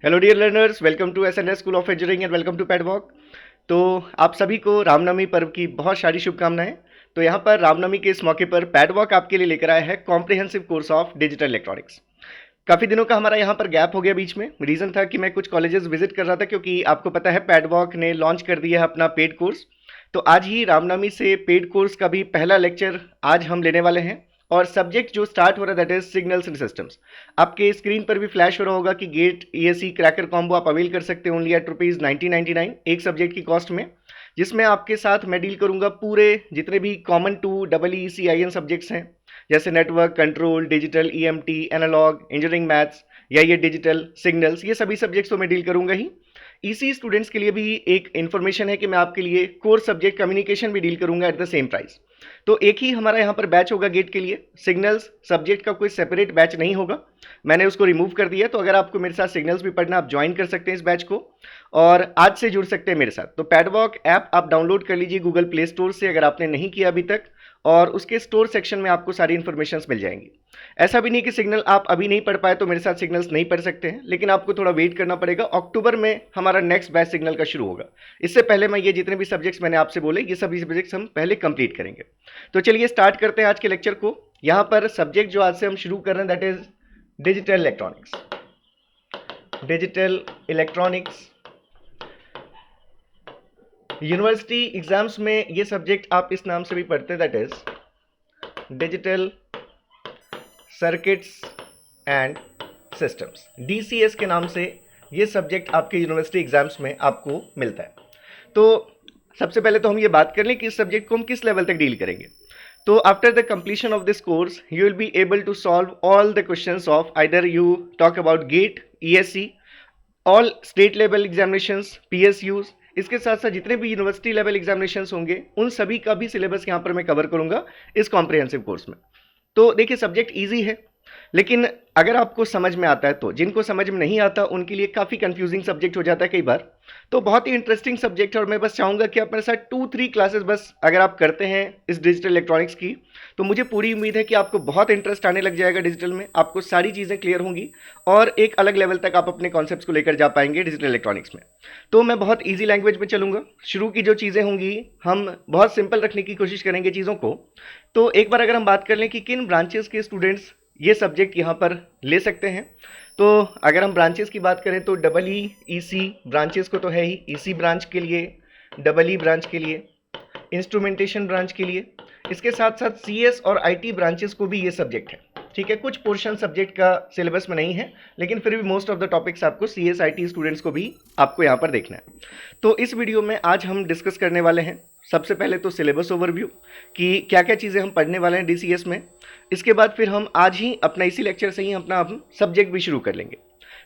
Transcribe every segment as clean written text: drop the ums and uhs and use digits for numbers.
Hello dear learners, welcome to SNS school of engineering and welcome to पैडवॉक। तो आप सभी को रामनवमी पर्व की बहुत सारी शुभकामनाएं। तो यहाँ पर रामनवमी के इस मौके पर पैडवॉक आपके लिए लेकर आया है comprehensive course of digital electronics. काफ़ी दिनों का हमारा यहाँ पर गैप हो गया बीच में। रीज़न था कि मैं कुछ कॉलेजेस विजिट कर रहा था, क्योंकि आपको पता है पैडवॉक ने लॉन्च कर दिया है अपना पेड कोर्स। तो आज ही रामनवमी से पेड कोर्स का भी पहला लेक्चर आज हम लेने वाले हैं। और सब्जेक्ट जो स्टार्ट हो रहा है that is signals and systems. आपके स्क्रीन पर भी फ्लैश हो रहा होगा कि गेट ईएससी क्रैकर कॉम्बो आप अवेल कर सकते हैं ओनली एट ₹1999 एक सब्जेक्ट की कॉस्ट में, जिसमें आपके साथ मैं डील करूंगा पूरे जितने भी कॉमन टू EECIN सब्जेक्ट्स हैं, जैसे network, control, digital, EMT, analogue, engineering maths या ये डिजिटल सिग्नल्स, ये सभी सब्जेक्ट्स तो मैं डील करूंगा ही। इसी स्टूडेंट्स के लिए भी एक इन्फॉर्मेशन है कि मैं आपके लिए कोर सब्जेक्ट कम्युनिकेशन भी डील करूंगा एट द सेम प्राइस। तो एक ही हमारा यहाँ पर बैच होगा गेट के लिए। सिग्नल्स सब्जेक्ट का कोई सेपरेट बैच नहीं होगा, मैंने उसको रिमूव कर दिया। तो अगर आपको मेरे साथ सिग्नल्स भी पढ़ना, आप ज्वाइन कर सकते हैं इस बैच को और आज से जुड़ सकते हैं मेरे साथ। तो पैडवॉक ऐप आप डाउनलोड कर लीजिए गूगल प्ले स्टोर से अगर आपने नहीं किया अभी तक, और उसके स्टोर सेक्शन में आपको सारी इन्फॉर्मेशन मिल जाएंगी। ऐसा भी नहीं कि सिग्नल आप अभी नहीं पढ़ पाए तो मेरे साथ सिग्नल्स नहीं पढ़ सकते हैं, लेकिन आपको थोड़ा वेट करना पड़ेगा। अक्टूबर में हमारा नेक्स्ट बैच सिग्नल का शुरू होगा। इससे पहले मैं ये जितने भी सब्जेक्ट्स मैंने आपसे बोले, ये सभी सब्जेक्ट्स हम पहले कंप्लीट करेंगे। तो चलिए स्टार्ट करते हैं आज के लेक्चर को। यहाँ पर सब्जेक्ट जो आज से हम शुरू कर रहे हैं that is digital electronics. Digital electronics university exams में ये सब्जेक्ट आप इस नाम से भी पढ़ते हैं, that is digital circuits and systems. DCS के नाम से ये सब्जेक्ट आपके यूनिवर्सिटी एग्जाम्स में आपको मिलता है। तो सबसे पहले तो हम ये बात कर लें कि इस सब्जेक्ट को हम किस लेवल तक डील करेंगे। तो after the completion of this course you will be able to solve all the questions of either you talk about GATE, ESC, all state level examinations, PSUs। इसके साथ साथ जितने भी यूनिवर्सिटी लेवल एग्जामिनेशंस होंगे उन सभी का भी सिलेबस यहाँ पर मैं कवर करूंगा इस कॉम्प्रिहेंसिव कोर्स में। तो देखिए सब्जेक्ट इजी है, लेकिन अगर आपको समझ में आता है तो, जिनको समझ में नहीं आता उनके लिए काफ़ी कंफ्यूजिंग सब्जेक्ट हो जाता है कई बार। तो बहुत ही इंटरेस्टिंग सब्जेक्ट है और मैं बस चाहूँगा कि आप मेरे साथ 2-3 क्लासेस बस अगर आप करते हैं इस डिजिटल इलेक्ट्रॉनिक्स की, तो मुझे पूरी उम्मीद है कि आपको बहुत इंटरेस्ट आने लग जाएगा डिजिटल में। आपको सारी चीज़ें क्लियर होंगी और एक अलग लेवल तक आप अपने कॉन्सेप्ट्स को लेकर जा पाएंगे डिजिटल इलेक्ट्रॉनिक्स में। तो मैं बहुत ईजी लैंग्वेज में चलूँगा। शुरू की जो चीज़ें होंगी हम बहुत सिंपल रखने की कोशिश करेंगे चीज़ों को। तो एक बार अगर हम बात कर लें कि किन ब्रांचेस के स्टूडेंट्स ये सब्जेक्ट यहाँ पर ले सकते हैं, तो अगर हम ब्रांचेस की बात करें तो EEC ब्रांचेस को तो है ही, EC ब्रांच के लिए, EE ब्रांच के लिए, इंस्ट्रूमेंटेशन ब्रांच के लिए, इसके साथ साथ CS और IT ब्रांचेस को भी ये सब्जेक्ट है। ठीक है, कुछ पोर्शन सब्जेक्ट का सिलेबस में नहीं है, लेकिन फिर भी मोस्ट ऑफ द टॉपिक्स आपको CS IT स्टूडेंट्स को भी आपको यहाँ पर देखना है। तो इस वीडियो में आज हम डिस्कस करने वाले हैं सबसे पहले तो सिलेबस ओवरव्यू कि क्या क्या चीज़ें हम पढ़ने वाले हैं DCS में। इसके बाद फिर हम आज ही अपना इसी लेक्चर से ही अपना हम सब्जेक्ट भी शुरू कर लेंगे।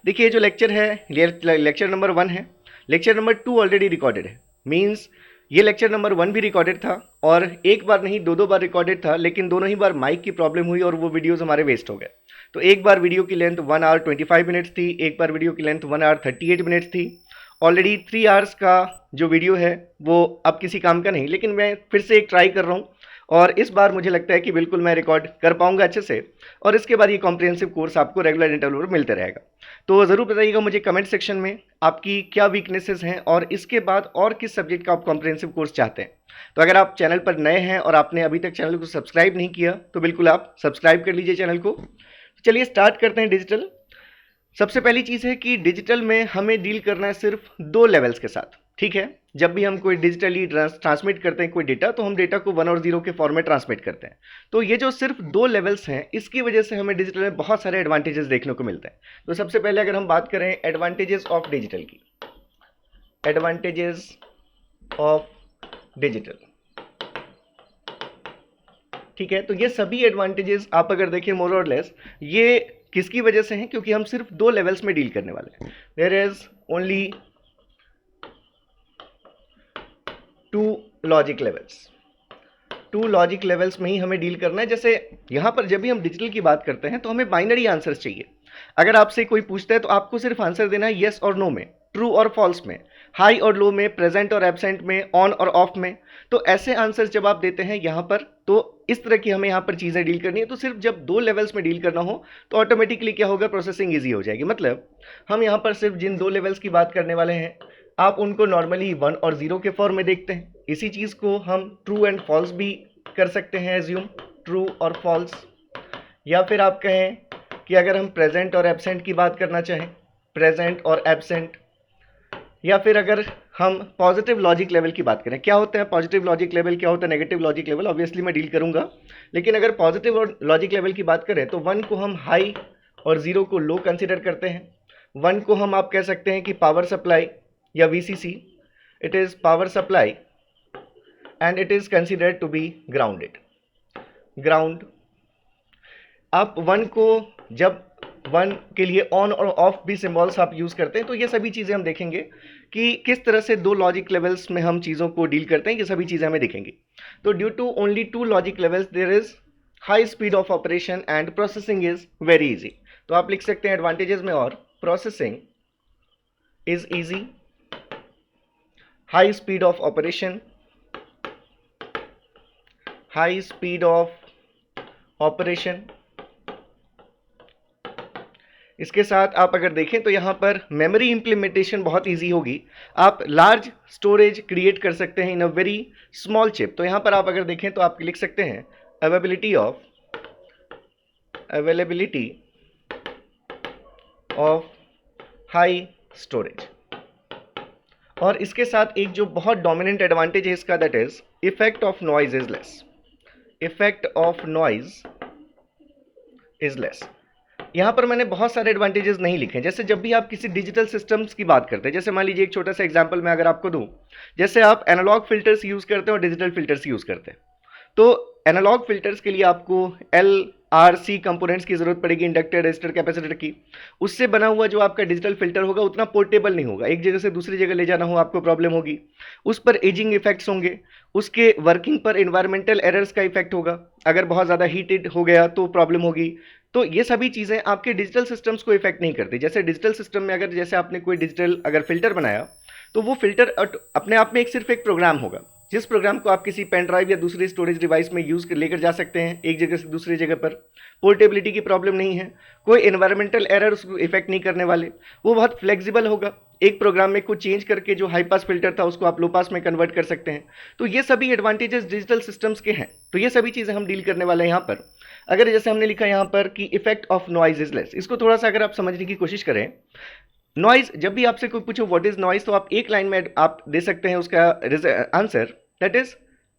देखिए ये जो लेक्चर है लेक्चर नंबर 1 है, लेक्चर नंबर 2 ऑलरेडी रिकॉर्डेड है। मीन्स ये लेक्चर नंबर 1 भी रिकॉर्डेड था और एक बार नहीं दो बार रिकॉर्डेड था, लेकिन दोनों ही बार माइक की प्रॉब्लम हुई और वो वीडियोस हमारे वेस्ट हो गए। तो एक बार वीडियो की लेंथ 1 आवर 25 मिनट्स थी, एक बार वीडियो की लेंथ 1 आवर 38 मिनट्स थी। ऑलरेडी 3 आवर्स का जो वीडियो है वो अब किसी काम का नहीं, लेकिन मैं फिर से एक ट्राई कर रहा हूँ और इस बार मुझे लगता है कि बिल्कुल मैं रिकॉर्ड कर पाऊंगा अच्छे से, और इसके बाद ये कॉम्प्रिहेंसिव कोर्स आपको रेगुलर इंटरवल पर मिलते रहेगा। तो ज़रूर बताइएगा मुझे कमेंट सेक्शन में आपकी क्या वीकनेसेस हैं और इसके बाद और किस सब्जेक्ट का आप कॉम्प्रिहेंसिव कोर्स चाहते हैं। तो अगर आप चैनल पर नए हैं और आपने अभी तक चैनल को सब्सक्राइब नहीं किया तो बिल्कुल आप सब्सक्राइब कर लीजिए चैनल को। चलिए स्टार्ट करते हैं डिजिटल। सबसे पहली चीज़ है कि डिजिटल में हमें डील करना है सिर्फ 2 लेवल्स के साथ। ठीक है, जब भी हम कोई डिजिटली ट्रांसमिट करते हैं कोई डेटा, तो हम डेटा को 1 और 0 के फॉर्म में ट्रांसमिट करते हैं। तो ये जो सिर्फ 2 लेवल्स हैं, इसकी वजह से हमें डिजिटल में बहुत सारे एडवांटेजेस देखने को मिलते हैं। तो सबसे पहले अगर हम बात करें एडवांटेजेस ऑफ डिजिटल की, एडवांटेजेस ऑफ डिजिटल। ठीक है, तो ये सभी एडवांटेजेस आप अगर देखें मोर और लेस, ये किसकी वजह से हैं, क्योंकि हम सिर्फ 2 लेवल्स में डील करने वाले हैं। There is only 2 logic levels. 2 logic levels में ही हमें डील करना है। जैसे यहाँ पर जब भी हम डिजिटल की बात करते हैं तो हमें बाइनरी आंसर्स चाहिए। अगर आपसे कोई पूछता है तो आपको सिर्फ आंसर देना है येस और नो में, ट्रू और फॉल्स में। हाई और लो में, प्रेजेंट और एब्सेंट में, ऑन और ऑफ में। तो ऐसे आंसर जब आप देते हैं यहाँ पर, तो इस तरह की हमें यहाँ पर चीज़ें डील करनी है। तो सिर्फ जब दो लेवल्स में डील करना हो तो ऑटोमेटिकली क्या होगा, प्रोसेसिंग ईजी हो जाएगी। मतलब हम यहाँ पर सिर्फ जिन दो लेवल्स की बात करने वाले हैं, आप उनको नॉर्मली 1 और 0 के फॉर्म में देखते हैं। इसी चीज़ को हम ट्रू एंड फॉल्स भी कर सकते हैं, एज्यूम ट्रू और फॉल्स। या फिर आप कहें कि अगर हम प्रेजेंट और एब्सेंट की बात करना चाहें, प्रेजेंट और एब्सेंट। या फिर अगर हम पॉजिटिव लॉजिक लेवल की बात करें, क्या होता है पॉजिटिव लॉजिक लेवल, क्या होता है नेगेटिव लॉजिक लेवल, ऑब्वियसली मैं डील करूंगा। लेकिन अगर पॉजिटिव और लॉजिक लेवल की बात करें तो 1 को हम हाई और 0 को लो कंसिडर करते हैं। 1 को हम आप कह सकते हैं कि पावर सप्लाई या VCC, it is power supply and it is considered to be grounded, ground. आप 1 को जब 1 के लिए ऑन और ऑफ भी सिंबल्स आप यूज़ करते हैं, तो ये सभी चीज़ें हम देखेंगे कि किस तरह से दो लॉजिक लेवल्स में हम चीज़ों को डील करते हैं, ये सभी चीज़ें हमें दिखेंगी। तो due to only 2 logic levels there is high speed of operation and processing is very easy. तो आप लिख सकते हैं एडवांटेजेस में, और processing is easy, high speed of operation, high speed of operation. इसके साथ आप अगर देखें तो यहाँ पर मेमोरी इंप्लीमेंटेशन बहुत इजी होगी। आप लार्ज स्टोरेज क्रिएट कर सकते हैं इन अ वेरी स्मॉल चिप। तो यहाँ पर आप अगर देखें तो आप लिख सकते हैं अवेलेबिलिटी ऑफ हाई स्टोरेज। और इसके साथ एक जो बहुत डोमिनेंट एडवांटेज है इसका, that is effect of noise is less, effect of noise is less. यहाँ पर मैंने बहुत सारे एडवांटेजेस नहीं लिखे। जैसे जब भी आप किसी डिजिटल सिस्टम्स की बात करते हैं, जैसे मान लीजिए एक छोटा सा एग्जांपल मैं अगर आपको दूं, जैसे आप एनालॉग फिल्टर्स यूज़ करते हैं और डिजिटल फिल्टर्स यूज़ करते हैं। तो एनालॉग फिल्टर्स के लिए आपको LRC कंपोनेंट्स की जरूरत पड़ेगी, इंडक्टर, रेजिस्टर, कैपेसिटर की। उससे बना हुआ जो आपका डिजिटल फिल्टर होगा उतना पोर्टेबल नहीं होगा, एक जगह से दूसरी जगह ले जाना हो आपको प्रॉब्लम होगी। उस पर एजिंग इफेक्ट्स होंगे, उसके वर्किंग पर इन्वायरमेंटल एरर्स का इफेक्ट होगा, अगर बहुत ज़्यादा हीटेड हो गया तो प्रॉब्लम होगी। तो ये सभी चीज़ें आपके डिजिटल सिस्टम्स को इफेक्ट नहीं करती। जैसे डिजिटल सिस्टम में अगर जैसे आपने कोई डिजिटल अगर फिल्टर बनाया, तो वो फिल्टर अपने आप में सिर्फ एक प्रोग्राम होगा, जिस प्रोग्राम को आप किसी पेन ड्राइव या दूसरे स्टोरेज डिवाइस में यूज़ लेकर जा सकते हैं एक जगह से दूसरी जगह पर। पोर्टेबिलिटी की प्रॉब्लम नहीं है, कोई एनवायरमेंटल एरर उसको इफेक्ट नहीं करने वाले, वो बहुत फ्लेक्सिबल होगा। एक प्रोग्राम में कुछ चेंज करके जो हाई पास फिल्टर था उसको आप लो पास में कन्वर्ट कर सकते हैं। तो ये सभी एडवांटेजेस डिजिटल सिस्टम्स के हैं। तो ये सभी चीज़ें हम डील करने वाले हैं यहाँ पर। अगर जैसे हमने लिखा यहाँ पर कि effect of noise is less, इसको थोड़ा सा अगर आप समझने की कोशिश करें, नॉइज, जब भी आपसे कोई पूछो व्हाट इज नॉइज, तो आप एक लाइन में आप दे सकते हैं उसका answer, that is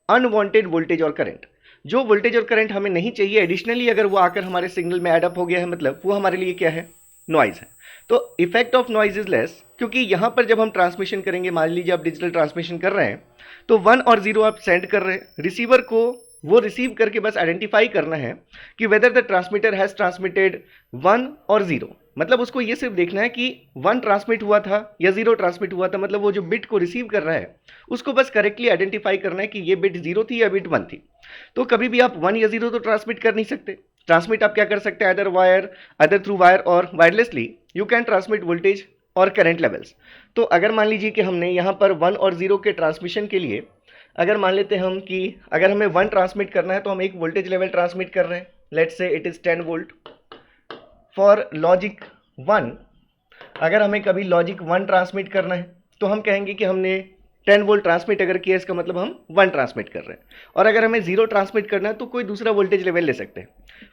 unwanted voltage और करंट। जो वोल्टेज और करंट हमें नहीं चाहिए एडिशनली अगर वो आकर हमारे सिग्नल में एडअप हो गया है, मतलब वो हमारे लिए क्या है, नॉइज है। तो effect of noise is less, क्योंकि यहाँ पर जब हम ट्रांसमिशन करेंगे, मान लीजिए आप डिजिटल ट्रांसमिशन कर रहे हैं, तो 1 और 0 आप सेंड कर रहे हैं, रिसीवर को वो रिसीव करके बस आइडेंटिफाई करना है कि whether the transmitter has transmitted 1 और 0। मतलब उसको ये सिर्फ देखना है कि 1 ट्रांसमिट हुआ था या 0 ट्रांसमिट हुआ था। मतलब वो जो बिट को रिसीव कर रहा है उसको बस करेक्टली आइडेंटिफाई करना है कि ये बिट 0 थी या बिट 1 थी। तो कभी भी आप 1 या 0 तो ट्रांसमिट कर नहीं सकते। ट्रांसमिट आप क्या कर सकते हैं, अदर थ्रू वायर और wirelessly you can transmit voltage और करंट लेवल्स। तो अगर मान लीजिए कि हमने यहाँ पर 1 और 0 के ट्रांसमिशन के लिए अगर मान लेते हैं हम कि अगर हमें 1 ट्रांसमिट करना है तो हम एक वोल्टेज लेवल ट्रांसमिट कर रहे हैं, let's say it is 10 volt for logic 1। अगर हमें कभी लॉजिक 1 ट्रांसमिट करना है तो हम कहेंगे कि हमने 10 वोल्ट ट्रांसमिट अगर किया, इसका मतलब हम 1 ट्रांसमिट कर रहे हैं। और अगर हमें 0 ट्रांसमिट करना है तो कोई दूसरा वोल्टेज लेवल ले सकते हैं।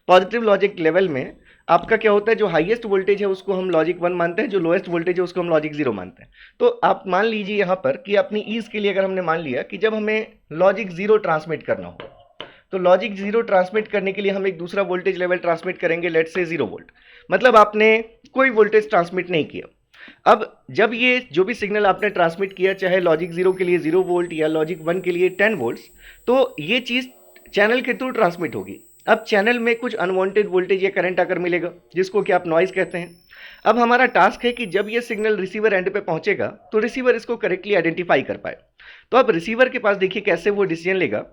पॉजिटिव लॉजिक लेवल में आपका क्या होता है, जो हाईएस्ट वोल्टेज है उसको हम लॉजिक 1 मानते हैं, जो लोएस्ट वोल्टेज है उसको हम लॉजिक 0 मानते हैं। तो आप मान लीजिए यहाँ पर कि अपनी ईज के लिए अगर हमने मान लिया कि जब हमें लॉजिक 0 ट्रांसमिट करना हो, तो लॉजिक 0 ट्रांसमिट करने के लिए हम एक दूसरा वोल्टेज लेवल ट्रांसमिट करेंगे, लेट्स से 0 वोल्ट। मतलब आपने कोई वोल्टेज ट्रांसमिट नहीं किया। अब जब ये जो भी सिग्नल आपने ट्रांसमिट किया, चाहे लॉजिक 0 के लिए 0 वोल्ट या लॉजिक 1 के लिए 10 वोल्ट्स, तो ये चीज़ चैनल के थ्रू ट्रांसमिट होगी। अब चैनल में कुछ अनवांटेड वोल्टेज या करंट आकर मिलेगा, जिसको कि आप नॉइज कहते हैं। अब हमारा टास्क है कि जब ये सिग्नल रिसीवर एंड पे पहुंचेगा तो रिसीवर इसको करेक्टली आइडेंटिफाई कर पाए। तो अब रिसीवर के पास देखिए कैसे वो डिसीजन लेगा।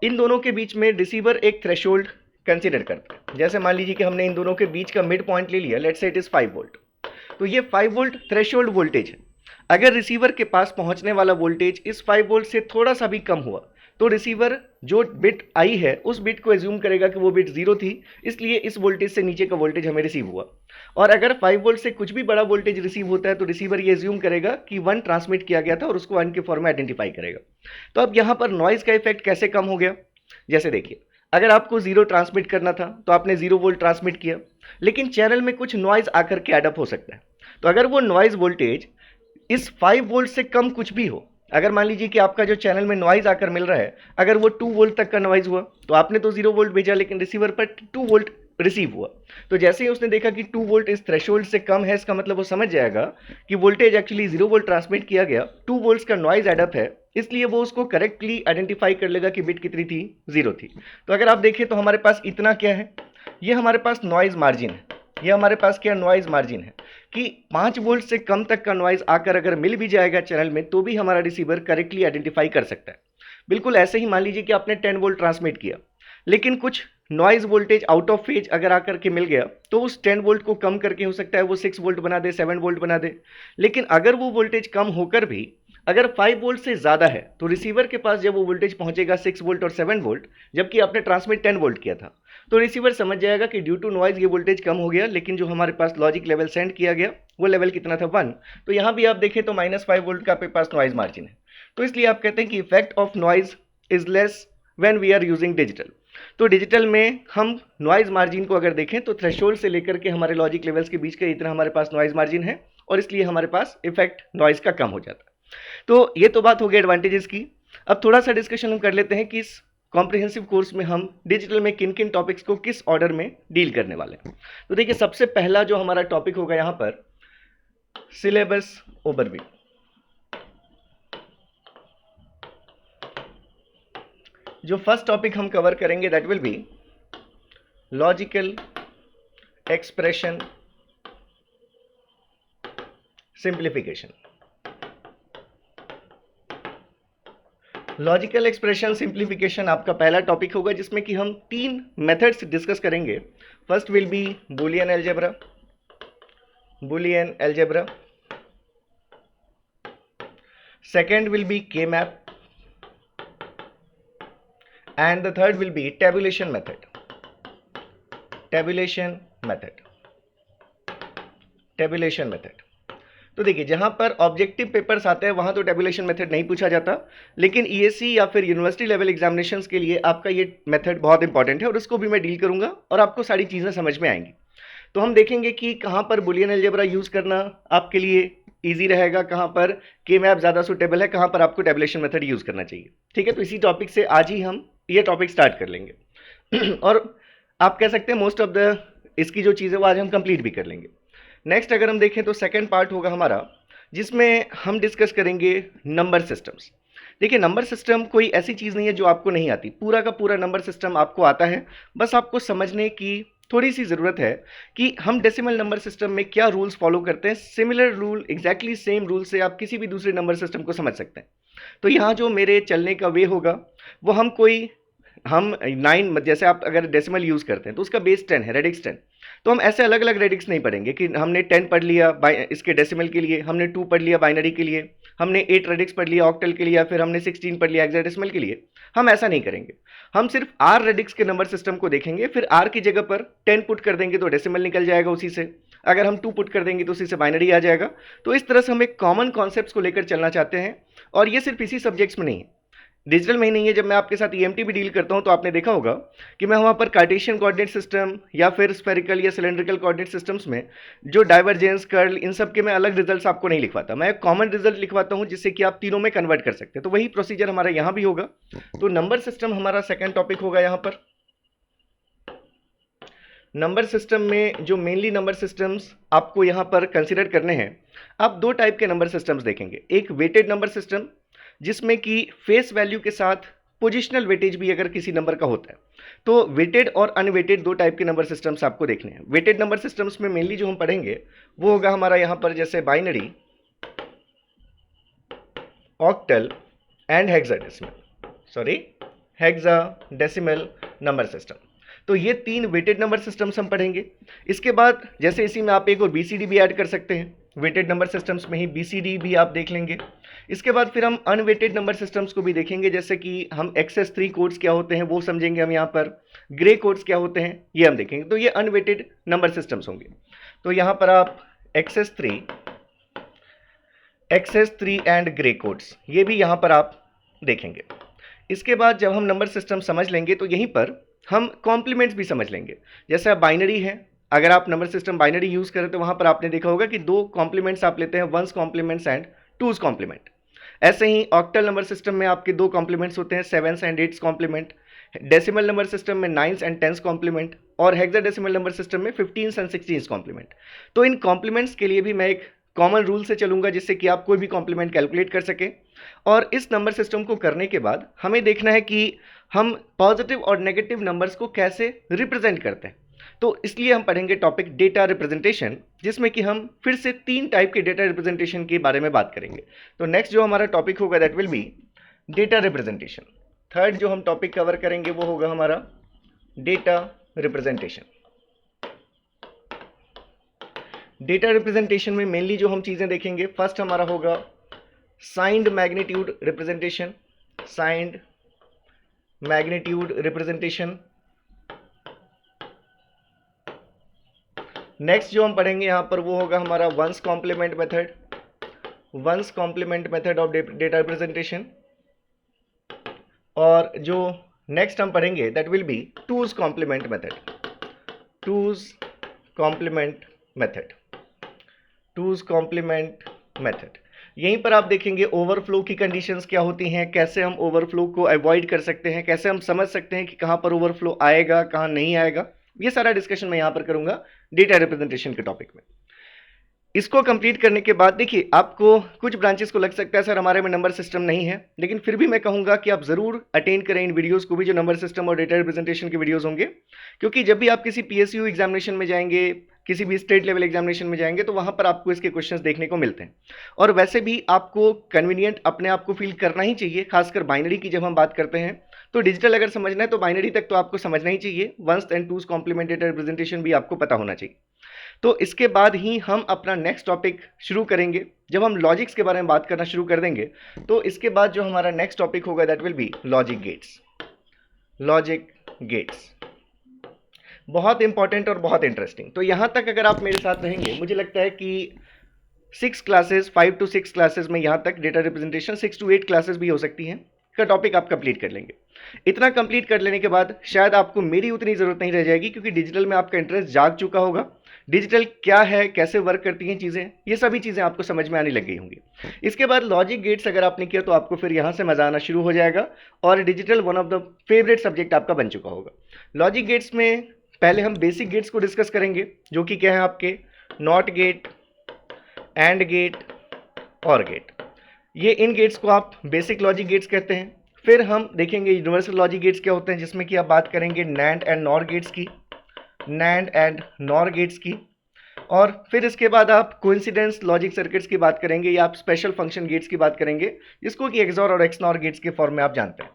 इन दोनों के बीच में रिसीवर एक थ्रेशोल्ड कंसिडर करता है। जैसे मान लीजिए कि हमने इन दोनों के बीच का मिड पॉइंट ले लिया, let's say it is 5 volt. तो ये 5 वोल्ट थ्रेशोल्ड वोल्टेज है। अगर रिसीवर के पास पहुंचने वाला वोल्टेज इस 5 वोल्ट से थोड़ा सा भी कम हुआ तो रिसीवर जो बिट आई है उस बिट को एज्यूम करेगा कि वो बिट 0 थी, इसलिए इस वोल्टेज से नीचे का वोल्टेज हमें रिसीव हुआ। और अगर 5 वोल्ट से कुछ भी बड़ा वोल्टेज रिसीव होता है तो रिसीवर ये एज्यूम करेगा कि 1 ट्रांसमिट किया गया था और उसको 1 के फॉर्म में आइडेंटिफाई करेगा। तो अब यहाँ पर नॉइज का इफेक्ट कैसे कम हो गया, जैसे देखिए, अगर आपको 0 ट्रांसमिट करना था तो आपने 0 वोल्ट ट्रांसमिट किया, लेकिन चैनल में कुछ नॉइज आकर के एडअप हो सकता है। तो अगर वो नॉइज वोल्टेज इस 5 वोल्ट से कम कुछ भी हो, अगर मान लीजिए कि आपका जो चैनल में नॉइज आकर मिल रहा है अगर वो 2 वोल्ट तक का नॉइज हुआ तो आपने तो 0 वोल्ट भेजा लेकिन रिसीवर पर 2 वोल्ट रिसीव हुआ, तो जैसे ही उसने देखा कि 2 वोल्ट इस थ्रेशोल्ड से कम है, इसका मतलब वो समझ जाएगा कि वोल्टेज एक्चुअली 0 वोल्ट ट्रांसमिट किया गया, 2 वोल्ट्स का नॉइज एडअप है, इसलिए वो उसको करेक्टली आइडेंटिफाई कर लेगा कि बिट कितनी थी, 0 थी। तो अगर आप देखें तो हमारे पास इतना क्या है, ये हमारे पास नॉइज मार्जिन है, ये हमारे पास क्या नॉइज मार्जिन है कि 5 वोल्ट से कम तक का नॉइज आकर अगर मिल भी जाएगा चैनल में तो भी हमारा रिसीवर करेक्टली आइडेंटिफाई कर सकता है। बिल्कुल ऐसे ही मान लीजिए कि आपने 10 वोल्ट ट्रांसमिट किया लेकिन कुछ noise voltage out of phase अगर आकर के मिल गया तो उस 10 वोल्ट को कम करके हो सकता है वो 6 वोल्ट बना दे, 7 वोल्ट बना दे। लेकिन अगर वो वोल्टेज कम होकर भी अगर 5 वोल्ट से ज़्यादा है तो रिसीवर के पास जब वो वोल्टेज पहुंचेगा 6 वोल्ट और 7 वोल्ट, जबकि आपने ट्रांसमिट 10 वोल्ट किया था, तो रिसीवर समझ जाएगा कि ड्यू टू नॉइज ये वोल्टेज कम हो गया, लेकिन जो हमारे पास लॉजिक लेवल सेंड किया गया वो लेवल कितना था, 1। तो यहाँ भी आप देखें तो -5 वोल्ट का आपके पास नॉइज मार्जिन है। तो इसलिए आप कहते हैं कि effect of noise is less when we are using digital. तो डिजिटल में हम नॉइज मार्जिन को अगर देखें तो थ्रेशोल्ड से लेकर के हमारे लॉजिक लेवल्स के बीच का इतना हमारे पास नॉइज मार्जिन है और इसलिए हमारे पास इफेक्ट नॉइज का कम हो जाता है। तो ये तो बात हो गई एडवांटेजेस की। अब थोड़ा सा डिस्कशन हम कर लेते हैं कि इस कॉम्प्रिहेंसिव कोर्स में हम डिजिटल में किन किन टॉपिक्स को किस ऑर्डर में डील करने वाले हैं। तो देखिए, सबसे पहला जो हमारा टॉपिक होगा यहाँ पर सिलेबस ओवरव्यू। जो फर्स्ट टॉपिक हम कवर करेंगे that will be logical expression simplification. Logical expression simplification आपका पहला टॉपिक होगा जिसमें कि हम 3 मेथड्स डिस्कस करेंगे। First will be Boolean algebra, second will be K map, and the third will be tabulation method। तो देखिए, जहां पर ऑब्जेक्टिव पेपर्स आते हैं वहां तो टेबुलेशन मेथड नहीं पूछा जाता, लेकिन ईएससी या फिर यूनिवर्सिटी लेवल एग्जामिनेशंस के लिए आपका ये मेथड बहुत इंपॉर्टेंट है और उसको भी मैं डील करूंगा और आपको सारी चीज़ें समझ में आएंगी। तो हम देखेंगे कि कहाँ पर बुलियन अलजेब्रा यूज़ करना आपके लिए ईजी रहेगा, कहाँ पर के मैप ज़्यादा सुटेबल है, कहाँ पर आपको टेबुलेशन मेथड यूज़ करना चाहिए। ठीक है, तो इसी टॉपिक से आज ही हम ये टॉपिक स्टार्ट कर लेंगे और आप कह सकते हैं मोस्ट ऑफ द इसकी जो चीज़ें वो आज हम कंप्लीट भी कर लेंगे। नेक्स्ट अगर हम देखें तो सेकंड पार्ट होगा हमारा जिसमें हम डिस्कस करेंगे नंबर सिस्टम्स। देखिए, नंबर सिस्टम कोई ऐसी चीज़ नहीं है जो आपको नहीं आती, पूरा का पूरा नंबर सिस्टम आपको आता है, बस आपको समझने की थोड़ी सी ज़रूरत है कि हम डेसिमल नंबर सिस्टम में क्या रूल्स फॉलो करते हैं। Similar rule, exactly same rule से आप किसी भी दूसरे नंबर सिस्टम को समझ सकते हैं। तो यहाँ जो मेरे चलने का वे होगा वो हम 9 जैसे आप अगर डेसिमल यूज़ करते हैं तो उसका बेस 10 है, रेडिक्स 10, तो हम ऐसे अलग अलग रेडिक्स नहीं पढ़ेंगे कि हमने 10 पढ़ लिया इसके डेसिमल के लिए, हमने 2 पढ़ लिया बाइनरी के लिए, हमने 8 रेडिक्स पढ़ लिया ऑक्टल के लिए, या फिर हमने 16 पढ़ लिया हेक्साडेसिमल के लिए। हम ऐसा नहीं करेंगे, हम सिर्फ आर रेडिक्स के नंबर सिस्टम को देखेंगे, फिर आर की जगह पर 10 पुट कर देंगे तो डेसिमल निकल जाएगा उसी से, अगर हम 2 पुट कर देंगे तो उसी से बाइनरी आ जाएगा। तो इस तरह से हम एक कॉमन कॉन्सेप्ट को लेकर चलना चाहते हैं और ये सिर्फ इसी सब्जेक्ट्स में नहीं है, डिजिटल में ही नहीं है। जब मैं आपके साथ ईएमटी भी डील करता हूं तो आपने देखा होगा कि मैं वहां पर कार्टेशियन कोऑर्डिनेट सिस्टम या फिर स्फेरिकल या सिलेंड्रिकल कोऑर्डिनेट सिस्टम्स में जो डाइवर्जेंस, कर्ल, इन सब के मैं अलग रिजल्ट्स आपको नहीं लिखवाता, मैं एक कॉमन रिजल्ट लिखवाता हूं जिससे कि आप तीनों में कन्वर्ट कर सकते हैं। तो वही प्रोसीजर हमारा यहां भी होगा। तो नंबर सिस्टम हमारा सेकेंड टॉपिक होगा। यहां पर नंबर सिस्टम में जो मेनली नंबर सिस्टम्स आपको यहां पर कंसिडर करने हैं, आप 2 टाइप के नंबर सिस्टम्स देखेंगे। एक वेटेड नंबर सिस्टम जिसमें कि फेस वैल्यू के साथ पोजिशनल वेटेज भी अगर किसी नंबर का होता है, तो वेटेड और अनवेटेड 2 टाइप के नंबर सिस्टम्स आपको देखने हैं। वेटेड नंबर सिस्टम्स में मेनली जो हम पढ़ेंगे वो होगा हमारा यहाँ पर जैसे binary, octal and hexadecimal number system. तो ये 3 वेटेड नंबर सिस्टम्स हम पढ़ेंगे। इसके बाद जैसे इसी में आप एक और बीसीडी भी ऐड कर सकते हैं, वेटेड नंबर सिस्टम्स में ही BCD भी आप देख लेंगे। इसके बाद फिर हम अनवेटेड नंबर सिस्टम्स को भी देखेंगे, जैसे कि हम XS3 कोड्स क्या होते हैं वो समझेंगे हम यहाँ पर, ग्रे कोड्स क्या होते हैं ये हम देखेंगे। तो ये अनवेटेड नंबर सिस्टम्स होंगे। तो यहाँ पर आप XS3 एंड ग्रे कोड्स ये भी यहाँ पर आप देखेंगे। इसके बाद जब हम नंबर सिस्टम समझ लेंगे तो यहीं पर हम कॉम्प्लीमेंट्स भी समझ लेंगे। जैसे अब बाइनरी है, अगर आप नंबर सिस्टम बाइनरी यूज़ करें तो वहाँ पर आपने देखा होगा कि दो कॉम्प्लीमेंट्स आप लेते हैं, one's complements and two's complement. ऐसे ही ऑक्टल नंबर सिस्टम में आपके दो कॉम्प्लीमेंट्स होते हैं, 7s and 8s complement. Decimal number system में 9s एंड 10s कॉम्प्लीमेंट, और हेक्साडेसिमल नंबर सिस्टम में 15s एंड 16s कॉम्प्लीमेंट। तो इन कॉम्प्लीमेंट्स के लिए भी मैं एक कॉमन रूल से चलूंगा जिससे कि आप कोई भी कॉम्प्लीमेंट कैलकुलेट कर सके। और इस नंबर सिस्टम को करने के बाद हमें देखना है कि हम पॉजिटिव और नेगेटिव नंबर्स को कैसे रिप्रेजेंट करते हैं। तो इसलिए हम पढ़ेंगे टॉपिक डेटा रिप्रेजेंटेशन, जिसमें कि हम फिर से 3 टाइप के डेटा रिप्रेजेंटेशन के बारे में बात करेंगे। तो नेक्स्ट जो हमारा टॉपिक होगा that will be data representation. Third जो हम टॉपिक कवर करेंगे वो होगा हमारा डेटा रिप्रेजेंटेशन। डेटा रिप्रेजेंटेशन में मेनली जो हम चीज़ें देखेंगे, फर्स्ट हमारा होगा signed magnitude representation. Signed magnitude representation. Next जो हम पढ़ेंगे यहाँ पर वो होगा हमारा one's complement method. One's complement method of data representation. और जो नेक्स्ट हम पढ़ेंगे that will be two's complement method. Two's complement method. Two's complement method. यहीं पर आप देखेंगे ओवरफ्लो की कंडीशंस क्या होती हैं, कैसे हम ओवरफ्लो को अवॉइड कर सकते हैं, कैसे हम समझ सकते हैं कि कहाँ पर ओवरफ्लो आएगा कहाँ नहीं आएगा। ये सारा डिस्कशन मैं यहाँ पर करूँगा डेटा रिप्रेजेंटेशन के टॉपिक में। इसको कंप्लीट करने के बाद देखिए आपको कुछ ब्रांचेस को लग सकता है सर हमारे में नंबर सिस्टम नहीं है, लेकिन फिर भी मैं कहूँगा कि आप ज़रूर अटेंड करें इन वीडियोस को भी जो नंबर सिस्टम और डेटा रिप्रेजेंटेशन के वीडियोस होंगे। क्योंकि जब भी आप किसी PSU एग्जामिनेशन में जाएंगे, किसी भी स्टेट लेवल एग्जामिनेशन में जाएंगे, तो वहाँ पर आपको इसके क्वेश्चंस देखने को मिलते हैं। और वैसे भी आपको कन्वीनियंट अपने आप को फील करना ही चाहिए, खासकर बाइनरी की जब हम बात करते हैं। तो डिजिटल अगर समझना है तो बाइनरी तक तो आपको समझना ही चाहिए, one's and two's complement data representation भी आपको पता होना चाहिए। तो इसके बाद ही हम अपना नेक्स्ट टॉपिक शुरू करेंगे। जब हम लॉजिक्स के बारे में बात करना शुरू कर देंगे तो इसके बाद जो हमारा नेक्स्ट टॉपिक होगा that will be logic gates. Logic gates बहुत इंपॉर्टेंट और बहुत इंटरेस्टिंग। तो यहाँ तक अगर आप मेरे साथ रहेंगे, मुझे लगता है कि 6 क्लासेस 5 to 6 क्लासेस में यहाँ तक डेटा रिप्रेजेंटेशन 6 to 8 क्लासेस भी हो सकती हैं का टॉपिक आप कंप्लीट कर लेंगे। इतना कंप्लीट कर लेने के बाद शायद आपको मेरी उतनी ज़रूरत नहीं रह जाएगी, क्योंकि डिजिटल में आपका इंटरेस्ट जाग चुका होगा। डिजिटल क्या है, कैसे वर्क करती हैं चीज़ें, ये सभी चीज़ें आपको समझ में आने लग गई होंगी। इसके बाद लॉजिक गेट्स अगर आपने किया तो आपको फिर यहाँ से मज़ा आना शुरू हो जाएगा और digital one of the favourite subject आपका बन चुका होगा। लॉजिक गेट्स में पहले हम बेसिक गेट्स को डिस्कस करेंगे, जो कि क्या है आपके नॉट गेट, एंड गेट, और गेट। ये इन गेट्स को आप बेसिक लॉजिक गेट्स कहते हैं। फिर हम देखेंगे यूनिवर्सल लॉजिक गेट्स क्या होते हैं, जिसमें कि आप बात करेंगे नैंड एंड नॉर गेट्स की, नैंड एंड नॉर गेट्स की। और फिर इसके बाद आप कोइंसिडेंस लॉजिक सर्किट्स की बात करेंगे, या आप स्पेशल फंक्शन गेट्स की बात करेंगे, जिसको कि एक्सॉर और एक्सनॉर गेट्स के फॉर्म में आप जानते हैं,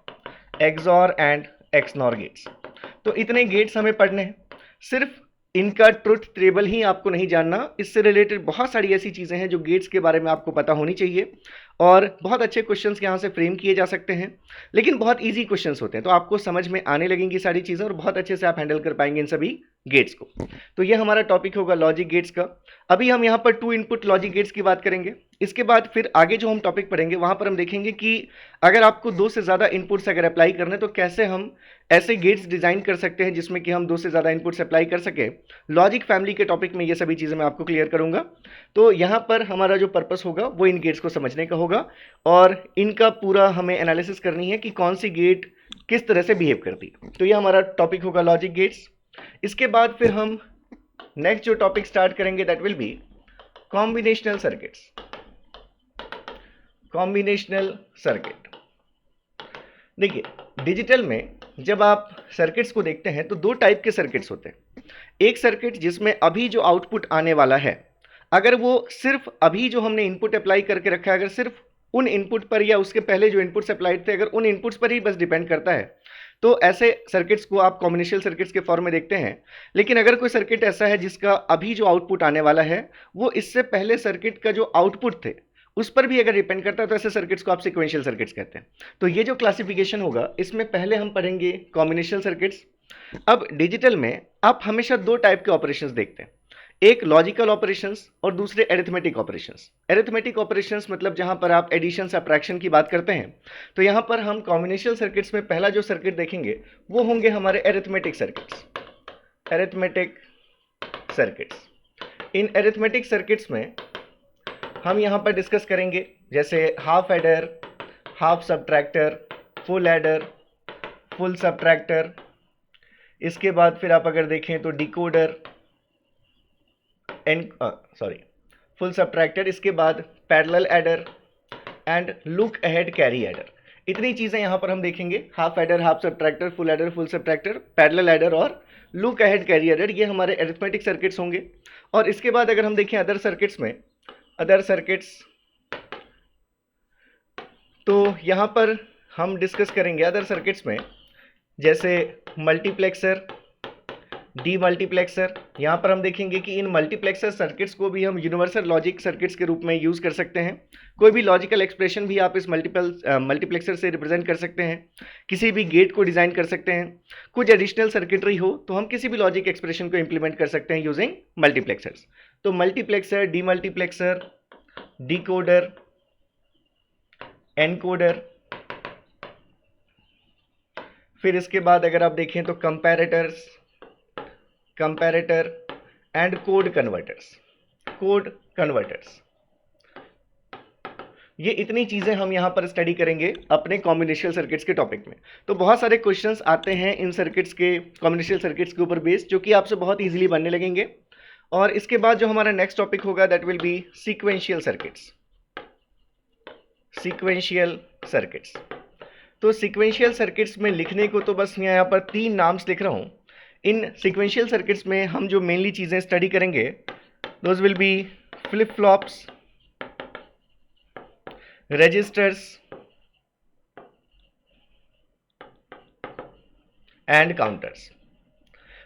एक्सॉर एंड एक्सनॉर गेट्स। तो इतने गेट्स हमें पढ़ने हैं। सिर्फ इनका ट्रुथ टेबल ही आपको नहीं जानना, इससे रिलेटेड बहुत सारी ऐसी चीज़ें हैं जो गेट्स के बारे में आपको पता होनी चाहिए। और बहुत अच्छे क्वेश्चंस यहाँ से फ्रेम किए जा सकते हैं, लेकिन बहुत इजी क्वेश्चंस होते हैं, तो आपको समझ में आने लगेंगी सारी चीज़ें और बहुत अच्छे से आप हैंडल कर पाएंगे इन सभी गेट्स को। तो ये हमारा टॉपिक होगा लॉजिक गेट्स का। अभी हम यहाँ पर 2 इनपुट लॉजिक गेट्स की बात करेंगे। इसके बाद फिर आगे जो हम टॉपिक पढ़ेंगे वहाँ पर हम देखेंगे कि अगर आपको 2 से ज़्यादा इनपुट्स अगर अप्लाई करने तो कैसे हम ऐसे गेट्स डिज़ाइन कर सकते हैं जिसमें कि हम 2 से ज़्यादा इनपुट्स अप्लाई कर सके। लॉजिक फैमिली के टॉपिक में ये सभी चीज़ें मैं आपको क्लियर करूँगा। तो यहाँ पर हमारा जो पर्पस होगा वो इन गेट्स को समझने का होगा और इनका पूरा हमें एनालिसिस करनी है कि कौन सी गेट किस तरह से बिहेव करती है। तो ये हमारा टॉपिक होगा लॉजिक गेट्स। इसके बाद फिर हम नेक्स्ट जो टॉपिक स्टार्ट करेंगे that will B combinational circuits. Combinational circuit. देखिए डिजिटल में जब आप सर्किट्स को देखते हैं तो 2 टाइप के सर्किट्स होते हैं। एक सर्किट जिसमें अभी जो आउटपुट आने वाला है, अगर वो सिर्फ अभी जो हमने इनपुट अप्लाई करके रखा है, अगर सिर्फ उन इनपुट पर या उसके पहले जो इनपुट्स अप्लाइड थे, अगर उन इनपुट्स पर ही बस डिपेंड करता है, तो ऐसे सर्किट्स को आप कॉम्बिनेशनल सर्किट्स के फॉर्म में देखते हैं। लेकिन अगर कोई सर्किट ऐसा है जिसका अभी जो आउटपुट आने वाला है वो इससे पहले सर्किट का जो आउटपुट थे उस पर भी अगर डिपेंड करता है तो ऐसे सर्किट्स को आप सिक्वेंशियल सर्किट्स कहते हैं। तो ये जो क्लासिफिकेशन होगा इसमें पहले हम पढ़ेंगे कॉम्बिनेशनल सर्किट्स। अब डिजिटल में आप हमेशा दो टाइप के ऑपरेशंस देखते हैं, एक लॉजिकल ऑपरेशंस और दूसरे एरिथमेटिक ऑपरेशंस। एरिथमेटिक ऑपरेशंस मतलब जहां पर आप एडिशन सब्ट्रैक्शन की बात करते हैं। तो यहां पर हम कॉम्बिनेशनल सर्किट्स में पहला जो सर्किट देखेंगे वो होंगे हमारे एरिथमेटिक सर्किट्स। एरिथमेटिक सर्किट्स, इन एरिथमेटिक सर्किट्स में हम यहां पर डिस्कस करेंगे जैसे half adder, half subtractor, full adder, full subtractor. इसके बाद फिर आप अगर देखें तो डिकोडर फुल सब्ट्रैक्टर, इसके बाद parallel adder and look ahead carry adder. इतनी चीजें यहां पर हम देखेंगे, half adder, half subtractor, full subtractor, parallel adder और लुक अहेड कैरी एडर, ये हमारे अरिथमेटिक सर्किट्स होंगे। और इसके बाद अगर हम देखें अदर सर्किट्स में, अदर सर्किट्स, तो यहां पर हम डिस्कस करेंगे अदर सर्किट्स में जैसे मल्टीप्लेक्सर, डीमल्टीप्लेक्सर। यहाँ पर हम देखेंगे कि इन मल्टीप्लेक्सर सर्किट्स को भी हम यूनिवर्सल लॉजिक सर्किट्स के रूप में यूज़ कर सकते हैं। कोई भी लॉजिकल एक्सप्रेशन भी आप इस मल्टीप्लेक्सर से रिप्रेजेंट कर सकते हैं, किसी भी गेट को डिज़ाइन कर सकते हैं। कुछ एडिशनल सर्किटरी हो तो हम किसी भी लॉजिक एक्सप्रेशन को इम्प्लीमेंट कर सकते हैं यूजिंग मल्टीप्लेक्सर्स। तो मल्टीप्लेक्सर, डीमल्टीप्लेक्सर, डिकोडर, एनकोडर, फिर इसके बाद अगर आप देखें तो comparators, comparator and code converters, code converters. ये इतनी चीजें हम यहां पर स्टडी करेंगे अपने कॉम्बिनेशनल सर्किट्स के टॉपिक में। तो बहुत सारे क्वेश्चंस आते हैं इन सर्किट्स के, कॉम्बिनेशनल सर्किट्स के ऊपर बेस्ड, जो कि आपसे बहुत इजीली बनने लगेंगे। और इसके बाद जो हमारा नेक्स्ट टॉपिक होगा that will B sequential circuits. Sequential circuits, तो सीक्वेंशियल सर्किट्स में लिखने को तो बस मैं यहाँ पर 3 नाम्स लिख रहा हूँ। इन सीक्वेंशियल सर्किट्स में हम जो मेनली चीज़ें स्टडी करेंगे those will be flip flops, registers and counters.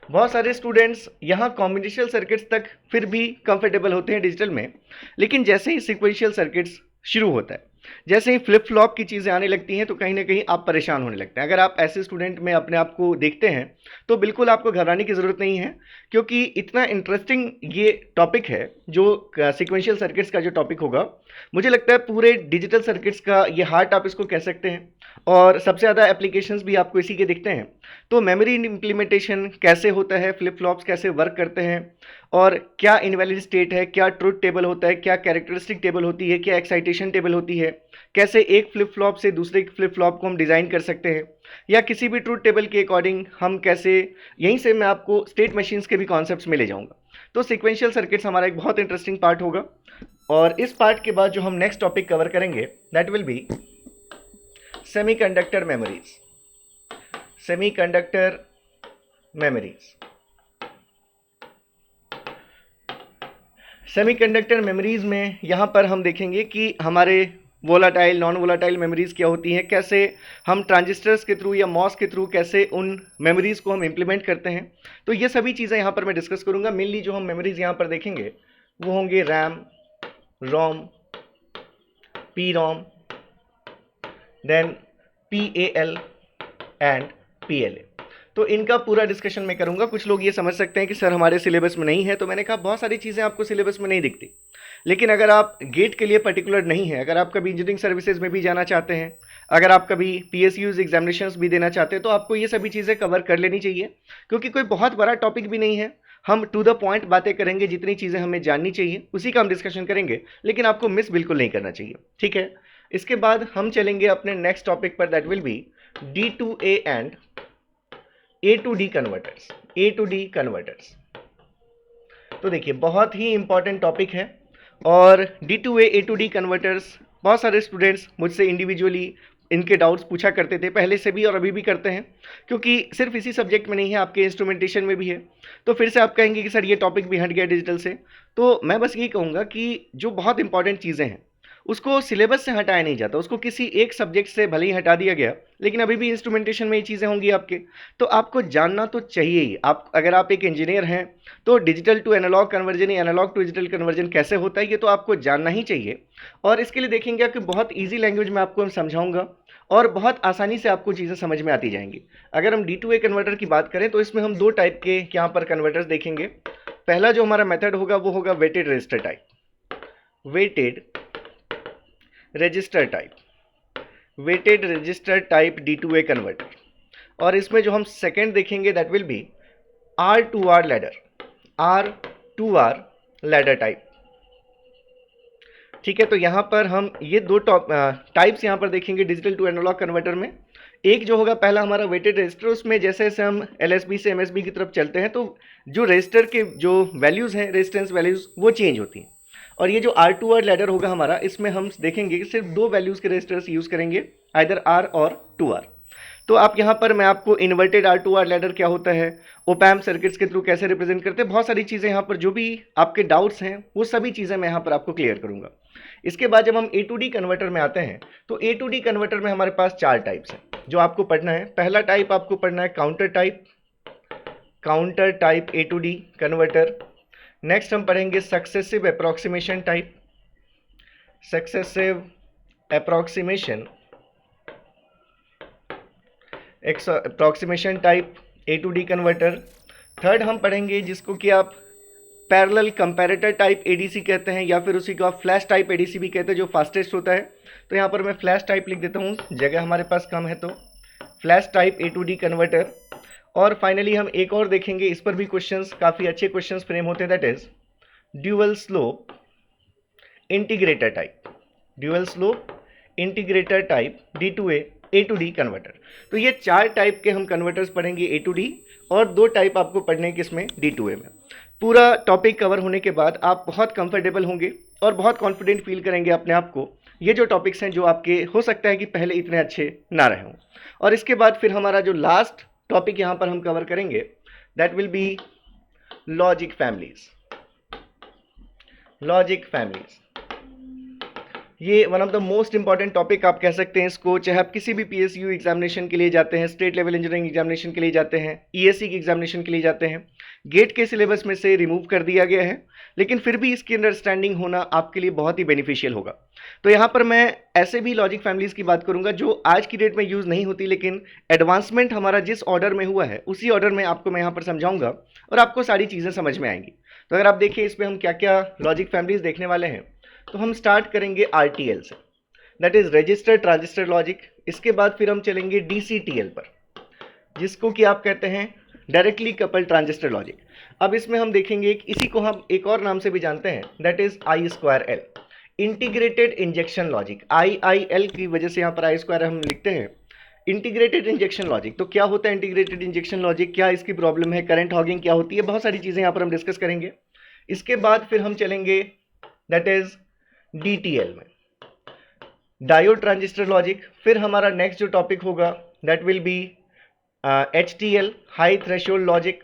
बहुत सारे स्टूडेंट्स यहाँ कॉम्बिनेशनल सर्किट्स तक फिर भी कंफर्टेबल होते हैं डिजिटल में, लेकिन जैसे ही सीक्वेंशियल सर्किट्स शुरू होता है, जैसे ही फ्लिप फ्लॉप की चीज़ें आने लगती हैं तो कहीं ना कहीं आप परेशान होने लगते हैं। अगर आप ऐसे स्टूडेंट में अपने आप को देखते हैं तो बिल्कुल आपको घबराने की ज़रूरत नहीं है, क्योंकि इतना इंटरेस्टिंग ये टॉपिक है जो सीक्वेंशियल सर्किट्स का जो टॉपिक होगा। मुझे लगता है पूरे डिजिटल सर्किट्स का ये हार्ट आप इसको कह सकते हैं, और सबसे ज़्यादा एप्लीकेशंस भी आपको इसी के दिखते हैं। तो मेमोरी इम्प्लीमेंटेशन कैसे होता है, फ्लिप फ्लॉप्स कैसे वर्क करते हैं, और क्या इनवैलिड स्टेट है, क्या ट्रुथ टेबल होता है, क्या कैरेक्टरिस्टिक टेबल होती है, क्या एक्साइटेशन टेबल होती है, कैसे एक फ्लिप फ्लॉप से दूसरे फ्लिप फ्लॉप को हम डिज़ाइन कर सकते हैं, या किसी भी ट्रुथ टेबल के अकॉर्डिंग हम कैसे, यहीं से मैं आपको स्टेट मशीन्स के भी कॉन्सेप्ट्स में ले जाऊंगा। तो सीक्वेंशियल सर्किट्स हमारा एक बहुत इंटरेस्टिंग पार्ट होगा। और इस पार्ट के बाद जो हम नेक्स्ट टॉपिक कवर करेंगे that will B semiconductor memories. Semiconductor memories, semiconductor memories में यहाँ पर हम देखेंगे कि हमारे वोलाटाइल, नॉन वोलाटाइल मेमोरीज क्या होती हैं, कैसे हम ट्रांजिस्टर्स के थ्रू या मॉस के थ्रू कैसे उन मेमोरीज को हम इम्प्लीमेंट करते हैं। तो ये सभी चीज़ें यहाँ पर मैं डिस्कस करूँगा। मेनली जो हम मेमोरीज यहाँ पर देखेंगे वो होंगे RAM, ROM, P ROM, then PAL and PLA। तो इनका पूरा डिस्कशन मैं करूंगा। कुछ लोग ये समझ सकते हैं कि सर हमारे सिलेबस में नहीं है, तो मैंने कहा बहुत सारी चीज़ें आपको सिलेबस में नहीं दिखती, लेकिन अगर आप गेट के लिए पर्टिकुलर नहीं है, अगर आप कभी इंजीनियरिंग सर्विसेज में भी जाना चाहते हैं, अगर आप कभी PSUs एग्जामिनेशंस भी देना चाहते हैं, तो आपको ये सभी चीज़ें कवर कर लेनी चाहिए, क्योंकि कोई बहुत बड़ा टॉपिक भी नहीं है। हम टू द पॉइंट बातें करेंगे, जितनी चीज़ें हमें जाननी चाहिए उसी का हम डिस्कशन करेंगे, लेकिन आपको मिस बिल्कुल नहीं करना चाहिए, ठीक है। इसके बाद हम चलेंगे अपने नेक्स्ट टॉपिक पर, that will B D2A and A2D converters. A2D converters, तो देखिए बहुत ही इंपॉर्टेंट टॉपिक है। और D2A A2D कन्वर्टर्स बहुत सारे स्टूडेंट्स मुझसे इंडिविजुअली इनके डाउट्स पूछा करते थे, पहले से भी और अभी भी करते हैं, क्योंकि सिर्फ इसी सब्जेक्ट में नहीं है, आपके इंस्ट्रूमेंटेशन में भी है। तो फिर से आप कहेंगे कि सर ये टॉपिक भी हट गया डिजिटल से, तो मैं बस यही कहूँगा कि जो बहुत इंपॉर्टेंट चीज़ें हैं उसको सिलेबस से हटाया नहीं जाता, उसको किसी एक सब्जेक्ट से भले ही हटा दिया गया, लेकिन अभी भी इंस्ट्रूमेंटेशन में ये चीज़ें होंगी आपके, तो आपको जानना तो चाहिए ही। आप अगर आप एक इंजीनियर हैं तो डिजिटल टू एनालॉग कन्वर्जन या एनालॉग टू डिजिटल कन्वर्जन कैसे होता है ये तो आपको जानना ही चाहिए। और इसके लिए देखेंगे कि बहुत ईजी लैंग्वेज में आपको समझाऊंगा और बहुत आसानी से आपको चीज़ें समझ में आती जाएंगी। अगर हम D2A कन्वर्टर की बात करें तो इसमें हम दो टाइप के यहाँ पर कन्वर्टर्स देखेंगे। पहला जो हमारा मेथड होगा वो होगा weighted register type, weighted register type, weighted register type D2A converter. और इसमें जो हम सेकेंड देखेंगे that will be R2R ladder, R2R ladder type. ठीक है, तो यहाँ पर हम ये दो टाइप्स यहाँ पर देखेंगे डिजिटल टू एनालॉग कन्वर्टर में। एक जो होगा पहला हमारा वेटेड रजिस्टर, उसमें जैसे जैसे हम LSB से MSB की तरफ चलते हैं तो जो रजिस्टर के जो वैल्यूज़ हैं, रेजिस्टेंस वैल्यूज़, वो चेंज होती हैं। और ये जो R2R लैडर होगा हमारा, इसमें हम देखेंगे कि सिर्फ दो वैल्यूज़ के रजिस्टर्स यूज़ करेंगे, आइदर R और 2R। तो आप यहाँ पर मैं आपको इन्वर्टेड R2R लैडर क्या होता है, ओपैम्प सर्किट्स के थ्रू कैसे रिप्रेजेंट करते हैं, बहुत सारी चीज़ें यहाँ पर जो भी आपके डाउट्स हैं वो सभी चीज़ें मैं यहाँ पर आपको क्लियर करूँगा। इसके बाद जब हम A2D कन्वर्टर में आते हैं तो A2D कन्वर्टर में हमारे पास चार टाइप्स हैं जो आपको पढ़ना है। पहला टाइप आपको पढ़ना है counter type, counter type A2D converter. Next हम पढ़ेंगे successive approximation type, successive approximation approximation type A2D converter. Third हम पढ़ेंगे जिसको कि आप पैरेलल कंपैरेटर टाइप ADC कहते हैं, या फिर उसी को आप फ्लैश टाइप ADC भी कहते हैं, जो फास्टेस्ट होता है। तो यहाँ पर मैं फ्लैश टाइप लिख देता हूँ, जगह हमारे पास कम है तो फ्लैश टाइप A2D कन्वर्टर। और फाइनली हम एक और देखेंगे, इस पर भी क्वेश्चंस काफ़ी अच्छे क्वेश्चंस फ्रेम होते हैं, that is dual slope integrator type, dual slope integrator type D2A A2D converter. तो ये चार टाइप के हम कन्वर्टर्स पढ़ेंगे A2D, और दो टाइप आपको पढ़ने के इसमें D2A में। पूरा टॉपिक कवर होने के बाद आप बहुत कंफर्टेबल होंगे और बहुत कॉन्फिडेंट फील करेंगे अपने आप को। ये जो टॉपिक्स हैं जो आपके हो सकता है कि पहले इतने अच्छे ना रहे हों। और इसके बाद फिर हमारा जो लास्ट टॉपिक यहाँ पर हम कवर करेंगे that will be logic families, logic families. ये one of the most important topic आप कह सकते हैं इसको, चाहे आप किसी भी PSU एग्जामिनेशन के लिए जाते हैं, स्टेट लेवल इंजीनियरिंग एग्जामिनेशन के लिए जाते हैं, ESC की एग्जामिनेशन के लिए जाते हैं। गेट के सिलेबस में से रिमूव कर दिया गया है, लेकिन फिर भी इसकी अंडरस्टैंडिंग होना आपके लिए बहुत ही बेनिफिशियल होगा। तो यहाँ पर मैं ऐसे भी लॉजिक फैमिलीज की बात करूंगा जो आज की डेट में यूज़ नहीं होती, लेकिन एडवांसमेंट हमारा जिस ऑर्डर में हुआ है उसी ऑर्डर में आपको मैं यहाँ पर समझाऊंगा और आपको सारी चीज़ें समझ में आएंगी। तो अगर आप देखिए इसमें हम क्या क्या लॉजिक फैमिलीज देखने वाले हैं, तो हम स्टार्ट करेंगे RTL से, that is register transistor logic. इसके बाद फिर हम चलेंगे DCTL पर, जिसको कि आप कहते हैं डायरेक्टली कपल ट्रांजिस्टर लॉजिक। अब इसमें हम देखेंगे इसी को हम एक और नाम से भी जानते हैं, that is I2L, integrated injection logic. IIL की वजह से यहाँ पर I2 हम लिखते हैं, इंटीग्रेटेड इंजेक्शन लॉजिक। तो क्या होता है इंटीग्रेटेड इंजेक्शन लॉजिक, क्या इसकी प्रॉब्लम है, करंट हॉगिंग क्या होती है, बहुत सारी चीज़ें यहाँ पर हम डिस्कस करेंगे। इसके बाद फिर हम चलेंगे दैट इज DTL में, डायोड ट्रांजिस्टर लॉजिक। फिर हमारा नेक्स्ट जो टॉपिक होगा that will be HTL, high threshold logic.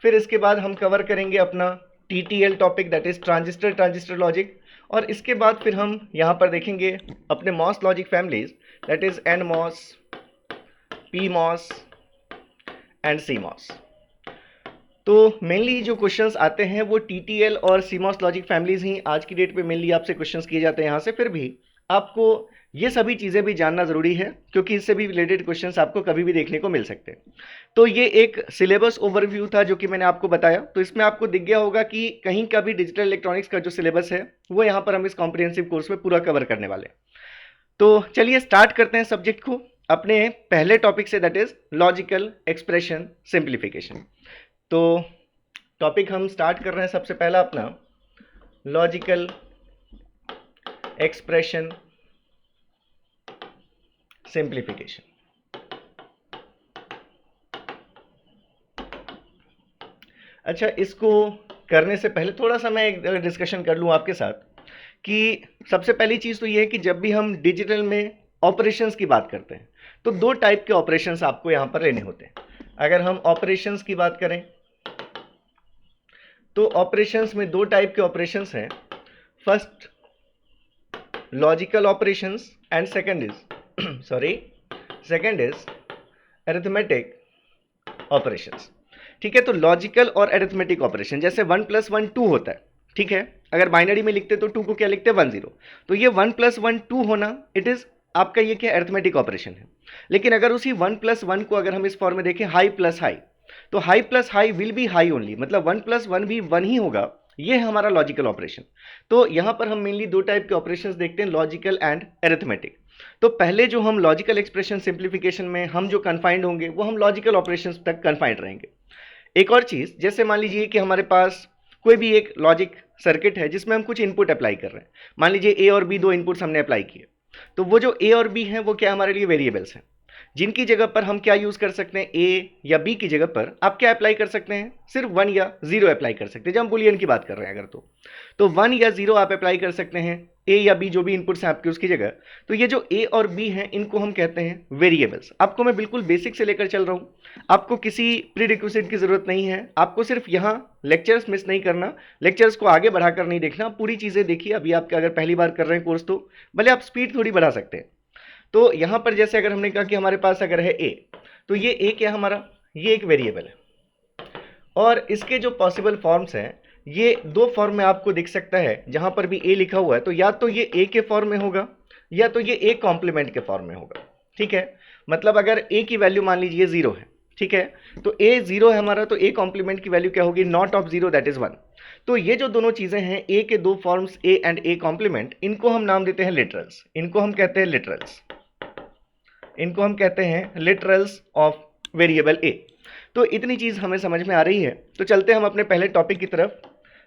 फिर इसके बाद हम कवर करेंगे अपना TTL topic, that is transistor transistor logic. और इसके बाद फिर हम यहाँ पर देखेंगे अपने MOS logic families, that is NMOS, PMOS and CMOS। तो मेनली जो क्वेश्चंस आते हैं वो TTL और CMOS लॉजिक फैमिलीज ही आज की डेट पे मेनली आपसे क्वेश्चंस किए जाते हैं यहाँ से। फिर भी आपको ये सभी चीज़ें भी जानना ज़रूरी है, क्योंकि इससे भी रिलेटेड क्वेश्चंस आपको कभी भी देखने को मिल सकते हैं। तो ये एक सिलेबस ओवरव्यू था जो कि मैंने आपको बताया। तो इसमें आपको दिख गया होगा कि कहीं का भी डिजिटल इलेक्ट्रॉनिक्स का जो सिलेबस है वो यहाँ पर हम इस कॉम्प्रिहेंसिव कोर्स में पूरा कवर करने वाले हैं। तो चलिए स्टार्ट करते हैं सब्जेक्ट को अपने पहले टॉपिक से, that is logical expression simplification. तो टॉपिक हम स्टार्ट कर रहे हैं सबसे पहला अपना लॉजिकल एक्सप्रेशन सिंप्लीफिकेशन। अच्छा, इसको करने से पहले थोड़ा सा मैं एक डिस्कशन कर लूँ आपके साथ कि सबसे पहली चीज़ तो ये है कि जब भी हम डिजिटल में ऑपरेशंस की बात करते हैं तो दो टाइप के ऑपरेशंस आपको यहाँ पर लेने होते हैं। अगर हम ऑपरेशंस की बात करें तो ऑपरेशंस में दो टाइप के ऑपरेशंस हैं। First logical operations and second is second is arithmetic operations. ठीक है, तो लॉजिकल और अरिथमेटिक ऑपरेशन, जैसे 1 + 1 2 होता है। ठीक है, अगर बाइनरी में लिखते तो 2 को क्या लिखते 1 0, तो ये 1 + 1 2 होना, इट इज आपका ये क्या अरिथमेटिक ऑपरेशन है। लेकिन अगर उसी 1 + 1 को अगर हम इस फॉर्म में देखें हाई प्लस हाई, तो high plus high will be high only, मतलब 1 + 1 भी 1 ही होगा, ये है हमारा लॉजिकल ऑपरेशन। तो यहां पर हम मेनली दो टाइप के ऑपरेशंस देखते हैं, लॉजिकल एंड अरिथमेटिक। तो पहले जो हम लॉजिकल एक्सप्रेशन सिंप्लीफिकेशन में हम जो कन्फाइंड होंगे वो हम लॉजिकल ऑपरेशंस तक कन्फाइंड रहेंगे। एक और चीज, जैसे मान लीजिए कि हमारे पास कोई भी एक लॉजिक सर्किट है जिसमें हम कुछ इनपुट अप्लाई कर रहे हैं। मान लीजिए ए और बी दो इनपुट्स हमने अप्लाई किए, तो वो जो ए और बी हैं वो क्या हमारे लिए वेरिएबल्स हैं, जिनकी जगह पर हम क्या यूज कर सकते हैं, ए या बी की जगह पर आप क्या अप्लाई कर सकते हैं, सिर्फ 1 या 0 अप्लाई कर सकते हैं। जब हम बुलियन की बात कर रहे हैं अगर तो 1 या 0 आप अप्लाई कर सकते हैं ए या बी जो भी इनपुट्स हैं आपके उसकी जगह। तो ये जो ए और बी हैं इनको हम कहते हैं वेरिएबल्स। आपको मैं बिल्कुल बेसिक से लेकर चल रहा हूं, आपको किसी प्रीरिक्विजिट की जरूरत नहीं है, आपको सिर्फ यहाँ लेक्चर्स मिस नहीं करना, लेक्चर्स को आगे बढ़ाकर नहीं देखना, पूरी चीजें देखिए। अभी आप अगर पहली बार कर रहे हैं कोर्स तो भले आप स्पीड थोड़ी बढ़ा सकते हैं। तो यहां पर जैसे अगर हमने कहा कि हमारे पास अगर है ए, तो ये ए क्या हमारा, ये एक वेरिएबल है, और इसके जो पॉसिबल फॉर्म्स हैं ये दो फॉर्म में आपको दिख सकता है। जहां पर भी ए लिखा हुआ है तो या तो ये ए के फॉर्म में होगा या तो ये ए कॉम्प्लीमेंट के फॉर्म में होगा। ठीक है, मतलब अगर ए की वैल्यू मान लीजिए 0 है, ठीक है, तो ए 0 है हमारा, तो ए कॉम्प्लीमेंट की वैल्यू क्या होगी, नॉट ऑफ 0 दैट इज 1। तो ये जो दोनों चीजें हैं ए के दो forms A and A complement, इनको हम नाम देते हैं लिटरल्स, इनको हम कहते हैं लिटरल्स, इनको हम कहते हैं लिटरल्स ऑफ वेरिएबल ए। तो इतनी चीज हमें समझ में आ रही है, तो चलते हम अपने पहले टॉपिक की तरफ,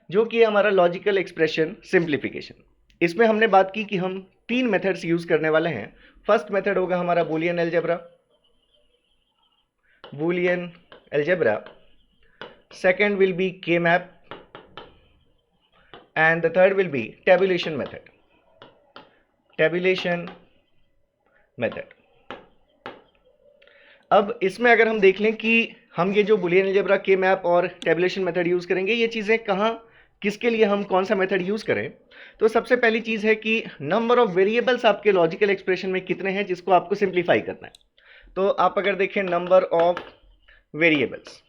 जो कि हमारा लॉजिकल एक्सप्रेशन सिंप्लीफिकेशन। इसमें हमने बात की कि हम 3 मेथड्स यूज करने वाले हैं। फर्स्ट मेथड होगा हमारा Boolean algebra, Boolean algebra. Second will be K map and the third will be tabulation method, tabulation method. अब इसमें अगर हम देख लें कि हम ये जो बूलियन अलजेब्रा, के मैप और टेबुलेशन मेथड यूज करेंगे, ये चीजें कहाँ किसके लिए हम कौन सा मेथड यूज करें, तो सबसे पहली चीज है कि नंबर ऑफ वेरिएबल्स आपके लॉजिकल एक्सप्रेशन में कितने हैं जिसको आपको सिंप्लीफाई करना है। तो आप अगर देखें नंबर ऑफ वेरिएबल्स,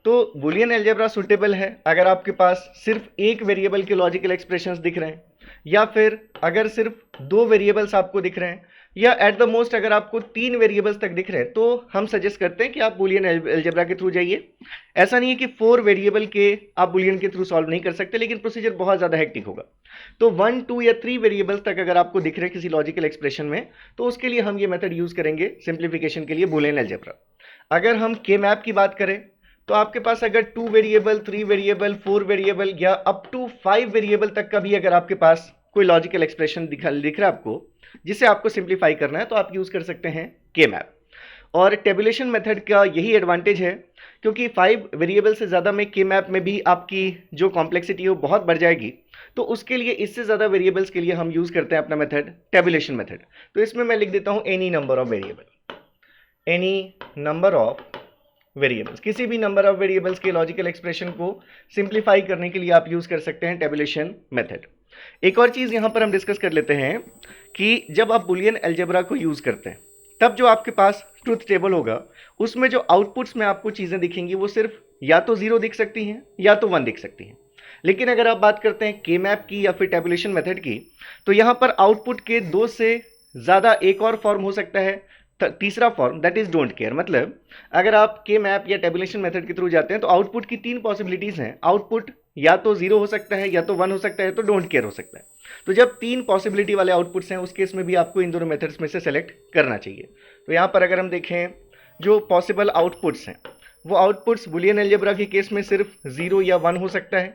तो बूलियन अलजेब्रा सुटेबल है अगर आपके पास सिर्फ एक वेरिएबल के लॉजिकल एक्सप्रेशंस दिख रहे हैं, या फिर अगर सिर्फ 2 वेरिएबल्स आपको दिख रहे हैं, या एट द मोस्ट अगर आपको 3 वेरिएबल्स तक दिख रहे हैं, तो हम सजेस्ट करते हैं कि आप बूलियन अलजेब्रा के थ्रू जाइए। ऐसा नहीं है कि 4 वेरिएबल के आप बूलियन के थ्रू सॉल्व नहीं कर सकते, लेकिन प्रोसीजर बहुत ज़्यादा हेक्टिक होगा। तो 1, 2 या 3 वेरिएबल्स तक अगर आपको दिख रहे हैं किसी लॉजिकल एक्सप्रेशन में, तो उसके लिए हम ये मेथड यूज करेंगे सिंप्लीफिकेशन के लिए, बूलियन अलजेब्रा। अगर हम के मैप की बात करें तो आपके पास अगर 2 वेरिएबल, 3 वेरिएबल, 4 वेरिएबल या अप टू 5 वेरिएबल तक का भी अगर आपके पास कोई लॉजिकल एक्सप्रेशन दिख रहा है आपको जिसे आपको सिंप्लीफाई करना है, तो आप यूज कर सकते हैं के मैप। और टेबुलेशन मेथड का यही एडवांटेज है, क्योंकि 5 वेरिएबल से ज़्यादा में के मैप में भी आपकी जो कॉम्प्लेक्सिटी है वो बहुत बढ़ जाएगी, तो उसके लिए इससे ज़्यादा वेरिएबल्स के लिए हम यूज़ करते हैं अपना मेथड टेबुलेशन मेथड। तो इसमें मैं लिख देता हूँ any number of variable, any number of variables, किसी भी नंबर ऑफ वेरिएबल्स के लॉजिकल एक्सप्रेशन को सिंप्लीफाई करने के लिए आप यूज़ कर सकते हैं टेबुलेशन मेथड। एक और चीज़ यहाँ पर हम डिस्कस कर लेते हैं कि जब आप बूलियन अलजेब्रा को यूज़ करते हैं, तब जो आपके पास ट्रूथ टेबल होगा उसमें जो आउटपुट्स में आपको चीज़ें दिखेंगी वो सिर्फ या तो 0 दिख सकती हैं या तो 1 दिख सकती हैं। लेकिन अगर आप बात करते हैं के मैप की या फिर टेबुलेशन मेथड की, तो यहाँ पर आउटपुट के 2 से ज़्यादा एक और फॉर्म हो सकता है, तीसरा form that is don't care. मतलब अगर आप के मैप या टेबुलेशन मेथड के थ्रू जाते हैं तो आउटपुट की 3 पॉसिबिलिटीज हैं, आउटपुट या तो 0 हो सकता है, या तो 1 हो सकता है, तो डोंट केयर हो सकता है। तो जब 3 पॉसिबिलिटी वाले आउटपुट्स हैं उस केस में भी आपको इन दोनों मेथड्स में से सेलेक्ट करना चाहिए। तो यहाँ पर अगर हम देखें जो पॉसिबल आउटपुट्स हैं, वो आउटपुट्स बूलियन अलजेब्रा के केस में सिर्फ 0 या 1 हो सकता है,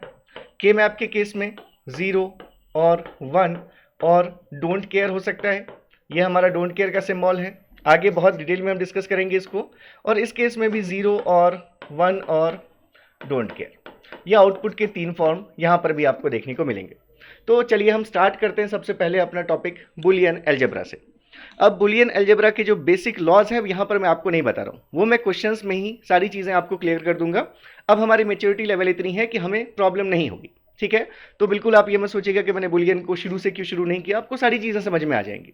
के मैप के केस में 0 और 1 और डोंट केयर हो सकता है। ये हमारा डोंट केयर का सिंबल है, आगे बहुत डिटेल में हम डिस्कस करेंगे इसको। और इस केस में भी 0 और 1 और डोंट केयर, ये आउटपुट के 3 फॉर्म यहाँ पर भी आपको देखने को मिलेंगे। तो चलिए हम स्टार्ट करते हैं सबसे पहले अपना टॉपिक बूलियन अलजेब्रा से। अब बूलियन अलजेब्रा के जो बेसिक लॉज हैं यहाँ पर मैं आपको नहीं बता रहा हूँ, वो मैं क्वेश्चंस में ही सारी चीज़ें आपको क्लियर कर दूंगा। अब हमारी मेच्योरिटी लेवल इतनी है कि हमें प्रॉब्लम नहीं होगी। ठीक है। तो बिल्कुल आप ये मत सोचिएगा कि मैंने बुलियन को शुरू से क्यों शुरू नहीं किया, आपको सारी चीज़ें समझ में आ जाएंगी।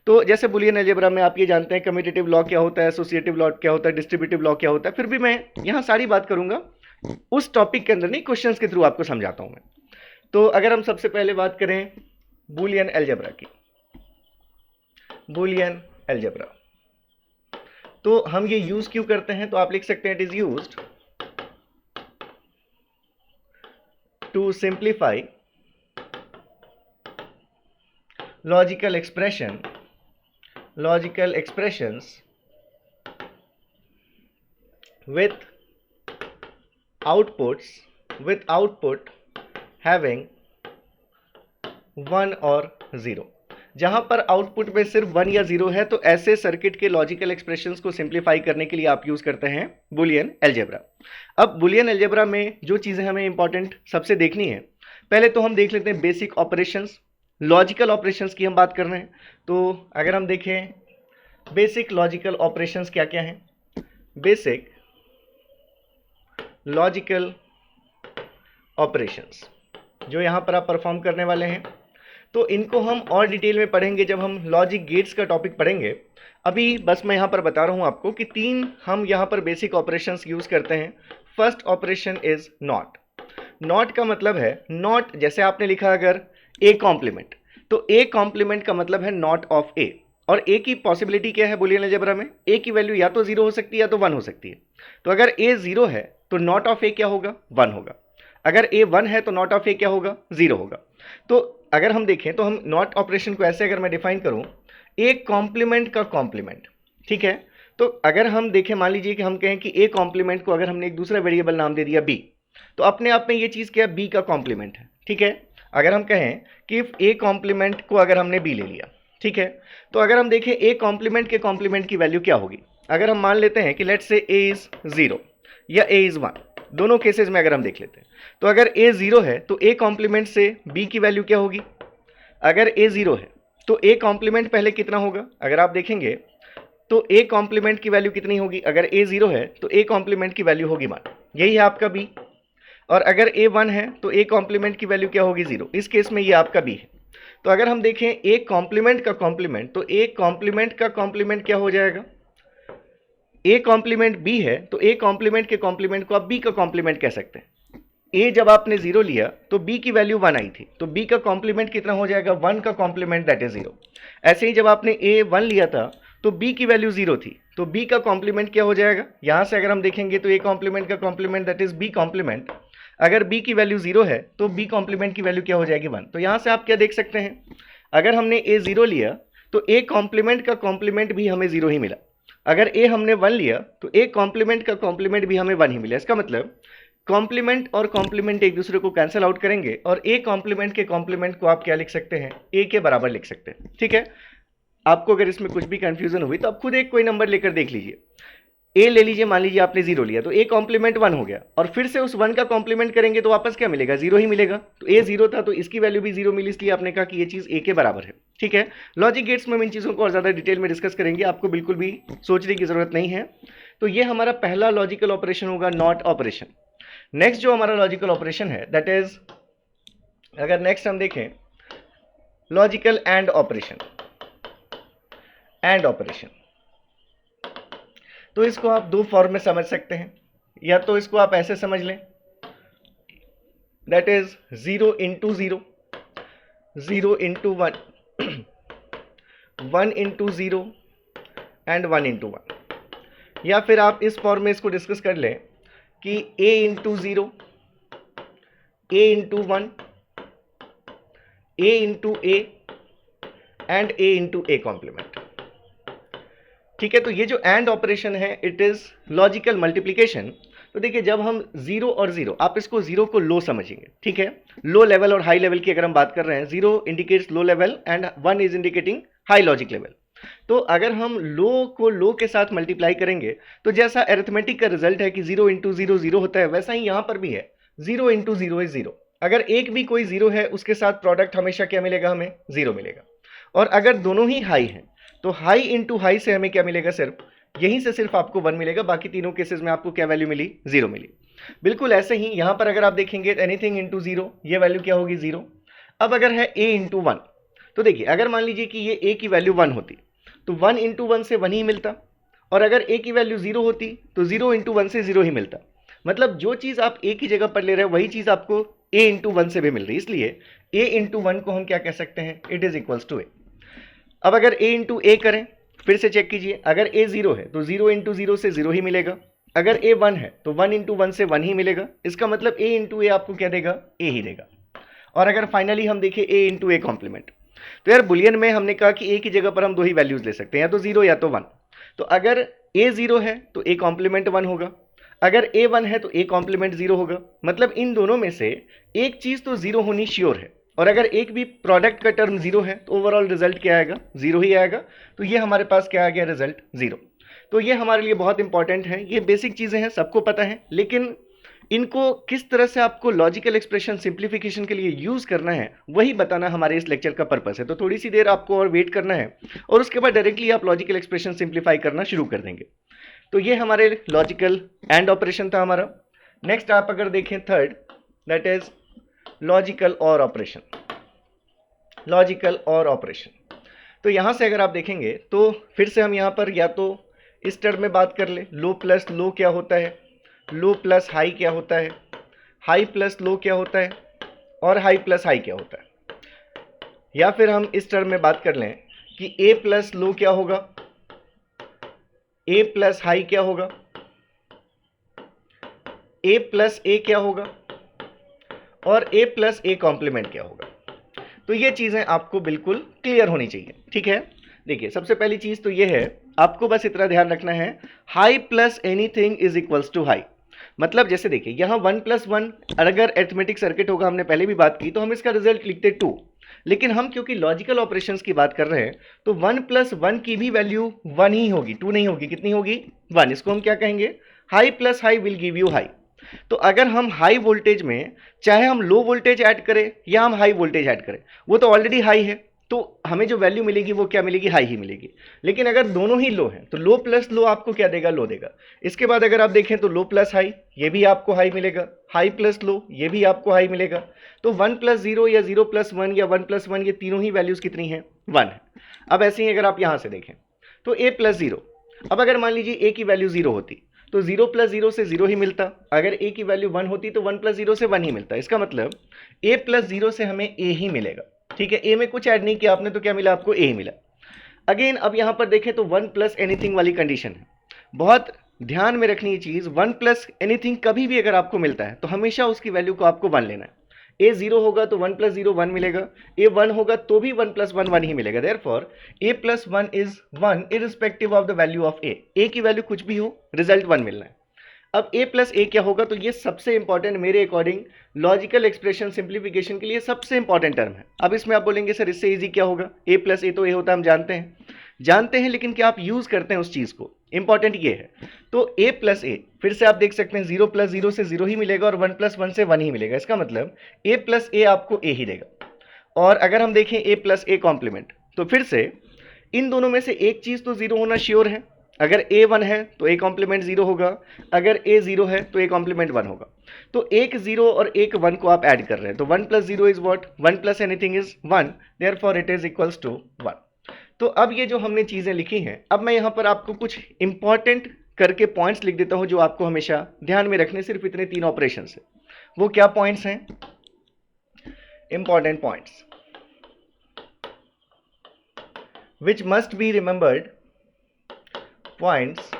तो जैसे बुलियन अलजेब्रा में आप ये जानते हैं कम्यूटेटिव लॉ क्या होता है, एसोसिएटिव लॉ क्या होता है, डिस्ट्रीब्यूटिव लॉ क्या होता है, फिर भी मैं यहाँ सारी बात करूंगा उस टॉपिक के अंदर नहीं, क्वेश्चंस के थ्रू आपको समझाता हूं मैं। तो अगर हम सबसे पहले बात करें बुलियन अलजेब्रा की, बुलियन अलजेब्रा तो हम ये यूज क्यों करते हैं, तो आप लिख सकते हैं it is used to simplify logical expressions with output having 1 और 0। जहां पर आउटपुट में सिर्फ 1 या 0 है, तो ऐसे सर्किट के लॉजिकल एक्सप्रेशंस को सिंप्लीफाई करने के लिए आप यूज करते हैं बुलियन अलजेब्रा। अब बुलियन अलजेब्रा में जो चीजें हमें इंपॉर्टेंट सबसे देखनी है, पहले तो हम देख लेते हैं बेसिक ऑपरेशंस, लॉजिकल ऑपरेशंस की हम बात कर रहे हैं। तो अगर हम देखें बेसिक लॉजिकल ऑपरेशंस क्या क्या हैं, बेसिक लॉजिकल ऑपरेशंस जो यहां पर आप परफॉर्म करने वाले हैं, तो इनको हम और डिटेल में पढ़ेंगे जब हम लॉजिक गेट्स का टॉपिक पढ़ेंगे। अभी बस मैं यहां पर बता रहा हूं आपको कि 3 हम यहां पर बेसिक ऑपरेशंस यूज करते हैं। First operation is not. Not का मतलब है नॉट, जैसे आपने लिखा अगर ए कॉम्प्लीमेंट, तो ए कॉम्प्लीमेंट का मतलब है नॉट ऑफ ए। और ए की पॉसिबिलिटी क्या है बुलियन अलजेब्रा में, ए की वैल्यू या तो 0 हो सकती है या तो 1 हो सकती है। तो अगर ए 0 है तो नॉट ऑफ ए क्या होगा, 1 होगा। अगर ए 1 है तो नॉट ऑफ ए क्या होगा, 0 होगा। तो अगर हम देखें तो हम नॉट ऑपरेशन को ऐसे अगर मैं डिफाइन करूं, ए कॉम्प्लीमेंट का कॉम्प्लीमेंट, ठीक है। तो अगर हम देखें, मान लीजिए कि हम कहें कि ए कॉम्प्लीमेंट को अगर हमने एक दूसरा वेरिएबल नाम दे दिया बी, तो अपने आप में ये चीज क्या, बी का कॉम्प्लीमेंट है, ठीक है। अगर हम कहें कि ए कॉम्प्लीमेंट को अगर हमने बी ले लिया, ठीक है, तो अगर हम देखें ए कॉम्प्लीमेंट के कॉम्प्लीमेंट की वैल्यू क्या होगी। अगर हम मान लेते हैं कि लेट्स से ए इज 0 या ए इज 1, दोनों केसेस में अगर हम देख लेते हैं, तो अगर ए 0 है तो ए कॉम्प्लीमेंट से बी की वैल्यू क्या होगी। अगर ए 0 है तो ए कॉम्प्लीमेंट पहले कितना होगा, अगर आप देखेंगे तो ए कॉम्प्लीमेंट की वैल्यू कितनी होगी। अगर ए 0 है तो ए कॉम्प्लीमेंट की वैल्यू होगी 1, यही है आपका बी। और अगर ए 1 है तो ए कॉम्प्लीमेंट की वैल्यू क्या होगी, 0। इस केस में ये आपका बी है। तो अगर हम देखें ए कॉम्प्लीमेंट का कॉम्प्लीमेंट, तो ए कॉम्प्लीमेंट का कॉम्प्लीमेंट क्या हो जाएगा, ए कॉम्प्लीमेंट बी है तो ए कॉम्प्लीमेंट के कॉम्प्लीमेंट को आप बी का कॉम्प्लीमेंट कह सकते हैं। ए जब आपने 0 लिया तो बी की वैल्यू 1 आई थी, तो बी का कॉम्प्लीमेंट कितना हो जाएगा, 1 का कॉम्प्लीमेंट दैट इज 0। ऐसे ही जब आपने ए 1 लिया था तो बी की वैल्यू 0 थी, तो बी का कॉम्प्लीमेंट क्या हो जाएगा, यहां से अगर हम देखेंगे तो ए कॉम्प्लीमेंट का complement that is B complement, अगर b की वैल्यू 0 है तो b कॉम्प्लीमेंट की वैल्यू क्या हो जाएगी, 1। तो यहां से आप क्या देख सकते हैं, अगर हमने a 0 लिया तो a कॉम्प्लीमेंट का कॉम्प्लीमेंट भी हमें 0 ही मिला। अगर a हमने 1 लिया तो a कॉम्प्लीमेंट का कॉम्प्लीमेंट भी हमें 1 ही मिला। इसका मतलब कॉम्प्लीमेंट और कॉम्प्लीमेंट एक दूसरे को कैंसिल आउट करेंगे और a कॉम्प्लीमेंट के कॉम्प्लीमेंट को आप क्या लिख सकते हैं, a के बराबर लिख सकते हैं, ठीक है। आपको अगर इसमें कुछ भी कंफ्यूजन हुई तो आप खुद एक कोई नंबर लेकर देख लीजिए। ए ले लीजिए, मान लीजिए आपने 0 लिया तो ए कॉम्प्लीमेंट 1 हो गया, और फिर से उस 1 का कॉम्प्लीमेंट करेंगे तो वापस क्या मिलेगा, 0 ही मिलेगा। तो ए 0 था तो इसकी वैल्यू भी 0 मिली, इसलिए आपने कहा कि ये चीज ए के बराबर है, ठीक है। लॉजिक गेट्स में हम इन चीजों को और ज्यादा डिटेल में डिस्कस करेंगे, आपको बिल्कुल भी सोचने की जरूरत नहीं है। तो ये हमारा पहला लॉजिकल ऑपरेशन होगा, नॉट ऑपरेशन। नेक्स्ट जो हमारा लॉजिकल ऑपरेशन है दैट इज, अगर नेक्स्ट हम देखें logical and operation, and operation, तो इसको आप 2 फॉर्म में समझ सकते हैं। या तो इसको आप ऐसे समझ लें that is 0 into 0, 0 into 1, 1 into 0 and 1 into 1। या फिर आप इस फॉर्म में इसको डिस्कस कर लें कि a into 0, a into 1, a into a and a into a complement, ठीक है। तो ये जो एंड ऑपरेशन है इट इज लॉजिकल मल्टीप्लिकेशन। तो देखिए जब हम 0 और 0, आप इसको 0 को लो समझेंगे, ठीक है। लो लेवल और हाई लेवल की अगर हम बात कर रहे हैं, 0 indicates low level and 1 is indicating high logic level. तो अगर हम लो को लो के साथ मल्टीप्लाई करेंगे तो जैसा अरिथमेटिक का रिजल्ट है कि 0 इंटू 0 0 होता है, वैसा ही यहां पर भी है, 0 इंटू 0 इज 0। अगर एक भी कोई 0 है उसके साथ प्रोडक्ट हमेशा क्या मिलेगा, हमें 0 मिलेगा। और अगर दोनों ही हाई हैं तो हाई इंटू हाई से हमें क्या मिलेगा, सिर्फ यहीं से सिर्फ आपको 1 मिलेगा, बाकी तीनों केसेस में आपको क्या वैल्यू मिली, 0 मिली। बिल्कुल ऐसे ही यहाँ पर अगर आप देखेंगे एनीथिंग इंटू जीरो, ये वैल्यू क्या होगी 0। अब अगर है a इंटू वन, तो देखिए अगर मान लीजिए कि ये a की वैल्यू 1 होती तो 1 इंटू वन से 1 ही मिलता, और अगर a की वैल्यू 0 होती तो 0 इंटू वन से 0 ही मिलता। मतलब जो चीज़ आप a की जगह पर ले रहे हैं वही चीज़ आपको a इंटू वन से भी मिल रही है, इसलिए a इंटू वन को हम क्या कह सकते हैं, it is equals to a। अब अगर a इंटू ए करें, फिर से चेक कीजिए, अगर a 0 है तो 0 इंटू जीरो से 0 ही मिलेगा, अगर a 1 है तो 1 इंटू वन से 1 ही मिलेगा। इसका मतलब a इंटू ए आपको क्या देगा, a ही देगा। और अगर फाइनली हम देखें a इंटू ए कॉम्प्लीमेंट, तो यार बुलियन में हमने कहा कि a की जगह पर हम दो ही वैल्यूज ले सकते हैं, या तो 0 या तो 1। तो अगर a 0 है तो a कॉम्प्लीमेंट 1 होगा, अगर a 1 है तो a कॉम्प्लीमेंट 0 होगा। मतलब इन दोनों में से एक चीज़ तो 0 होनी श्योर है, और अगर एक भी प्रोडक्ट का टर्म 0 है तो ओवरऑल रिजल्ट क्या आएगा, 0 ही आएगा। तो ये हमारे पास क्या आ गया, रिजल्ट 0। तो ये हमारे लिए बहुत इंपॉर्टेंट है, ये बेसिक चीज़ें हैं, सबको पता है, लेकिन इनको किस तरह से आपको लॉजिकल एक्सप्रेशन सिंप्लीफिकेशन के लिए यूज़ करना है वही बताना हमारे इस लेक्चर का पर्पस है। तो थोड़ी सी देर आपको और वेट करना है, और उसके बाद डायरेक्टली आप लॉजिकल एक्सप्रेशन सिंप्लीफाई करना शुरू कर देंगे। तो ये हमारे लॉजिकल एंड ऑपरेशन था हमारा। नेक्स्ट आप अगर देखें थर्ड, दैट इज लॉजिकल और ऑपरेशन। लॉजिकल और ऑपरेशन, तो यहाँ से अगर आप देखेंगे तो फिर से हम यहाँ पर या तो इस टर्म में बात कर ले, लो प्लस लो क्या होता है, लो प्लस हाई क्या होता है, हाई प्लस लो क्या होता है, और हाई प्लस हाई क्या होता है। या फिर हम इस टर्म में बात कर लें कि ए प्लस लो क्या होगा, ए प्लस हाई क्या होगा, ए प्लस ए क्या होगा, और ए प्लस ए कॉम्प्लीमेंट क्या होगा। तो ये चीज़ें आपको बिल्कुल क्लियर होनी चाहिए, ठीक है। देखिए सबसे पहली चीज़ तो ये है, आपको बस इतना ध्यान रखना है, high plus anything is equals to high. मतलब जैसे देखिए यहाँ 1 + 1 अगर एर्थमेटिक सर्किट होगा, हमने पहले भी बात की, तो हम इसका रिजल्ट लिखते 2, लेकिन हम क्योंकि लॉजिकल ऑपरेशंस की बात कर रहे हैं तो 1 + 1 की भी वैल्यू 1 ही होगी, 2 नहीं होगी। कितनी होगी, 1। इसको हम क्या कहेंगे, high plus high will give you high. तो अगर हम हाई वोल्टेज में चाहे हम लो वोल्टेज ऐड करें या हम हाई वोल्टेज ऐड करें, वो तो ऑलरेडी हाई है, तो हमें जो वैल्यू मिलेगी वो क्या मिलेगी, हाई ही मिलेगी। लेकिन अगर दोनों ही लो हैं तो लो प्लस लो आपको क्या देगा, लो देगा। इसके बाद अगर आप देखें तो लो प्लस हाई, ये भी आपको हाई मिलेगा, हाई प्लस लो, ये भी आपको हाई मिलेगा। तो 1 + 0 या 0 + 1 या 1 + 1, ये तीनों ही वैल्यूज कितनी हैं, 1 है। अब ऐसे ही अगर आप यहां से देखें तो a + 0, अब अगर मान लीजिए a की वैल्यू 0 होती तो 0 + 0 से 0 ही मिलता, अगर a की वैल्यू 1 होती तो 1 + 0 से 1 ही मिलता। इसका मतलब a + 0 से हमें a ही मिलेगा, ठीक है। a में कुछ ऐड नहीं किया आपने तो क्या मिला आपको, a ही मिला। अगेन अब यहां पर देखें तो 1 + एनीथिंग वाली कंडीशन है, बहुत ध्यान में रखनी ये चीज। 1 + एनीथिंग कभी भी अगर आपको मिलता है तो हमेशा उसकी वैल्यू को आपको 1 लेना है। a 0 होगा तो 1 + 0 1 मिलेगा, a 1 होगा तो भी 1 + 1 1 ही मिलेगा। Therefore a + 1 is 1 irrespective of the value of a की वैल्यू कुछ भी हो, रिजल्ट 1 मिलना है। अब a + a क्या होगा, तो ये सबसे इंपॉर्टेंट मेरे अकॉर्डिंग लॉजिकल एक्सप्रेशन सिंप्लीफिकेशन के लिए सबसे इंपॉर्टेंट टर्म है। अब इसमें आप बोलेंगे सर इससे इजी क्या होगा, a + a तो a होता है, हम जानते हैं, लेकिन क्या आप यूज करते हैं उस चीज को, इंपॉर्टेंट ये है। तो a + a फिर से आप देख सकते हैं 0 + 0 से 0 ही मिलेगा और 1 + 1 से 1 ही मिलेगा। इसका मतलब a + a आपको a ही देगा। और अगर हम देखें a + a कॉम्प्लीमेंट, तो फिर से इन दोनों में से एक चीज तो 0 होना श्योर है, अगर a 1 है तो a कॉम्प्लीमेंट 0 होगा, अगर a 0 है तो a कॉम्प्लीमेंट 1 होगा। तो एक 0 और एक 1 को आप ऐड कर रहे हैं, तो 1 + 0 is what, 1 + anything is 1, therefore it is equals to 1। तो अब ये जो हमने चीजें लिखी हैं, अब मैं यहां पर आपको कुछ इंपॉर्टेंट करके पॉइंट्स लिख देता हूं जो आपको हमेशा ध्यान में रखने, सिर्फ इतने 3 ऑपरेशन से। वो क्या पॉइंट्स हैं, important points which must be remembered points.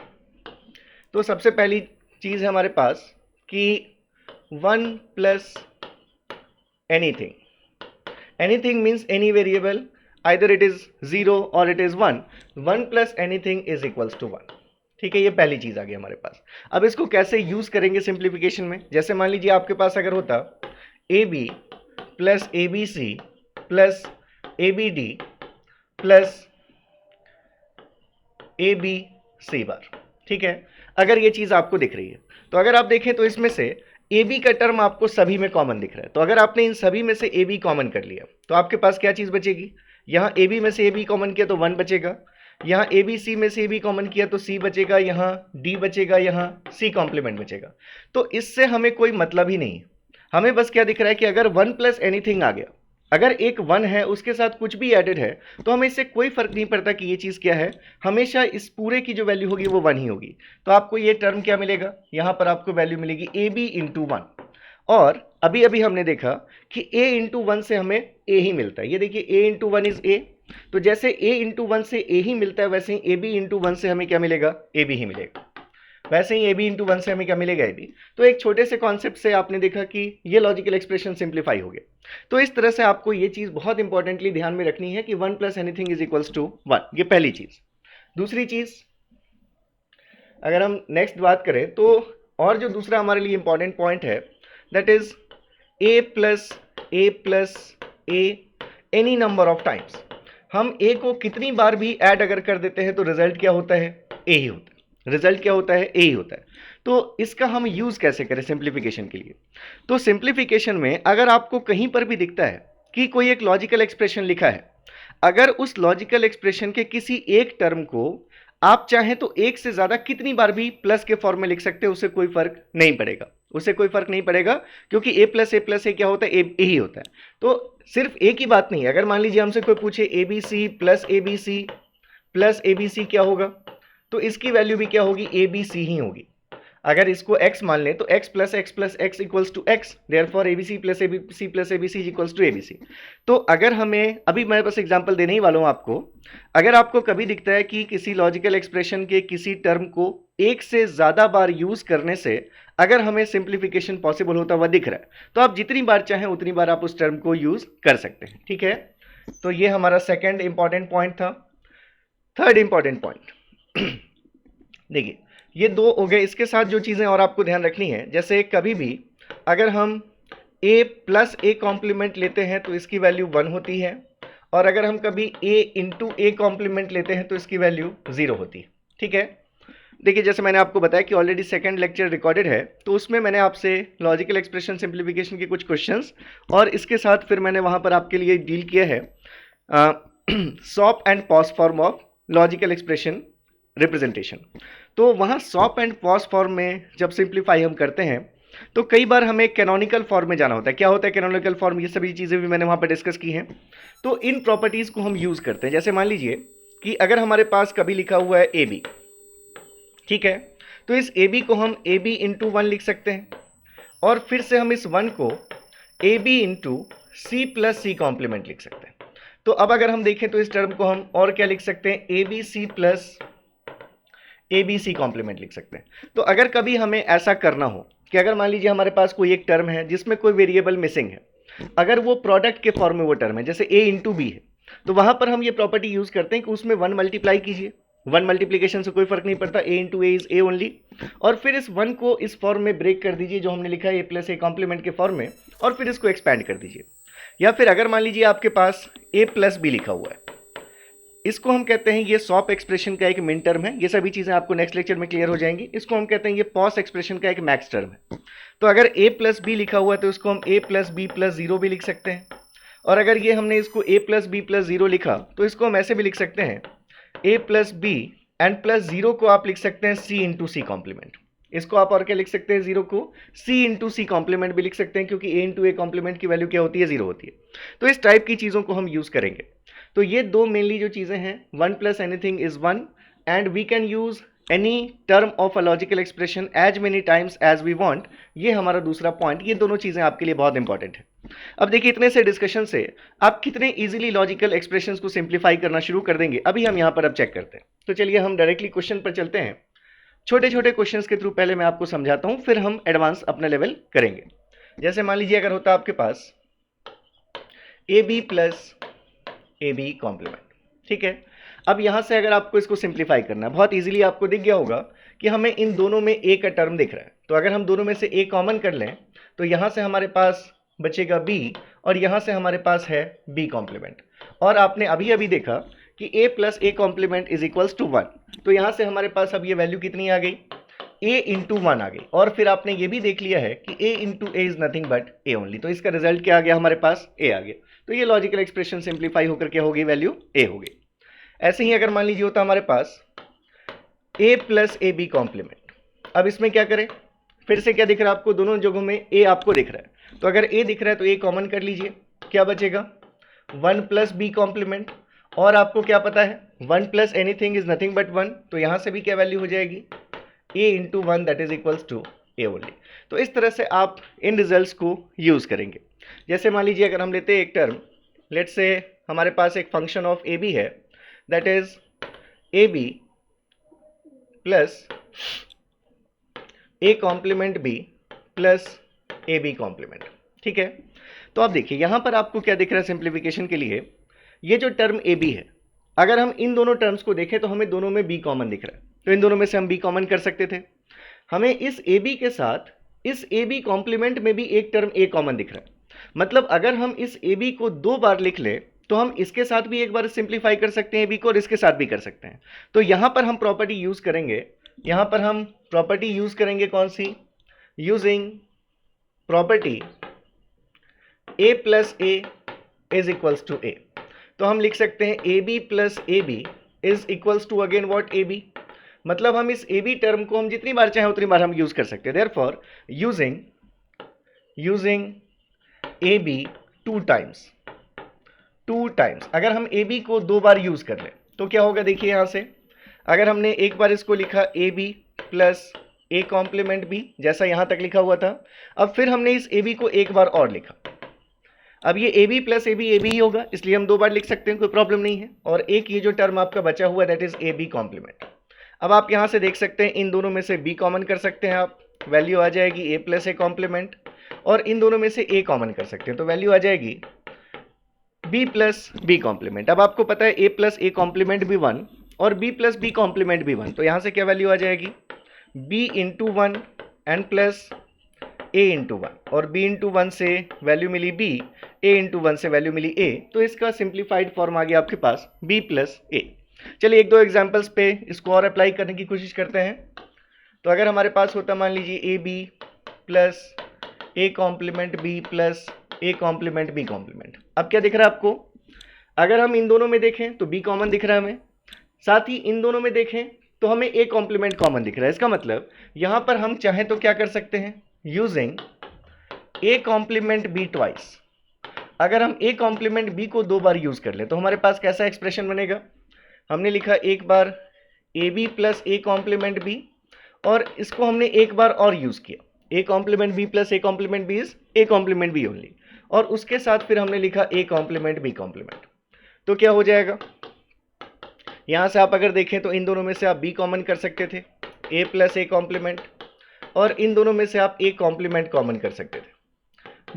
तो सबसे पहली चीज है हमारे पास कि 1 + anything, anything means any variable, either it is 0 और it is 1, 1 + anything is equals to 1, ठीक है। ये पहली चीज आ गई हमारे पास। अब इसको कैसे यूज करेंगे सिंप्लीफिकेशन में, जैसे मान लीजिए आपके पास अगर होता ab + abc + abd + abc बार, ठीक है। अगर ये चीज आपको दिख रही है तो अगर आप देखें तो इसमें से ab का टर्म आपको सभी में कॉमन दिख रहा है, तो अगर आपने इन सभी में से ab कॉमन कर लिया तो आपके पास क्या चीज बचेगी, यहाँ ab में से ab कॉमन किया तो 1 बचेगा, यहाँ ए बी सी में से ए बी कॉमन किया तो सी बचेगा, यहाँ डी बचेगा, यहाँ सी कॉम्प्लीमेंट बचेगा। तो इससे हमें कोई मतलब ही नहीं है, हमें बस क्या दिख रहा है कि अगर 1 प्लस एनीथिंग आ गया, अगर एक 1 है उसके साथ कुछ भी एडेड है, तो हमें इससे कोई फर्क नहीं पड़ता कि ये चीज़ क्या है, हमेशा इस पूरे की जो वैल्यू होगी वो 1 ही होगी। तो आपको ये टर्म क्या मिलेगा, यहाँ पर आपको वैल्यू मिलेगी ए बी इंटू 1। और अभी अभी हमने देखा कि a इंटू 1 से हमें a ही मिलता है। ये देखिए a इंटू 1 इज a, तो जैसे a इंटू 1 से a ही मिलता है, वैसे ही a b इंटू 1 से हमें क्या मिलेगा, a b ही मिलेगा। वैसे ही a b इंटू 1 से हमें क्या मिलेगा, a b। तो एक छोटे से कॉन्सेप्ट से आपने देखा कि ये लॉजिकल एक्सप्रेशन सिंप्लीफाई हो गया। तो इस तरह से आपको ये चीज़ बहुत इंपॉर्टेंटली ध्यान में रखनी है कि 1 plus anything is equals to 1, ये पहली चीज़। दूसरी चीज़ अगर हम नेक्स्ट बात करें तो और जो दूसरा हमारे लिए इंपॉर्टेंट पॉइंट है, that is a plus a any number of times. हम a को कितनी बार भी ऐड अगर कर देते हैं तो रिजल्ट क्या होता है, a ही होता है। रिजल्ट क्या होता है, a ही होता है। तो इसका हम यूज कैसे करें सिंप्लीफिकेशन के लिए। तो सिंप्लीफिकेशन में अगर आपको कहीं पर भी दिखता है कि कोई एक लॉजिकल एक्सप्रेशन लिखा है, अगर उस लॉजिकल एक्सप्रेशन के किसी एक टर्म को आप चाहें तो एक से ज्यादा कितनी बार भी प्लस के फॉर्म में लिख सकते हैं, उससे कोई फर्क नहीं पड़ेगा, उससे कोई फर्क नहीं पड़ेगा, क्योंकि a प्लस ए क्या होता है, ए ही होता है। तो सिर्फ एक ही बात नहीं है, अगर मान लीजिए हमसे कोई पूछे A B C plus A B C क्या होगा, तो इसकी वैल्यू भी क्या होगी, ए बी सी ही होगी। अगर इसको x मान लें तो x plus x equals to x, therefore ABC plus ABC equals to ABC। तो अगर हमें, अभी मैं बस एग्जांपल देने ही वाला हूं आपको, अगर आपको कभी दिखता है कि किसी लॉजिकल एक्सप्रेशन के किसी टर्म को एक से ज़्यादा बार यूज करने से अगर हमें सिंप्लीफिकेशन पॉसिबल होता हुआ दिख रहा है, तो आप जितनी बार चाहें उतनी बार आप उस टर्म को यूज कर सकते हैं, ठीक है। तो ये हमारा सेकेंड इंपॉर्टेंट पॉइंट था। थर्ड इंपॉर्टेंट पॉइंट देखिए, ये दो हो गए। इसके साथ जो चीज़ें और आपको ध्यान रखनी है, जैसे कभी भी अगर हम a प्लस ए कॉम्प्लीमेंट लेते हैं तो इसकी वैल्यू 1 होती है, और अगर हम कभी a इंटू ए कॉम्प्लीमेंट लेते हैं तो इसकी वैल्यू 0 होती है, ठीक है। देखिए, जैसे मैंने आपको बताया कि ऑलरेडी सेकंड लेक्चर रिकॉर्डेड है, तो उसमें मैंने आपसे लॉजिकल एक्सप्रेशन सिंप्लीफिकेशन के कुछ क्वेश्चंस और इसके साथ फिर मैंने वहाँ पर आपके लिए डील किया है shop and pause form of logical expression representation. तो वहाँ सॉप एंड पॉज फॉर्म में जब सिंप्लीफाई हम करते हैं तो कई बार हमें कैनोनिकल फॉर्म में जाना होता है। क्या होता है कैनोनिकल फॉर्म, ये सभी चीज़ें भी मैंने वहाँ पर डिस्कस की हैं। तो इन प्रॉपर्टीज़ को हम यूज़ करते हैं। जैसे मान लीजिए कि अगर हमारे पास कभी लिखा हुआ है ए बी, ठीक है, तो इस ए बी को हम ए बी इंटू 1 लिख सकते हैं, और फिर से हम इस 1 को A B into C plus C complement लिख सकते हैं। तो अब अगर हम देखें तो इस टर्म को हम और क्या लिख सकते हैं, A B C plus A B C complement लिख सकते हैं। तो अगर कभी हमें ऐसा करना हो कि अगर मान लीजिए हमारे पास कोई एक टर्म है जिसमें कोई वेरिएबल मिसिंग है, अगर वो प्रोडक्ट के फॉर्म में वो टर्म है, जैसे a इंटू बी है, तो वहां पर हम ये प्रॉपर्टी यूज करते हैं कि उसमें 1 मल्टीप्लाई कीजिए। 1 मल्टीप्लीकेशन से कोई फर्क नहीं पड़ता, a into a is A only, और फिर इस 1 को इस फॉर्म में ब्रेक कर दीजिए जो हमने लिखा है a प्लस ए कॉम्प्लीमेंट के फॉर्म में, और फिर इसको एक्सपैंड कर दीजिए। या फिर अगर मान लीजिए आपके पास a प्लस बी लिखा हुआ है, इसको हम कहते हैं ये सॉप एक्सप्रेशन का एक मिन टर्म है। ये सभी चीज़ें आपको नेक्स्ट लेक्चर में क्लियर हो जाएंगी। इसको हम कहते हैं ये पॉस एक्सप्रेशन का एक मैक्स टर्म है। तो अगर a प्लस बी लिखा हुआ है तो इसको हम a प्लस बी प्लस 0 भी लिख सकते हैं, और अगर ये हमने इसको a प्लस बी प्लस 0 लिखा तो इसको हम ऐसे भी लिख सकते हैं a plus B and plus 0 को आप लिख सकते हैं c इंटू सी कॉम्प्लीमेंट। इसको आप और क्या लिख सकते हैं, 0 को c इंटू सी कॉम्प्लीमेंट भी लिख सकते हैं, क्योंकि a इंटू ए कॉम्प्लीमेंट की वैल्यू क्या होती है, 0 होती है। तो इस टाइप की चीज़ों को हम यूज़ करेंगे। तो ये दो मेनली जो चीज़ें हैं, 1 plus anything is 1 and we can use any term of a logical expression as many times as we want. ये हमारा दूसरा पॉइंट। ये दोनों चीज़ें आपके लिए बहुत इंपॉर्टेंट है। अब देखिए, इतने से डिस्कशन से आप कितने इजीली लॉजिकल एक्सप्रेशंस को सिंप्लीफाई करना शुरू कर देंगे, अभी हम यहाँ पर अब चेक करते हैं। तो चलिए हम डायरेक्टली क्वेश्चन पर चलते हैं। छोटे छोटे क्वेश्चंस के थ्रू पहले मैं आपको समझाता हूँ, फिर हम एडवांस अपना लेवल करेंगे। जैसे मान लीजिए अगर होता आपके पास A B plus A B complement, ठीक है। अब यहाँ से अगर आपको इसको सिंप्लीफाई करना है, बहुत इजीली आपको दिख गया होगा कि हमें इन दोनों में ए का टर्म दिख रहा है। तो अगर हम दोनों में से ए कॉमन कर लें तो यहाँ से हमारे पास बचेगा बी, और यहाँ से हमारे पास है बी कॉम्प्लीमेंट। और आपने अभी अभी देखा कि a plus A complement is equals to 1, तो यहाँ से हमारे पास अब ये वैल्यू कितनी आ गई, a इंटू 1 आ गई। और फिर आपने ये भी देख लिया है कि a into a is nothing but a only, तो इसका रिजल्ट क्या आ गया, हमारे पास a आ गया। तो ये लॉजिकल एक्सप्रेशन सिंप्लीफाई होकर क्या होगी, वैल्यू a होगी। ऐसे ही अगर मान लीजिए होता हमारे पास a plus A B complement, अब इसमें क्या करें, फिर से क्या दिख रहा है आपको, दोनों जगहों में a आपको दिख रहा है, तो अगर a दिख रहा है तो a कॉमन कर लीजिए, क्या बचेगा 1 प्लस बी कॉम्प्लीमेंट, और आपको क्या पता है 1 plus anything is nothing but 1, तो यहां से भी क्या वैल्यू हो जाएगी a into 1 that is equals to a only. तो इस तरह से आप इन रिजल्ट्स को यूज करेंगे। जैसे मान लीजिए अगर हम लेते हैं एक टर्म, लेट्स से हमारे पास एक फंक्शन ऑफ ए बी है, that is A B plus A complement B plus A B complement. ठीक है, तो आप देखिए यहां पर आपको क्या दिख रहा है सिंप्लीफिकेशन के लिए, ये जो टर्म ए बी है, अगर हम इन दोनों टर्म्स को देखें तो हमें दोनों में बी कॉमन दिख रहा है, तो इन दोनों में से हम बी कॉमन कर सकते थे। हमें इस ए बी के साथ इस ए बी कॉम्प्लीमेंट में भी एक टर्म ए कॉमन दिख रहा है, मतलब अगर हम इस ए बी को 2 बार लिख लें तो हम इसके साथ भी एक बार सिंप्लीफाई कर सकते हैं ए बी को, और इसके साथ भी कर सकते हैं। तो यहां पर हम प्रॉपर्टी यूज करेंगे, यहां पर हम प्रॉपर्टी यूज करेंगे कौन सी, using property a plus A is equals to A. तो हम लिख सकते हैं A B plus A B is equals to again what A B, मतलब हम इस ए बी टर्म को हम जितनी बार चाहें उतनी बार हम यूज कर सकते हैं। Therefore using A B two times, अगर हम ए बी को 2 बार यूज कर लें तो क्या होगा, देखिए यहां से अगर हमने एक बार इसको लिखा A B plus A complement B, जैसा यहां तक लिखा हुआ था, अब फिर हमने इस ए बी को एक बार और लिखा, अब ये A B plus A B ही होगा, इसलिए हम 2 बार लिख सकते हैं, कोई प्रॉब्लम नहीं है। और एक ये जो टर्म आपका बचा हुआ है that is A B complement. अब आप यहां से देख सकते हैं इन दोनों में से बी कॉमन कर सकते हैं आप, वैल्यू आ जाएगी ए प्लस ए कॉम्प्लीमेंट, और इन दोनों में से ए कॉमन कर सकते हैं तो वैल्यू आ जाएगी बी प्लस बी कॉम्प्लीमेंट। अब आपको पता है ए प्लस ए कॉम्प्लीमेंट भी 1 और बी प्लस बी कॉम्प्लीमेंट भी 1, तो यहां से क्या वैल्यू आ जाएगी b into 1 and plus a into 1, और b इंटू 1 से वैल्यू मिली b, a इंटू 1 से वैल्यू मिली a, तो इसका सिंप्लीफाइड फॉर्म आ गया आपके पास b प्लस a। चलिए एक दो एग्जांपल्स पे इसको और अप्लाई करने की कोशिश करते हैं। तो अगर हमारे पास होता मान लीजिए A B plus A complement B plus A complement B complement, अब क्या दिख रहा है आपको, अगर हम इन दोनों में देखें तो b कॉमन दिख रहा है हमें, साथ ही इन दोनों में देखें तो हमें ए कॉम्प्लीमेंट कॉमन दिख रहा है। इसका मतलब यहां पर हम चाहें तो क्या कर सकते हैं, using A complement B twice, अगर हम ए कॉम्प्लीमेंट बी को 2 बार यूज कर ले तो हमारे पास कैसा एक्सप्रेशन बनेगा, हमने लिखा एक बार A B plus A complement B, और इसको हमने एक बार और यूज किया A complement B plus A complement B is A complement B only, और उसके साथ फिर हमने लिखा ए कॉम्प्लीमेंट बी कॉम्प्लीमेंट। तो क्या हो जाएगा, यहां से आप अगर देखें तो इन दोनों में से आप b कॉमन कर सकते थे a प्लस ए कॉम्प्लीमेंट, और इन दोनों में से आप a कॉम्प्लीमेंट कॉमन कर सकते थे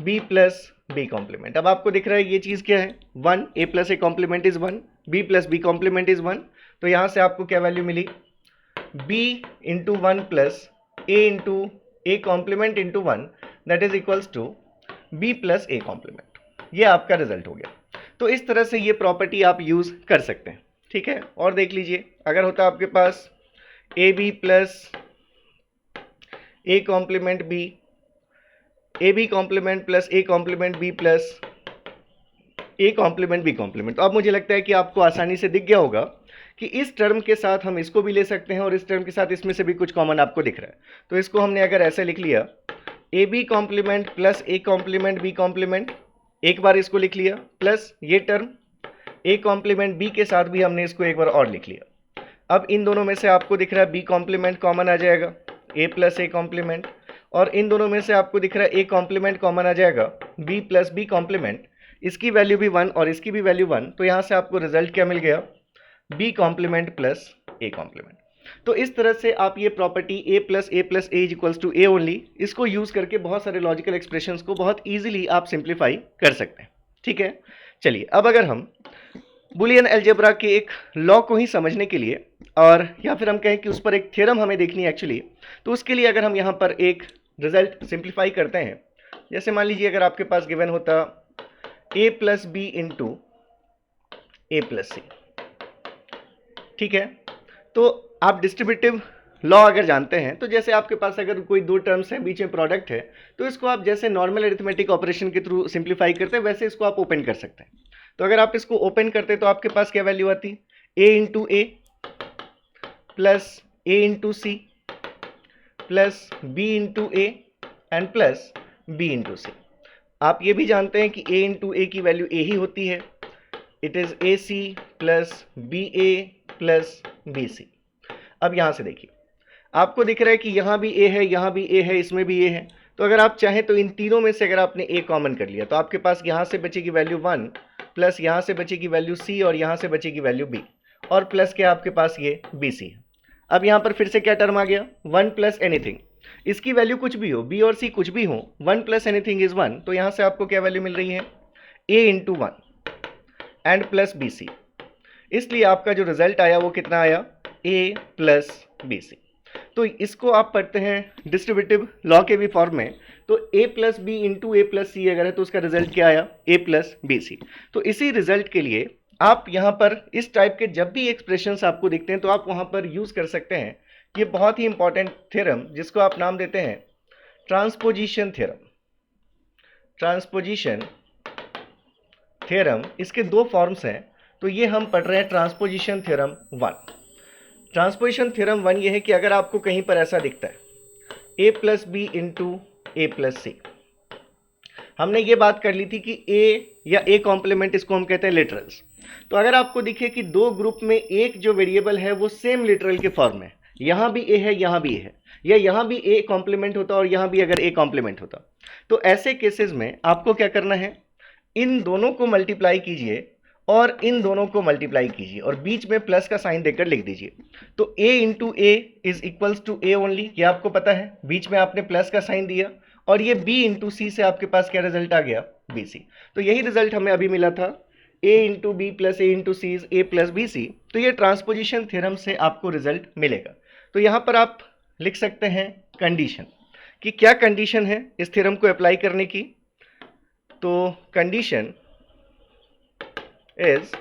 b प्लस b कॉम्प्लीमेंट। अब आपको दिख रहा है ये चीज क्या है 1, a plus A complement is 1, b plus b complement is 1, तो यहां से आपको क्या वैल्यू मिली b into 1 plus a into A complement into 1 that is equals to b plus A complement. ये आपका रिजल्ट हो गया। तो इस तरह से ये प्रॉपर्टी आप यूज कर सकते हैं। ठीक है, और देख लीजिए अगर होता आपके पास A B plus A complement B, A B complement plus A complement B plus A complement B complement, तो अब मुझे लगता है कि आपको आसानी से दिख गया होगा कि इस टर्म के साथ हम इसको भी ले सकते हैं और इस टर्म के साथ इसमें से भी कुछ कॉमन आपको दिख रहा है। तो इसको हमने अगर ऐसे लिख लिया a B complement plus A complement B complement, एक बार इसको लिख लिया, प्लस ये टर्म ए कॉम्प्लीमेंट बी के साथ भी हमने इसको एक बार और लिख लिया। अब इन दोनों में से आपको दिख रहा है बी कॉम्प्लीमेंट कॉमन आ जाएगा ए प्लस ए कॉम्प्लीमेंट, और इन दोनों में से आपको दिख रहा है ए कॉम्प्लीमेंट कॉमन आ जाएगा बी प्लस बी कॉम्प्लीमेंट, इसकी वैल्यू भी 1 और इसकी भी वैल्यू 1, तो यहाँ से आपको रिजल्ट क्या मिल गया बी कॉम्प्लीमेंट प्लस ए कॉम्प्लीमेंट। तो इस तरह से आप ये property a plus A is equals to a only, इसको यूज करके बहुत सारे लॉजिकल एक्सप्रेशंस को बहुत ईजिली आप सिंप्लीफाई कर सकते हैं। ठीक है, चलिए अब अगर हम बुलियन अलजेब्रा के एक लॉ को ही समझने के लिए, और या फिर हम कहें कि उस पर एक थ्योरम हमें देखनी है एक्चुअली, तो उसके लिए अगर हम यहाँ पर एक रिजल्ट सिंप्लीफाई करते हैं, जैसे मान लीजिए अगर आपके पास गिवन होता A plus B into A plus सी, ठीक है, तो आप डिस्ट्रीब्यूटिव लॉ अगर जानते हैं तो जैसे आपके पास अगर कोई 2 टर्म्स हैं बीच में प्रोडक्ट है, तो इसको आप जैसे नॉर्मल अरिथमेटिक ऑपरेशन के थ्रू सिंप्लीफाई करते हैं वैसे इसको आप ओपन कर सकते हैं। तो अगर आप इसको ओपन करते तो आपके पास क्या वैल्यू आती A into A plus A into C plus B into A and plus B into C. आप ये भी जानते हैं कि a इंटू ए की वैल्यू a ही होती है। It is a C plus B A plus B c. अब यहाँ से देखिए, आपको दिख रहा है कि यहाँ भी a है, यहाँ भी a है, इसमें भी a है। तो अगर आप चाहें तो इन तीनों में से अगर आपने a कॉमन कर लिया तो आपके पास यहाँ से बचेगी वैल्यू 1 प्लस यहाँ से बचेगी वैल्यू c और यहाँ से बचेगी वैल्यू b और प्लस क्या आपके पास ये बी सी है। अब यहाँ पर फिर से क्या टर्म आ गया, 1 प्लस एनीथिंग, इसकी वैल्यू कुछ भी हो, b और c कुछ भी हो, 1 प्लस एनीथिंग इज 1, तो यहाँ से आपको क्या वैल्यू मिल रही है, a into 1 and plus B c. इसलिए आपका जो रिजल्ट आया वो कितना आया, a प्लस बी सी। तो इसको आप पढ़ते हैं डिस्ट्रीब्यूटिव लॉ के भी फॉर्म में, तो a plus B into A plus C अगर है तो उसका रिजल्ट क्या आया, a प्लस बी सी। तो इसी रिजल्ट के लिए आप यहाँ पर इस टाइप के जब भी एक्सप्रेशंस आपको दिखते हैं तो आप वहाँ पर यूज़ कर सकते हैं ये बहुत ही इंपॉर्टेंट थ्योरम जिसको आप नाम देते हैं ट्रांसपोजिशन थ्योरम। ट्रांसपोजिशन थ्योरम, इसके दो फॉर्म्स हैं, तो ये हम पढ़ रहे हैं ट्रांसपोजिशन थ्योरम 1। ट्रांसपोजिशन थ्योरम 1 ये है कि अगर आपको कहीं पर ऐसा दिखता है a plus B into A plus C, हमने ये बात कर ली थी कि a या a कॉम्प्लीमेंट, इसको हम कहते हैं लिटरल्स। तो अगर आपको दिखे कि दो ग्रुप में एक जो वेरिएबल है वो सेम लिटरल के फॉर्म में, यहाँ भी a है यहाँ भी a है, या यहाँ भी a कॉम्प्लीमेंट होता और यहाँ भी अगर a कॉम्प्लीमेंट होता, तो ऐसे केसेस में आपको क्या करना है, इन दोनों को मल्टीप्लाई कीजिए और इन दोनों को मल्टीप्लाई कीजिए और बीच में प्लस का साइन देकर लिख दीजिए। तो a into a is equals to a only, ये आपको पता है, बीच में आपने प्लस का साइन दिया और ये b इंटू सी से आपके पास क्या रिजल्ट आ गया, बी सी। तो यही रिजल्ट हमें अभी मिला था, a into B plus A into c is A plus B C. तो ये ट्रांसपोजिशन थ्योरम से आपको रिजल्ट मिलेगा। तो यहाँ पर आप लिख सकते हैं कंडीशन, कि क्या कंडीशन है इस थ्योरम को अप्लाई करने की। तो condition is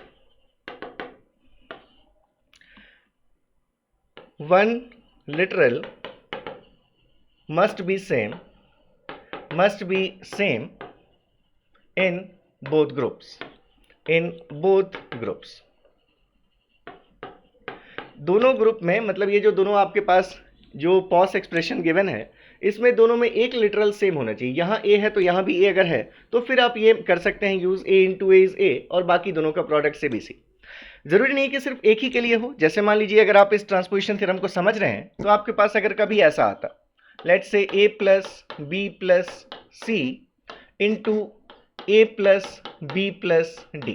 one literal must be same in both groups, दोनों ग्रुप में, मतलब ये जो दोनों आपके पास जो पॉस एक्सप्रेशन गिवन है इसमें दोनों में एक लिटरल सेम होना चाहिए। यहाँ a है तो यहाँ भी a अगर है तो फिर आप ये कर सकते हैं use a into a is a और बाकी दोनों का प्रोडक्ट से बी सी। जरूरी नहीं कि सिर्फ एक ही के लिए हो। जैसे मान लीजिए अगर आप इस ट्रांसपोजिशन थ्योरम को समझ रहे हैं तो आपके पास अगर कभी ऐसा आता, let's say a plus B plus c into A plus B plus d,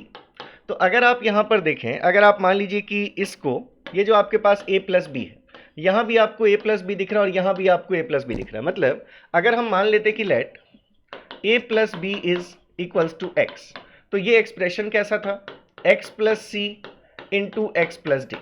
तो अगर आप यहाँ पर देखें, अगर आप मान लीजिए कि इसको, ये जो आपके पास a प्लस बी है, यहाँ भी आपको a प्लस बी दिख रहा है और यहाँ भी आपको a प्लस बी दिख रहा है, मतलब अगर हम मान लेते कि let a plus b is equals to x, तो ये एक्सप्रेशन कैसा था, x plus c into x plus d,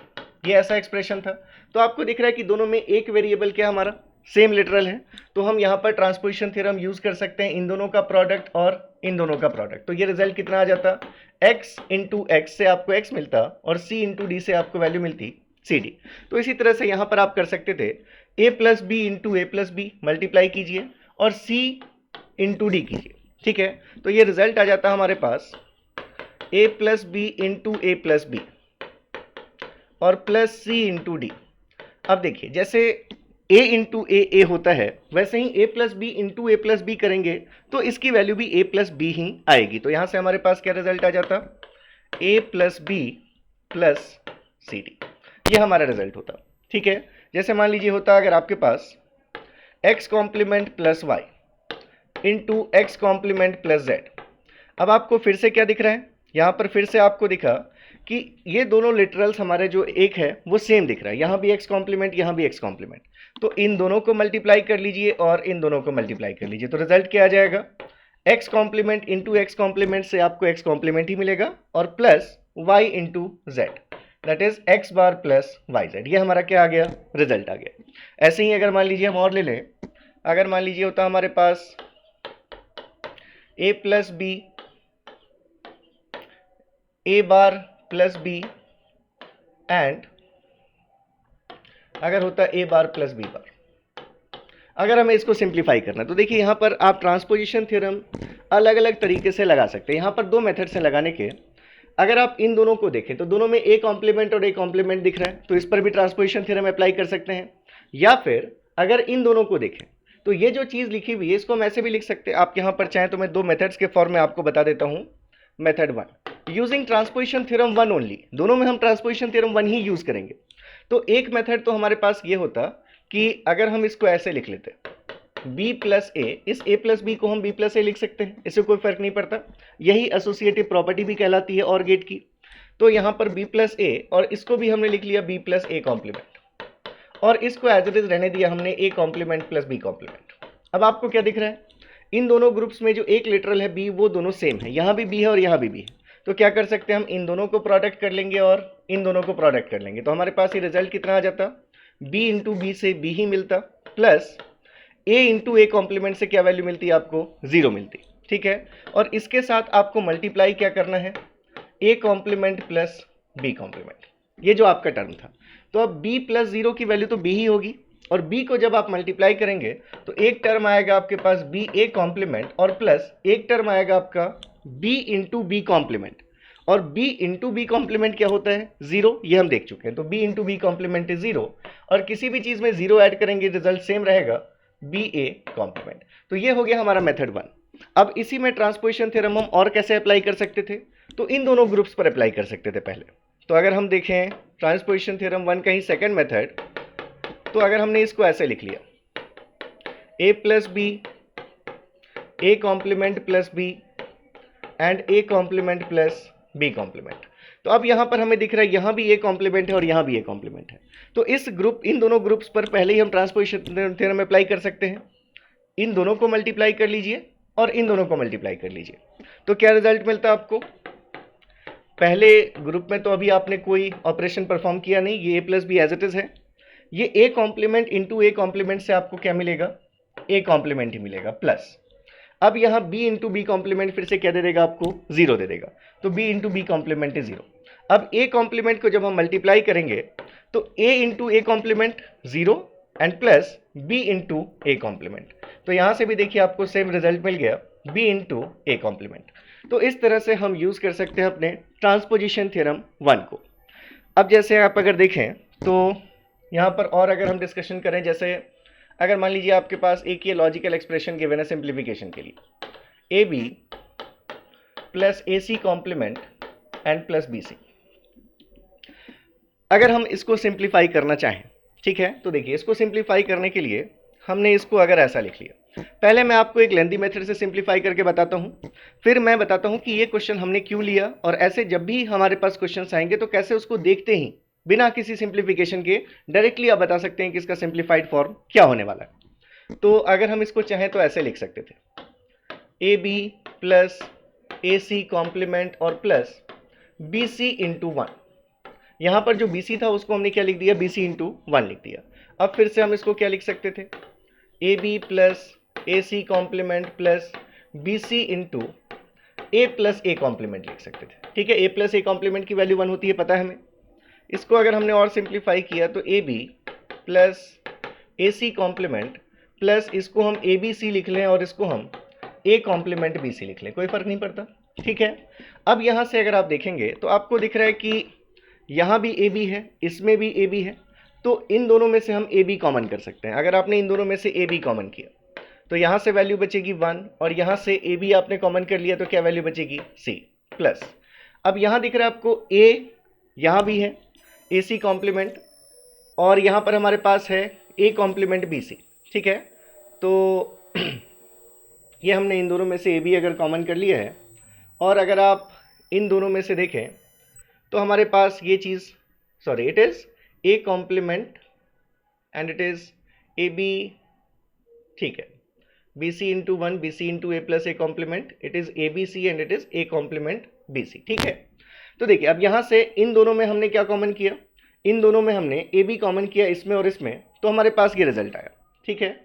ये ऐसा एक्सप्रेशन था। तो आपको दिख रहा है कि दोनों में एक वेरिएबल क्या हमारा सेम लिटरल है, तो हम यहाँ पर ट्रांसपोजिशन थ्योरम यूज कर सकते हैं, इन दोनों का प्रोडक्ट और इन दोनों का प्रोडक्ट। तो ये रिजल्ट कितना आ जाता, x इंटू एक्स से आपको x मिलता और c इंटू डी से आपको वैल्यू मिलती सी डी। तो इसी तरह से यहाँ पर आप कर सकते थे a plus B into A plus b multiply कीजिए और c इंटू डी कीजिए, ठीक है। तो ये रिजल्ट आ जाता हमारे पास a plus B into A plus b और प्लस c इंटू डी। अब देखिए जैसे a इंटू ए होता है वैसे ही a plus B into A plus b करेंगे तो इसकी वैल्यू भी a प्लस बी ही आएगी। तो यहाँ से हमारे पास क्या रिजल्ट आ जाता, a plus B plus c d, ये हमारा रिजल्ट होता, ठीक है। जैसे मान लीजिए होता अगर आपके पास x complement plus y into x complement plus z. अब आपको फिर से क्या दिख रहा है, यहाँ पर फिर से आपको दिखा कि ये दोनों लिटरल्स हमारे जो एक है वो सेम दिख रहा है, यहाँ भी एक्स कॉम्प्लीमेंट यहाँ भी एक्स कॉम्प्लीमेंट। तो इन दोनों को मल्टीप्लाई कर लीजिए और इन दोनों को मल्टीप्लाई कर लीजिए, तो रिजल्ट क्या आ जाएगा, x complement into x complement से आपको एक्स कॉम्प्लीमेंट ही मिलेगा और plus y into z, that is x bar plus y z. ये हमारा क्या आ गया, रिजल्ट आ गया। ऐसे ही अगर मान लीजिए हम और ले लें, अगर मान लीजिए होता हमारे पास A plus B A bar plus B and अगर होता ए बार प्लस बी बार। अगर हमें इसको सिंप्लीफाई करना तो देखिए यहाँ पर आप ट्रांसपोजिशन थ्योरम अलग अलग तरीके से लगा सकते हैं। यहाँ पर दो मेथड से लगाने के, अगर आप इन दोनों को देखें तो दोनों में ए कॉम्प्लीमेंट और ए कॉम्प्लीमेंट दिख रहा है, तो इस पर भी ट्रांसपोजिशन थ्योरम अप्लाई कर सकते हैं। या फिर अगर इन दोनों को देखें तो ये जो चीज़ लिखी हुई है इसको हम ऐसे भी लिख सकते हैं। आप यहाँ पर चाहें तो मैं दो मेथड्स के फॉर्म में आपको बता देता हूँ। Method 1 using transposition theorem 1 only, दोनों में हम ट्रांसपोजिशन थ्योरम 1 ही यूज करेंगे। तो एक मेथड तो हमारे पास ये होता कि अगर हम इसको ऐसे लिख लेते b प्लस ए, इस a प्लस बी को हम b प्लस ए लिख सकते हैं, इससे कोई फर्क नहीं पड़ता। यही एसोसिएटिव प्रॉपर्टी भी कहलाती है और गेट की। तो यहाँ पर b प्लस ए और इसको भी हमने लिख लिया b प्लस ए कॉम्प्लीमेंट, और इसको एज इट इज रहने दिया हमने a complement plus b complement. अब आपको क्या दिख रहा है, इन दोनों ग्रुप्स में जो एक लिटरल है b वो दोनों सेम है, यहाँ भी b है और यहाँ भी b है। तो क्या कर सकते हैं हम इन दोनों को प्रोडक्ट कर लेंगे और इन दोनों को प्रोडक्ट कर लेंगे, तो हमारे पास ये रिजल्ट कितना आ जाता, b इंटू बी से b ही मिलता plus a into A complement से क्या वैल्यू मिलती है आपको, 0 मिलती। ठीक है, और इसके साथ आपको मल्टीप्लाई क्या करना है, a complement plus b complement, ये जो आपका टर्म था। तो अब b प्लस 0 की वैल्यू तो b ही होगी, और b को जब आप मल्टीप्लाई करेंगे तो एक टर्म आएगा आपके पास b a कॉम्प्लीमेंट और प्लस एक टर्म आएगा आपका b इंटू बी कॉम्प्लीमेंट, और b इंटू बी कॉम्प्लीमेंट क्या होता है, 0, ये हम देख चुके हैं। तो b into b complement is 0, और किसी भी चीज़ में 0 ऐड करेंगे रिजल्ट सेम रहेगा, बी ए कॉम्प्लीमेंट। तो ये हो गया हमारा मेथड 1। अब इसी में ट्रांसपोजिशन थ्योरम हम और कैसे अप्लाई कर सकते थे, तो इन दोनों ग्रुप्स पर अप्लाई कर सकते थे पहले। तो अगर हम देखें ट्रांसपोजिशन थ्योरम 1 का ही सेकंड मेथड, तो अगर हमने इसको ऐसे लिख लिया a plus B, A complement plus B and A complement plus B complement, तो अब यहाँ पर हमें दिख रहा है यहाँ भी ए कॉम्प्लीमेंट है और यहाँ भी ए कॉम्प्लीमेंट है। तो इस ग्रुप, इन दोनों ग्रुप्स पर पहले ही हम ट्रांसपोजिशन थ्योरम अप्लाई कर सकते हैं। इन दोनों को मल्टीप्लाई कर लीजिए और इन दोनों को मल्टीप्लाई कर लीजिए, तो क्या रिजल्ट मिलता है आपको। पहले ग्रुप में तो अभी आपने कोई ऑपरेशन परफॉर्म किया नहीं, ये a plus b as it is है। ये a complement into A complement से आपको क्या मिलेगा, a कॉम्प्लीमेंट ही मिलेगा प्लस, अब यहाँ b इंटू बी कॉम्प्लीमेंट फिर से क्या दे देगा आपको, 0 दे देगा। तो b into b complement is 0। अब a कॉम्प्लीमेंट को जब हम मल्टीप्लाई करेंगे तो a into A complement 0 and plus b into A complement, तो यहाँ से भी देखिए आपको सेम रिजल्ट मिल गया, b इंटू ए कॉम्प्लीमेंट। तो इस तरह से हम यूज़ कर सकते हैं अपने ट्रांसपोजिशन थ्योरम 1 को। अब जैसे आप अगर देखें तो यहाँ पर और अगर हम डिस्कशन करें, जैसे अगर मान लीजिए आपके पास एक ये लॉजिकल एक्सप्रेशन गिवन है सिंप्लीफिकेशन के लिए, a B plus A C complement and plus B c. अगर हम इसको सिंप्लीफाई करना चाहें, ठीक है, तो देखिए इसको सिंप्लीफाई करने के लिए हमने इसको अगर ऐसा लिख लिया, पहले मैं आपको एक लेंथी मेथड से सिंप्लीफाई करके बताता हूँ, फिर मैं बताता हूँ कि ये क्वेश्चन हमने क्यों लिया, और ऐसे जब भी हमारे पास क्वेश्चंस आएंगे तो कैसे उसको देखते ही बिना किसी सिंप्लीफिकेशन के डायरेक्टली आप बता सकते हैं कि इसका सिंप्लीफाइड फॉर्म क्या होने वाला है। तो अगर हम इसको चाहें तो ऐसे लिख सकते थे, a B plus A C complement और प्लस बी सी इंटू 1। यहाँ पर जो बी सी था उसको हमने क्या लिख दिया, बी सी इंटू 1 लिख दिया। अब फिर से हम इसको क्या लिख सकते थे, a B plus A C complement plus B C into A plus A complement लिख सकते थे। ठीक है, ए प्लस ए कॉम्प्लीमेंट की वैल्यू 1 होती है, पता है हमें। इसको अगर हमने और सिंप्लीफाई किया तो a B plus A C complement plus इसको हम ए बी सी लिख लें और इसको हम ए कॉम्प्लीमेंट बी सी लिख लें, कोई फर्क नहीं पड़ता। ठीक है, अब यहाँ से अगर आप देखेंगे तो आपको दिख रहा है कि यहाँ भी ए बी है, इसमें भी ए बी है, तो इन दोनों में से हम ए बी कॉमन कर सकते हैं। अगर आपने इन दोनों में से ए बी कॉमन किया तो यहाँ से वैल्यू बचेगी 1, और यहाँ से ए बी आपने कॉमन कर लिया तो क्या वैल्यू बचेगी, सी प्लस। अब यहाँ दिख रहा है आपको ए, यहाँ भी है ए सी कॉम्प्लीमेंट, और यहाँ पर हमारे पास है ए कॉम्प्लीमेंट बी सी। ठीक है, तो ये हमने इन दोनों में से ए बी अगर कॉमन कर लिया है, और अगर आप इन दोनों में से देखें तो हमारे पास ये चीज़, sorry, it is A complement and it is A B. ठीक है, B C into 1 B C into A plus A complement, it is A B C and it is A complement B C. ठीक है, तो देखिए अब यहाँ से इन दोनों में हमने क्या कॉमन किया, इन दोनों में हमने ए बी कॉमन किया, इसमें और इसमें, तो हमारे पास ये रिजल्ट आया। ठीक है,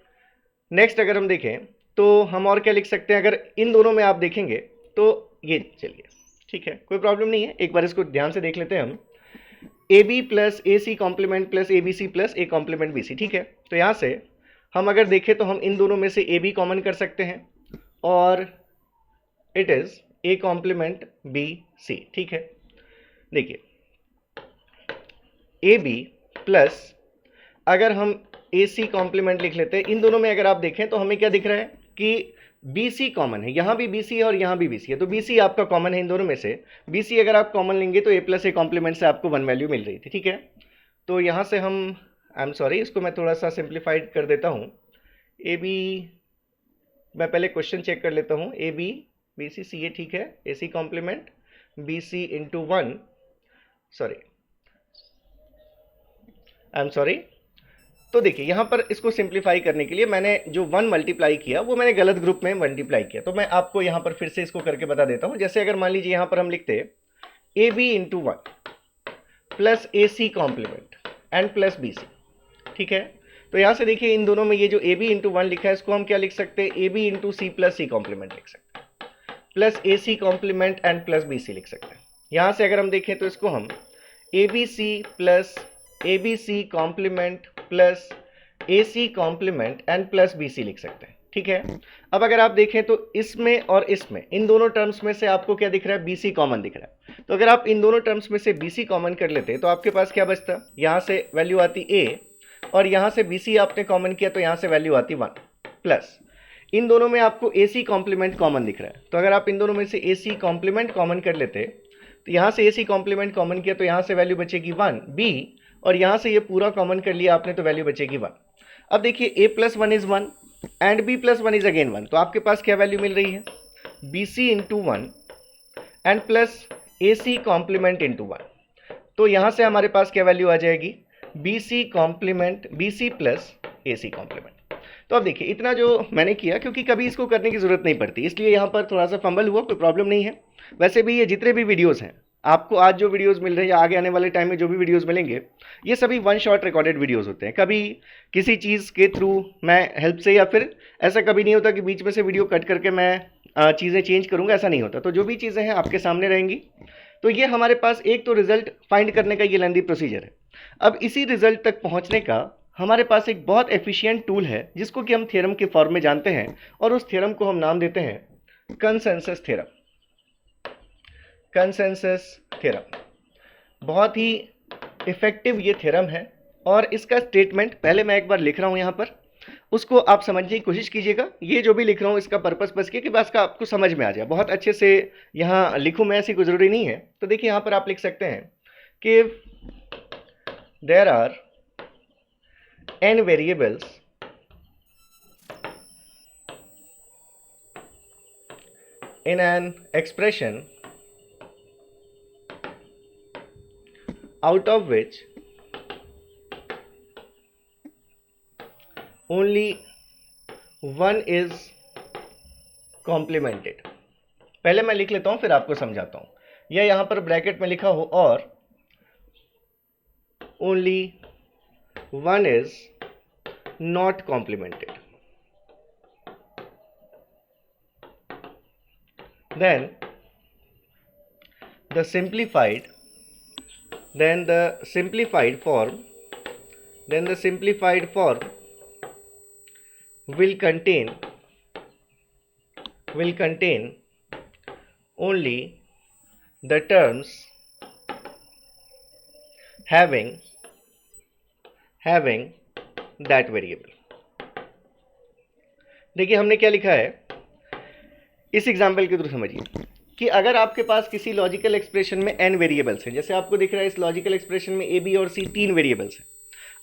नेक्स्ट अगर हम देखें तो हम और क्या लिख सकते हैं, अगर इन दोनों में आप देखेंगे तो ये चलिए, ठीक है, कोई प्रॉब्लम नहीं है, एक बार इसको ध्यान से देख लेते हैं हम, a B plus A C complement plus A B C plus A complement B C. ठीक है, तो यहाँ से हम अगर देखें तो हम इन दोनों में से ए बी कॉमन कर सकते हैं और it is A complement B C. ठीक है, देखिए ए बी प्लस, अगर हम ए सी कॉम्प्लीमेंट लिख लेते हैं, इन दोनों में अगर आप देखें तो हमें क्या दिख रहा है कि बी सी कॉमन है, यहाँ भी बी सी है और यहाँ भी बी सी है, तो बी सी आपका कॉमन है इन दोनों में से। बी सी अगर आप कॉमन लेंगे तो ए प्लस ए कॉम्प्लीमेंट से आपको 1 वैल्यू मिल रही थी, ठीक है। तो यहाँ से हम, आई एम सॉरी, इसको मैं थोड़ा सा सिंप्लीफाइड कर देता हूँ। ए बी, मैं पहले क्वेश्चन चेक कर लेता हूँ। A B B C C A, ठीक है, A C complement B C into 1, sorry I am sorry. तो देखिए यहाँ पर इसको सिंप्लीफाई करने के लिए मैंने जो 1 मल्टीप्लाई किया वो मैंने गलत ग्रुप में मल्टीप्लाई किया, तो मैं आपको यहाँ पर फिर से इसको करके बता देता हूँ। जैसे अगर मान लीजिए यहाँ पर हम लिखते a B into 1 plus A C complement and plus B C, ठीक है। तो यहाँ से देखिए इन दोनों में ये जो ए बी इंटू 1 लिखा है इसको हम क्या लिख सकते हैं, A B into C plus C complement लिख सकते हैं, plus A C complement and plus B c लिख सकते हैं। यहाँ से अगर हम देखें तो इसको हम a B C plus A B C complement plus A C complement and plus B c लिख सकते हैं, ठीक है। अब अगर आप देखें तो इसमें और इसमें, इन दोनों टर्म्स में से आपको क्या दिख रहा है, बी सी कॉमन दिख रहा है। तो अगर आप इन दोनों टर्म्स में से बी सी कॉमन कर लेते तो आपके पास क्या बचता, यहाँ से वैल्यू आती ए, और यहाँ से बी सी आपने कॉमन किया तो यहाँ से वैल्यू आती 1, प्लस इन दोनों में आपको ए सी कॉम्प्लीमेंट कॉमन दिख रहा है। तो अगर आप इन दोनों में से ए सी कॉम्प्लीमेंट कॉमन कर लेते तो यहाँ से ए सी कॉम्प्लीमेंट कॉमन किया तो यहाँ से वैल्यू बचेगी 1 बी, और यहाँ से ये पूरा कॉमन कर लिया आपने तो वैल्यू बचेगी 1। अब देखिए A plus 1 is 1 and B plus 1 is again 1, तो आपके पास क्या वैल्यू मिल रही है, B C into 1 and plus A C complement into 1। तो यहाँ से हमारे पास क्या वैल्यू आ जाएगी, बी सी कॉम्प्लीमेंट बी सी प्लस ए सी कॉम्प्लीमेंट। तो अब देखिए इतना जो मैंने किया, क्योंकि कभी इसको करने की जरूरत नहीं पड़ती, इसलिए यहाँ पर थोड़ा सा फंबल हुआ, कोई प्रॉब्लम नहीं है। वैसे भी ये जितने भी वीडियोज़ हैं, आपको आज जो वीडियोस मिल रहे हैं या आगे आने वाले टाइम में जो भी वीडियोस मिलेंगे, ये सभी 1 शॉट रिकॉर्डेड वीडियोस होते हैं। कभी किसी चीज़ के थ्रू मैं हेल्प से, या फिर ऐसा कभी नहीं होता कि बीच में से वीडियो कट करके मैं चीज़ें चेंज करूँगा, ऐसा नहीं होता। तो जो भी चीज़ें हैं आपके सामने रहेंगी। तो ये हमारे पास एक तो रिजल्ट फाइंड करने का ये लेंदी प्रोसीजर है। अब इसी रिजल्ट तक पहुँचने का हमारे पास एक बहुत एफिशिएंट टूल है जिसको कि हम थ्योरम के फॉर्म में जानते हैं, और उस थ्योरम को हम नाम देते हैं कंसेंसस थ्योरम। कंसेंसस थ्योरम बहुत ही इफेक्टिव ये थ्योरम है, और इसका स्टेटमेंट पहले मैं एक बार लिख रहा हूँ यहाँ पर, उसको आप समझने की कोशिश कीजिएगा। ये जो भी लिख रहा हूँ इसका पर्पस बस ये कि बस का आपको समझ में आ जाए, बहुत अच्छे से यहाँ लिखूँ मैं, ऐसी कोई ज़रूरी नहीं है। तो देखिए यहाँ पर आप लिख सकते हैं कि there are n variables in an expression out of which only one is complemented। पहले मैं लिख लेता हूं फिर आपको समझाता हूं, या यहां पर ब्रैकेट में लिखा हो और only one is not complemented, then the simplified form will contain only the terms having that variable। देखिए हमने क्या लिखा है, इस एग्जाम्पल के थ्रू समझिए कि अगर आपके पास किसी लॉजिकल एक्सप्रेशन में n वेरिएबल्स हैं, जैसे आपको दिख रहा है इस लॉजिकल एक्सप्रेशन में a b और c 3 वेरिएबल्स हैं।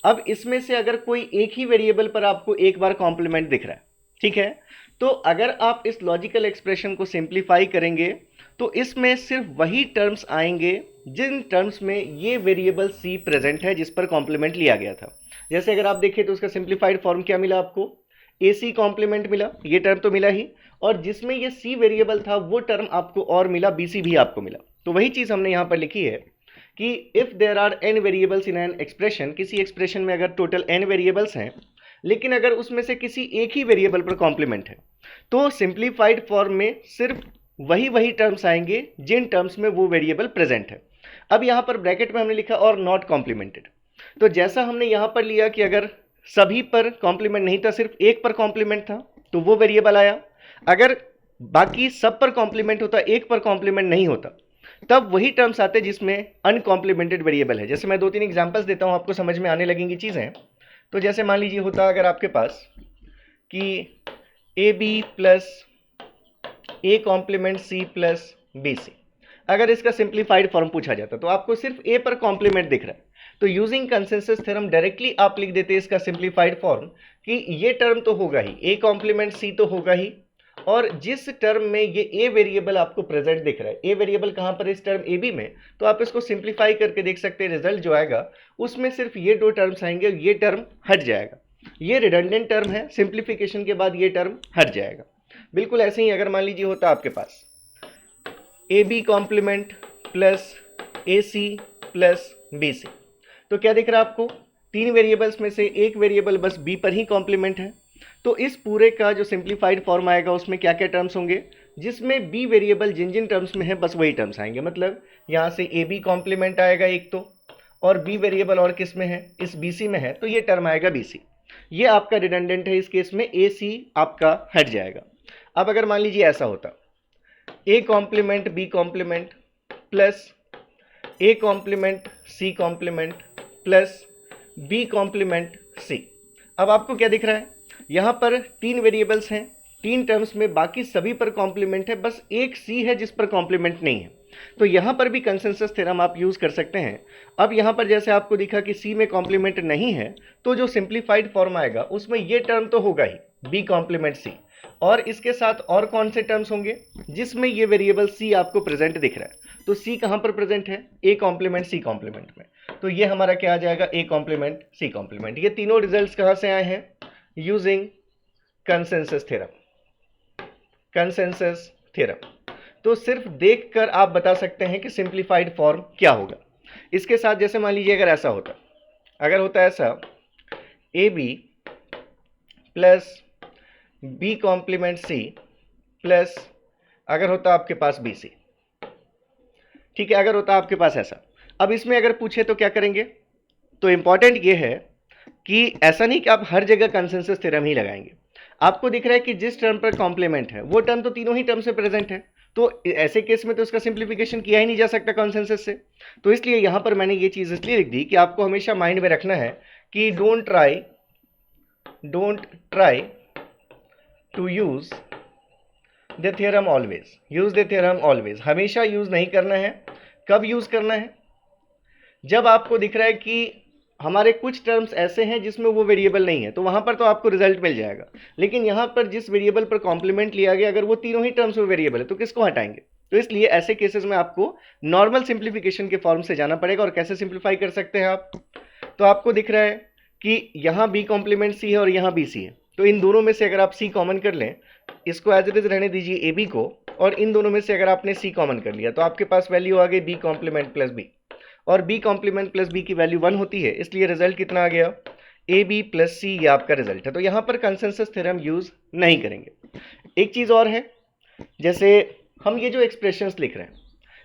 अब इसमें से अगर कोई एक ही वेरिएबल पर आपको एक बार कॉम्प्लीमेंट दिख रहा है, ठीक है, तो अगर आप इस लॉजिकल एक्सप्रेशन को सिंप्लीफाई करेंगे तो इसमें सिर्फ वही टर्म्स आएंगे जिन टर्म्स में ये वेरिएबल c प्रेजेंट है जिस पर कॉम्प्लीमेंट लिया गया था। जैसे अगर आप देखें तो उसका सिंप्लीफाइड फॉर्म क्या मिला आपको, ए सी कॉम्प्लीमेंट मिला, ये टर्म तो मिला ही, और जिसमें ये सी वेरिएबल था वो टर्म आपको और मिला, बी सी भी आपको मिला। तो वही चीज़ हमने यहाँ पर लिखी है कि if there are n variables in an expression, किसी एक्सप्रेशन में अगर टोटल n वेरिएबल्स हैं लेकिन अगर उसमें से किसी एक ही वेरिएबल पर कॉम्प्लीमेंट है तो सिंप्लीफाइड फॉर्म में सिर्फ वही टर्म्स आएंगे जिन टर्म्स में वो वेरिएबल प्रेजेंट है। अब यहाँ पर ब्रैकेट में हमने लिखा और नॉट कॉम्प्लीमेंटेड, तो जैसा हमने यहाँ पर लिया कि अगर सभी पर कॉम्प्लीमेंट नहीं था, सिर्फ एक पर कॉम्प्लीमेंट था तो वो वेरिएबल आया। अगर बाकी सब पर कॉम्प्लीमेंट होता, एक पर कॉम्प्लीमेंट नहीं होता, तब वही टर्म्स आते हैं जिसमें अनकॉम्प्लीमेंटेड वेरिएबल है। जैसे मैं 2-3 एग्जांपल्स देता हूं, आपको समझ में आने लगेंगी चीज़ें। तो जैसे मान लीजिए होता अगर आपके पास कि a B plus A complement c plus B c, अगर इसका सिंप्लीफाइड फॉर्म पूछा जाता तो आपको सिर्फ ए पर कॉम्प्लीमेंट दिख रहा है, तो यूजिंग कंसेंसस थ्योरम डायरेक्टली आप लिख देते इसका सिंप्लीफाइड फॉर्म कि ये टर्म तो होगा ही, ए कॉम्प्लीमेंट सी तो होगा ही, और जिस टर्म में ये ए वेरिएबल आपको प्रेजेंट दिख रहा है, ए वेरिएबल कहां पर, इस टर्म ए बी में, तो आप इसको सिंप्लीफाई करके देख सकते हैं रिजल्ट जो आएगा उसमें सिर्फ ये दो टर्म्स आएंगे, ये टर्म हट जाएगा। ये रिडंडेंट टर्म है, सिंप्लीफिकेशन के बाद ये टर्म हट जाएगा। बिल्कुल ऐसे ही अगर मान लीजिए होता आपके पास A B complement plus A C plus B C, तो क्या दिख रहा है आपको, तीन वेरिएबल्स में से एक वेरिएबल बस बी पर ही कॉम्प्लीमेंट है, तो इस पूरे का जो सिंप्लीफाइड फॉर्म आएगा उसमें क्या क्या टर्म्स होंगे, जिसमें बी वेरिएबल जिन जिन टर्म्स में है बस वही टर्म्स आएंगे। मतलब यहाँ से ए बी कॉम्प्लीमेंट आएगा एक तो, और बी वेरिएबल और किस में है, इस बी सी में है, तो ये टर्म आएगा बी सी। ये आपका रिडंडेंट है, इस केस में ए सी आपका हट जाएगा। अब अगर मान लीजिए ऐसा होता ए कॉम्प्लीमेंट बी कॉम्प्लीमेंट प्लस ए complement c complement plus B complement c, अब आपको क्या दिख रहा है, यहाँ पर तीन वेरिएबल्स हैं, तीन टर्म्स में बाकी सभी पर कॉम्प्लीमेंट है, बस एक सी है जिस पर कॉम्प्लीमेंट नहीं है, तो यहाँ पर भी कंसेंसस थ्योरम आप यूज़ कर सकते हैं। अब यहाँ पर जैसे आपको दिखा कि सी में कॉम्प्लीमेंट नहीं है, तो जो सिंप्लीफाइड फॉर्म आएगा उसमें ये टर्म तो होगा ही, बी कॉम्प्लीमेंट सी, और इसके साथ और कौन से टर्म्स होंगे जिसमें ये वेरिएबल सी आपको प्रेजेंट दिख रहा है, तो सी कहाँ पर प्रेजेंट है, ए कॉम्प्लीमेंट सी कॉम्प्लीमेंट में, तो ये हमारा क्या आ जाएगा, ए कॉम्प्लीमेंट सी कॉम्प्लीमेंट। ये तीनों रिजल्ट्स कहाँ से आए हैं, using consensus theorem. Consensus theorem तो सिर्फ देखकर आप बता सकते हैं कि सिंप्लीफाइड फॉर्म क्या होगा। इसके साथ जैसे मान लीजिए अगर ऐसा होता, अगर होता ऐसा a B plus B complement c plus अगर होता आपके पास बी सी, ठीक है, अगर होता आपके पास ऐसा। अब इसमें अगर पूछे तो क्या करेंगे, तो इंपॉर्टेंट ये है कि ऐसा नहीं कि आप हर जगह कंसेंसस थ्योरम ही लगाएंगे। आपको दिख रहा है कि जिस टर्म पर कॉम्प्लीमेंट है वो टर्म तो तीनों ही टर्म से प्रेजेंट है, तो ऐसे केस में तो इसका सिंप्लीफिकेशन किया ही नहीं जा सकता कंसेंसस से, तो इसलिए यहां पर मैंने ये चीज इसलिए लिख दी कि आपको हमेशा माइंड में रखना है कि don't try to use the theorem always, use the theorem always, हमेशा यूज नहीं करना है। कब यूज करना है, जब आपको दिख रहा है कि हमारे कुछ टर्म्स ऐसे हैं जिसमें वो वेरिएबल नहीं है, तो वहां पर तो आपको रिजल्ट मिल जाएगा, लेकिन यहां पर जिस वेरिएबल पर कॉम्प्लीमेंट लिया गया अगर वो तीनों ही टर्म्स में वेरिएबल है तो किसको हटाएंगे, तो इसलिए ऐसे केसेस में आपको नॉर्मल सिंप्लीफिकेशन के फॉर्म से जाना पड़ेगा। और कैसे सिंप्लीफाई कर सकते हैं आप, तो आपको दिख रहा है कि यहाँ बी कॉम्प्लीमेंट सी है और यहाँ बी सी है, तो इन दोनों में से अगर आप सी कॉमन कर लें, इसको एज इट इज रहने दीजिए ए बी को, और इन दोनों में से अगर आपने सी कॉमन कर लिया तो आपके पास वैल्यू आ गई बी कॉम्प्लीमेंट प्लस बी, और बी कॉम्प्लीमेंट प्लस बी की वैल्यू 1 होती है, इसलिए रिजल्ट कितना आ गया, ए बी प्लस सी, ये आपका रिजल्ट है। तो यहाँ पर कंसेंसस थ्योरम यूज नहीं करेंगे। एक चीज़ और है, जैसे हम ये जो एक्सप्रेशंस लिख रहे हैं,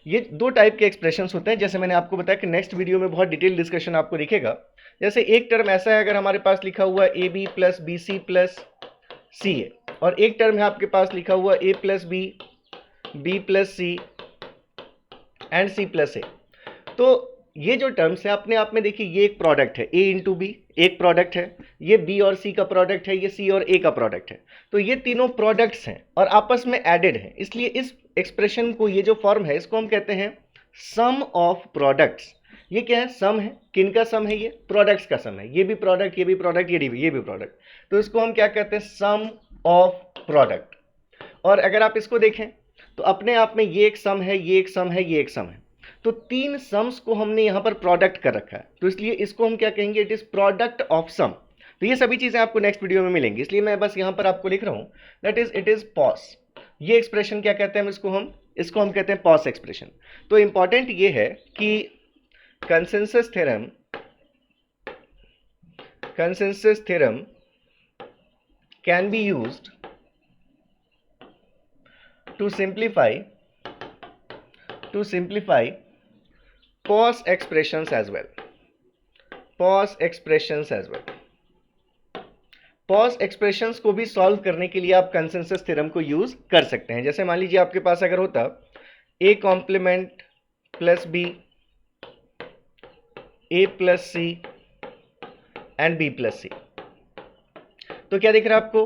ये दो टाइप के एक्सप्रेशंस होते हैं, जैसे मैंने आपको बताया कि नेक्स्ट वीडियो में बहुत डिटेल डिस्कशन आपको दिखेगा। जैसे एक टर्म ऐसा है, अगर हमारे पास लिखा हुआ A B plus B C plus C है, और एक टर्म है आपके पास लिखा हुआ A plus B plus C and C plus A, तो ये जो टर्म्स है अपने आप में देखिए ये एक प्रोडक्ट है, ए इंटू बी एक प्रोडक्ट है, ये बी और सी का प्रोडक्ट है, ये सी और ए का प्रोडक्ट है, तो ये तीनों प्रोडक्ट्स हैं और आपस में एडेड है, इसलिए इस एक्सप्रेशन को, ये जो फॉर्म है इसको हम कहते हैं सम ऑफ प्रोडक्ट्स। ये क्या है, सम है, किन का सम है, ये प्रोडक्ट्स का सम है, ये भी प्रोडक्ट, ये भी प्रोडक्ट, ये भी प्रोडक्ट, तो इसको हम क्या कहते हैं, सम ऑफ प्रोडक्ट। और अगर आप इसको देखें तो अपने आप में ये एक सम है, ये एक सम है, ये एक सम है, तो तीन सम्स को हमने यहाँ पर प्रोडक्ट कर रखा है, तो इसलिए इसको हम क्या कहेंगे, it is product of some. तो ये सभी चीजें आपको नेक्स्ट वीडियो में मिलेंगी, इसलिए मैं बस यहाँ पर आपको लिख रहा हूँ that is it is POS. ये एक्सप्रेशन क्या कहते हैं, इसको हम कहते हैं पॉस एक्सप्रेशन। तो इंपॉर्टेंट ये है कि consensus theorem can be used to simplify pause expressions as well. Pause expressions को भी सॉल्व करने के लिए आप कंसेंसस थ्योरम को यूज कर सकते हैं। जैसे मान लीजिए आपके पास अगर होता ए complement plus B, A plus C and B plus C. तो क्या दिख रहा है आपको?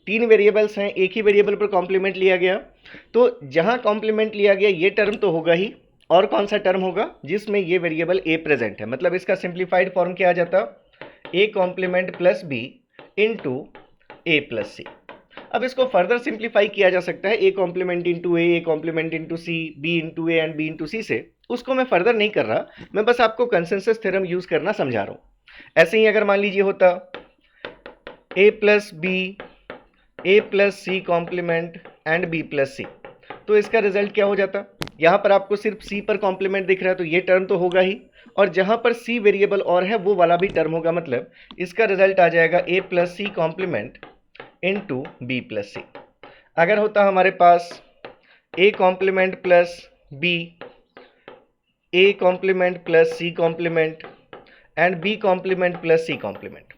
तीन वेरिएबल्स हैं, एक ही वेरिएबल पर कॉम्प्लीमेंट लिया गया। तो जहां कॉम्प्लीमेंट लिया गया ये टर्म तो होगा ही, और कौन सा टर्म होगा? जिसमें ये वेरिएबल ए प्रेजेंट है। मतलब इसका सिंप्लीफाइड फॉर्म क्या आ जाता? A complement plus B into A plus C. अब इसको फर्दर सिंप्लीफाई किया जा सकता है, A complement into A complement into C, B into A and B into C से। उसको मैं फर्दर नहीं कर रहा, मैं बस आपको कंसेंसस थ्योरम यूज करना समझा रहा हूं। ऐसे ही अगर मान लीजिए होता A plus B, A plus C complement and B plus C, तो इसका रिजल्ट क्या हो जाता? यहां पर आपको सिर्फ सी पर कॉम्प्लीमेंट दिख रहा है तो ये टर्म तो होगा ही, और जहां पर सी वेरिएबल और है वो वाला भी टर्म होगा। मतलब इसका रिजल्ट आ जाएगा A plus C complement into B plus C. अगर होता हमारे पास A complement plus B, A complement plus C complement and B complement plus C complement,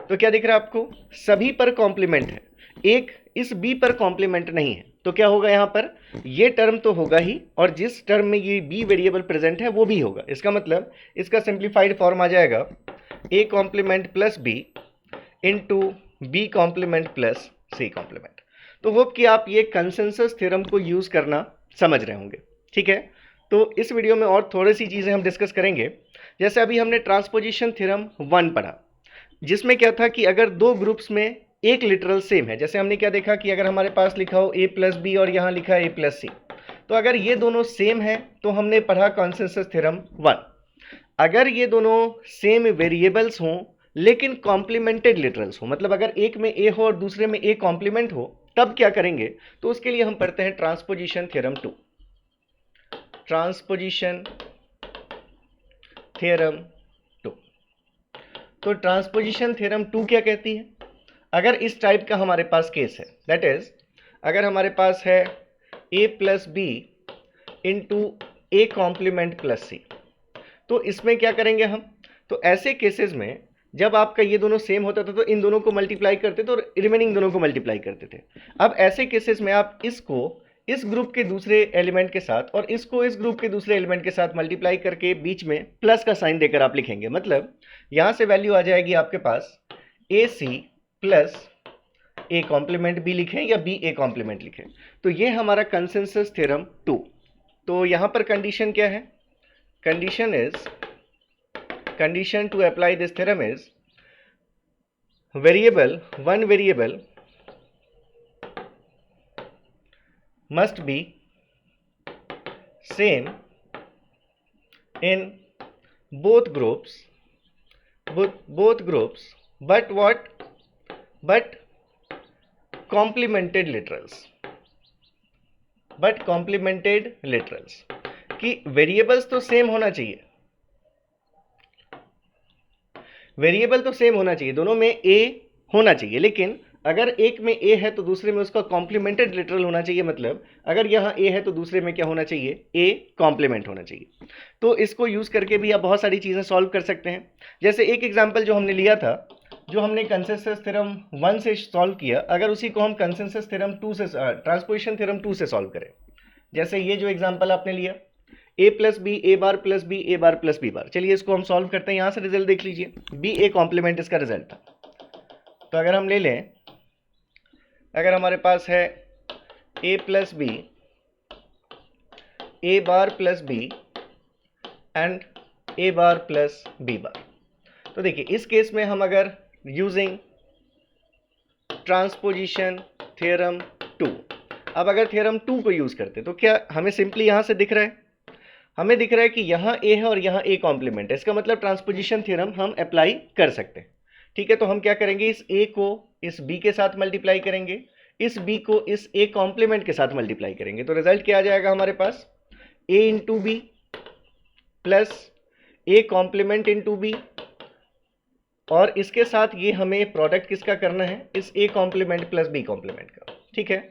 तो क्या दिख रहा है आपको? सभी पर कॉम्प्लीमेंट है, एक इस बी पर कॉम्प्लीमेंट नहीं है। तो क्या होगा यहाँ पर? ये टर्म तो होगा ही, और जिस टर्म में ये बी वेरिएबल प्रेजेंट है वो भी होगा। इसका मतलब इसका सिंप्लीफाइड फॉर्म आ जाएगा a complement plus B into b complement plus C complement. तो होप कि आप ये कंसेंसस थ्योरम को यूज करना समझ रहे होंगे। ठीक है, तो इस वीडियो में और थोड़ी सी चीजें हम डिस्कस करेंगे। जैसे अभी हमने ट्रांसपोजिशन थ्योरम 1 पढ़ा, जिसमें क्या था कि अगर दो ग्रुप्स में एक लिटरल सेम है, जैसे हमने क्या देखा कि अगर हमारे पास लिखा हो ए प्लस बी और यहाँ लिखा है ए प्लस सी, तो अगर ये दोनों सेम है तो हमने पढ़ा कंसेंसस थ्योरम 1। अगर ये दोनों सेम वेरिएबल्स हों लेकिन कॉम्प्लीमेंटेड लिटरल्स हो, मतलब अगर एक में ए हो और दूसरे में ए कॉम्प्लीमेंट हो, तब क्या करेंगे? तो उसके लिए हम पढ़ते हैं ट्रांसपोजिशन थ्योरम 2। Transposition theorem 2। तो ट्रांसपोजिशन थ्योरम 2 क्या कहती है? अगर इस टाइप का हमारे पास केस है, दैट इज अगर हमारे पास है ए प्लस बी इंटू ए कॉम्प्लीमेंट प्लस सी, तो इसमें क्या करेंगे हम? तो ऐसे केसेस में जब आपका ये दोनों सेम होता था तो इन दोनों को मल्टीप्लाई करते थे और रिमेनिंग दोनों को मल्टीप्लाई करते थे। अब ऐसे केसेस में आप इसको इस ग्रुप के दूसरे एलिमेंट के साथ और इसको इस ग्रुप के दूसरे एलिमेंट के साथ मल्टीप्लाई करके बीच में प्लस का साइन देकर आप लिखेंगे। मतलब यहां से वैल्यू आ जाएगी आपके पास A C plus A complement B लिखें या बी ए कॉम्प्लीमेंट लिखें। तो ये हमारा कंसेंसस थ्योरम 2। तो यहां पर कंडीशन क्या है? condition to apply this theorem is one variable must be same in both groups but complemented literals कि वेरिएबल्स तो सेम होना चाहिए, वेरिएबल तो सेम होना चाहिए, दोनों में ए होना चाहिए, लेकिन अगर एक में ए है तो दूसरे में उसका कॉम्प्लीमेंटेड लिटरल होना चाहिए। मतलब अगर यहाँ ए है तो दूसरे में क्या होना चाहिए? ए कॉम्प्लीमेंट होना चाहिए। तो इसको यूज करके भी आप बहुत सारी चीजें सॉल्व कर सकते हैं। जैसे एक एग्जांपल जो हमने लिया था, जो हमने कंसेंसस थ्योरम 1 से सॉल्व किया, अगर उसी को हम कंसेंसस थ्योरम 2 से ट्रांसपोजिशन थ्योरम 2 से सॉल्व करें, जैसे ये जो एग्जाम्पल आपने लिया ए plus B, A bar plus B, A bar plus B बार। चलिए इसको हम सॉल्व करते हैं। यहां से रिजल्ट देख लीजिए, बी ए कॉम्प्लीमेंट इसका रिजल्ट था। तो अगर हम ले लें, अगर हमारे पास है ए plus B, A bar plus B and A bar plus B bar, तो देखिए इस केस में हम अगर यूजिंग ट्रांसपोजिशन थ्योरम 2, अब अगर थ्योरम 2 को यूज करते तो क्या हमें सिंपली यहां से दिख रहा है? हमें दिख रहा है कि यहाँ ए है और यहाँ ए कॉम्प्लीमेंट है। इसका मतलब ट्रांसपोजिशन थ्योरम हम अप्लाई कर सकते हैं। ठीक है, तो हम क्या करेंगे? इस ए को इस बी के साथ मल्टीप्लाई करेंगे, इस बी को इस ए कॉम्प्लीमेंट के साथ मल्टीप्लाई करेंगे। तो रिजल्ट क्या आ जाएगा हमारे पास? A into B plus A complement into B, और इसके साथ ये हमें प्रोडक्ट किसका करना है? इस a complement plus B complement का। ठीक है,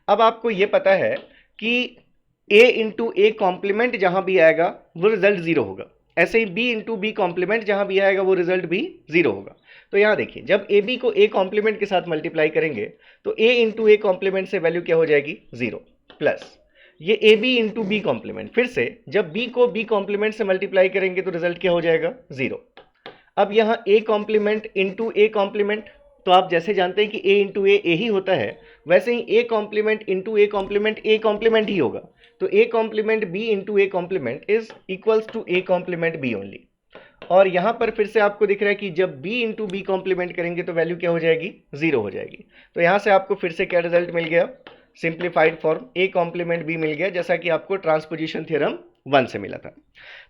अब आपको ये पता है कि a इंटू ए कॉम्प्लीमेंट जहां भी आएगा वो रिजल्ट 0 होगा, ऐसे ही b इंटू बी कॉम्प्लीमेंट जहां भी आएगा वो रिजल्ट भी 0 होगा। तो यहां देखिए, जब ए बी को ए कॉम्प्लीमेंट के साथ मल्टीप्लाई करेंगे तो a इंटू ए कॉम्प्लीमेंट से वैल्यू क्या हो जाएगी? 0 प्लस ये A B into b complement, फिर से जब बी को बी कॉम्प्लीमेंट से मल्टीप्लाई करेंगे तो रिजल्ट क्या हो जाएगा, 0। अब यहाँ a complement into A complement, तो आप जैसे जानते हैं कि ए इंटू ए ही होता है, वैसे ही A complement into A complement ही होगा। तो A complement B into A complement is equals to A complement B only. और यहाँ पर फिर से आपको दिख रहा है कि जब b इंटू बी कॉम्प्लीमेंट करेंगे तो वैल्यू क्या हो जाएगी, 0 हो जाएगी। तो यहाँ से आपको फिर से क्या रिजल्ट मिल गया, simplified form a complement b मिल गया, जैसा कि आपको ट्रांसपोजिशन थ्योरम 1 से मिला था।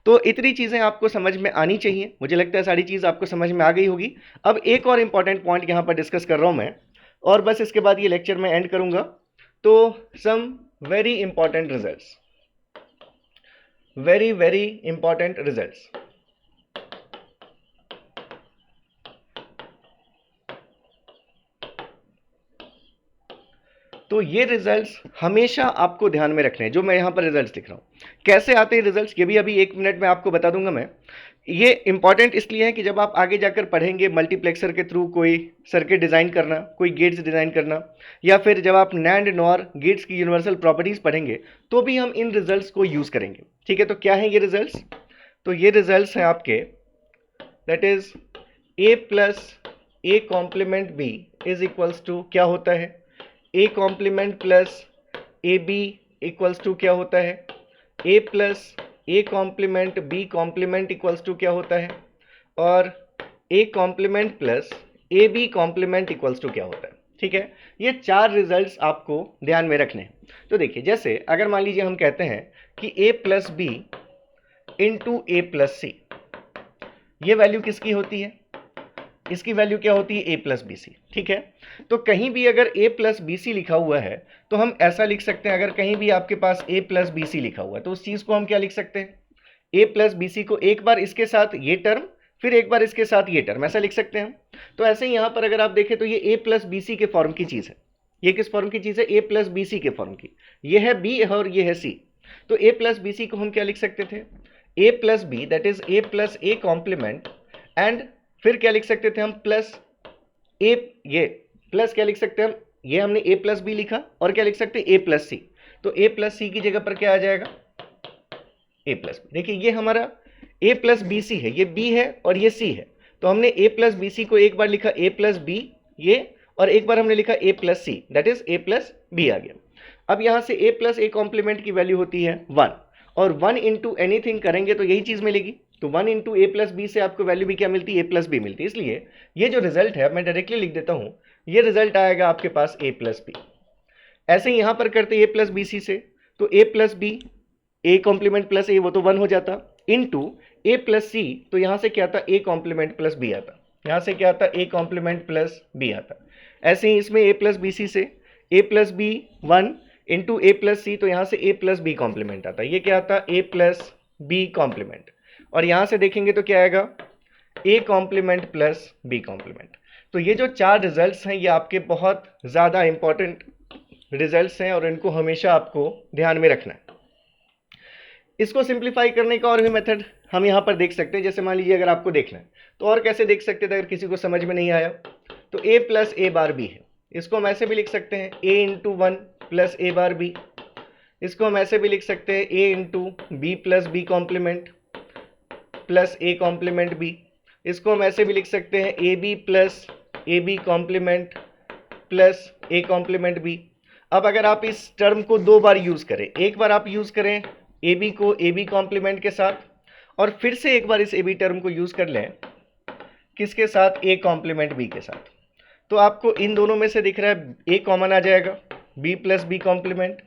तो इतनी चीज़ें आपको समझ में आनी चाहिए, मुझे लगता है सारी चीज़ आपको समझ में आ गई होगी। अब एक और इंपॉर्टेंट पॉइंट यहाँ पर डिस्कस कर रहा हूँ मैं, और बस इसके बाद ये लेक्चर मैं एंड करूँगा। तो some very important results, very very important results. तो ये रिजल्ट्स हमेशा आपको ध्यान में रखने हैं, जो मैं यहाँ पर रिजल्ट्स दिख रहा हूँ। कैसे आते हैं रिजल्ट्स, ये भी अभी 1 मिनट में आपको बता दूंगा मैं। ये इंपॉर्टेंट इसलिए है कि जब आप आगे जाकर पढ़ेंगे मल्टीप्लेक्सर के थ्रू कोई सर्किट डिज़ाइन करना, कोई गेट्स डिज़ाइन करना, या फिर जब आप नैंड नॉर गेट्स की यूनिवर्सल प्रॉपर्टीज़ पढ़ेंगे, तो भी हम इन रिजल्ट्स को यूज़ करेंगे। ठीक है, तो क्या है ये रिजल्ट्स, तो ये रिजल्ट्स हैं आपके, that is a plus A complement B is equals to क्या होता है, A complement plus A B equals to क्या होता है, ए plus A complement B complement equals to क्या होता है, और A complement plus A B complement equals to क्या होता है। ठीक है, ये 4 रिजल्ट्स आपको ध्यान में रखने हैं। तो देखिए, जैसे अगर मान लीजिए हम कहते हैं कि ए प्लस बी इंटू ए प्लस सी, ये वैल्यू किसकी होती है, इसकी वैल्यू क्या होती है, ए प्लस बी सी। ठीक है, तो कहीं भी अगर ए प्लस बी सी लिखा हुआ है तो हम ऐसा लिख सकते हैं, अगर कहीं भी आपके पास ए प्लस बी सी लिखा हुआ है तो उस चीज़ को हम क्या लिख सकते हैं, ए प्लस बी सी को एक बार इसके साथ ये टर्म, फिर एक बार इसके साथ ये टर्म, ऐसा लिख सकते हैं हम। तो ऐसे ही यहाँ पर अगर आप देखें तो ये ए प्लस बी सी के फॉर्म की चीज़ है। ये किस फॉर्म की चीज़ है, ए प्लस बी सी के फॉर्म की। ये है बी और ये है सी। तो ए प्लस बी सी को हम क्या लिख सकते थे, A plus B, that is A plus A complement, and फिर क्या लिख सकते थे हम, प्लस ए, ये प्लस क्या लिख सकते हैं हम, ये हमने ए प्लस बी लिखा, और क्या लिख सकते हैं, ए प्लस सी। तो ए प्लस सी की जगह पर क्या आ जाएगा, ए प्लस बी। देखिए, ये हमारा ए प्लस बी सी है, ये बी है और ये सी है। तो हमने ए प्लस बी सी को एक बार लिखा ए प्लस बी ये, और एक बार हमने लिखा A plus C, that is A plus B आ गया। अब यहाँ से ए प्लस ए कॉम्प्लीमेंट की वैल्यू होती है 1, और 1 इंटू एनीथिंग करेंगे तो यही चीज़ मिलेगी। तो 1 इंटू ए प्लस बी से आपको वैल्यू भी क्या मिलती है, ए प्लस बी मिलती है। इसलिए ये जो रिजल्ट है मैं डायरेक्टली लिख देता हूँ, ये रिजल्ट आएगा आपके पास ए प्लस बी। ऐसे ही यहाँ पर करते ए प्लस बी सी से, तो A plus B A complement plus A, वो तो 1 हो जाता, इंटू ए प्लस सी, तो यहाँ से क्या आता, ए कॉम्प्लीमेंट प्लस बी आता, यहाँ से क्या आता, ए कॉम्प्लीमेंट प्लस बी आता। ऐसे ही इसमें ए प्लस बी सी से A plus B 1 into A plus C, तो यहाँ से ए प्लस बी कॉम्प्लीमेंट आता, ये क्या आता, ए प्लस बी कॉम्प्लीमेंट। और यहाँ से देखेंगे तो क्या आएगा, a complement plus B complement. तो ये जो 4 रिजल्ट्स हैं ये आपके बहुत ज़्यादा इंपॉर्टेंट रिजल्ट्स हैं, और इनको हमेशा आपको ध्यान में रखना है। इसको सिंप्लीफाई करने का और भी मेथड हम यहाँ पर देख सकते हैं। जैसे मान लीजिए अगर आपको देखना है तो और कैसे देख सकते थे, अगर किसी को समझ में नहीं आया तो A plus A bar B है, इसको हम ऐसे भी लिख सकते हैं A into 1 plus A bar B. इसको हम ऐसे भी लिख सकते हैं A into B plus B complement plus A complement B. इसको हम ऐसे भी लिख सकते हैं A B plus A B complement plus A complement B. अब अगर आप इस टर्म को 2 बार यूज़ करें, एक बार आप यूज़ करें ए बी को ए बी कॉम्प्लीमेंट के साथ, और फिर से एक बार इस ए बी टर्म को यूज़ कर लें किसके साथ, ए कॉम्प्लीमेंट बी के साथ, तो आपको इन दोनों में से दिख रहा है ए कॉमन आ जाएगा, बी प्लस बी कॉम्प्लीमेंट,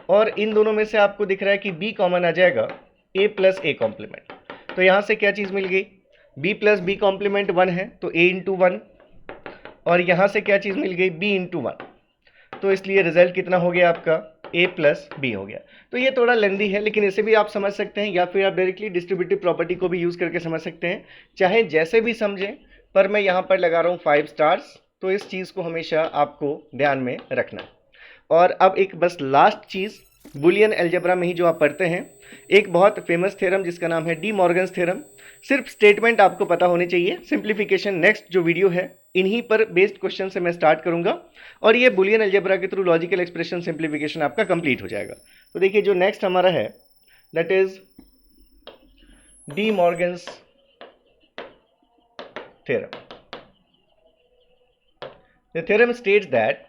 और इन दोनों में से आपको दिख रहा है कि बी कॉमन आ जाएगा, ए प्लस ए कॉम्प्लीमेंट। तो यहाँ से क्या चीज़ मिल गई, बी प्लस बी कॉम्प्लीमेंट 1 है तो ए इंटू 1, और यहाँ से क्या चीज़ मिल गई, बी इंटू 1। तो इसलिए रिजल्ट कितना हो गया आपका, ए प्लस बी हो गया। तो ये थोड़ा लेंदी है, लेकिन इसे भी आप समझ सकते हैं, या फिर आप डायरेक्टली डिस्ट्रीब्यूटिव प्रॉपर्टी को भी यूज़ करके समझ सकते हैं, चाहे जैसे भी समझें। पर मैं यहाँ पर लगा रहा हूँ 5 स्टार्स, तो इस चीज़ को हमेशा आपको ध्यान में रखना है। और अब एक बस लास्ट चीज़, बुलियन अलजेब्रा में ही जो आप पढ़ते हैं, एक बहुत फेमस थ्योरम जिसका नाम है डी मॉर्गन्स थ्योरम। सिर्फ स्टेटमेंट आपको पता होने चाहिए, सिंप्लीफिकेशन नेक्स्ट जो वीडियो है इन्हीं पर बेस्ड क्वेश्चन से मैं स्टार्ट करूंगा और ये बुलियन अलजेब्रा के थ्रू लॉजिकल एक्सप्रेशन सिंप्लीफिकेशन आपका कंप्लीट हो जाएगा। तो देखिए जो नेक्स्ट हमारा है that is D Morgan's theorem. The theorem states that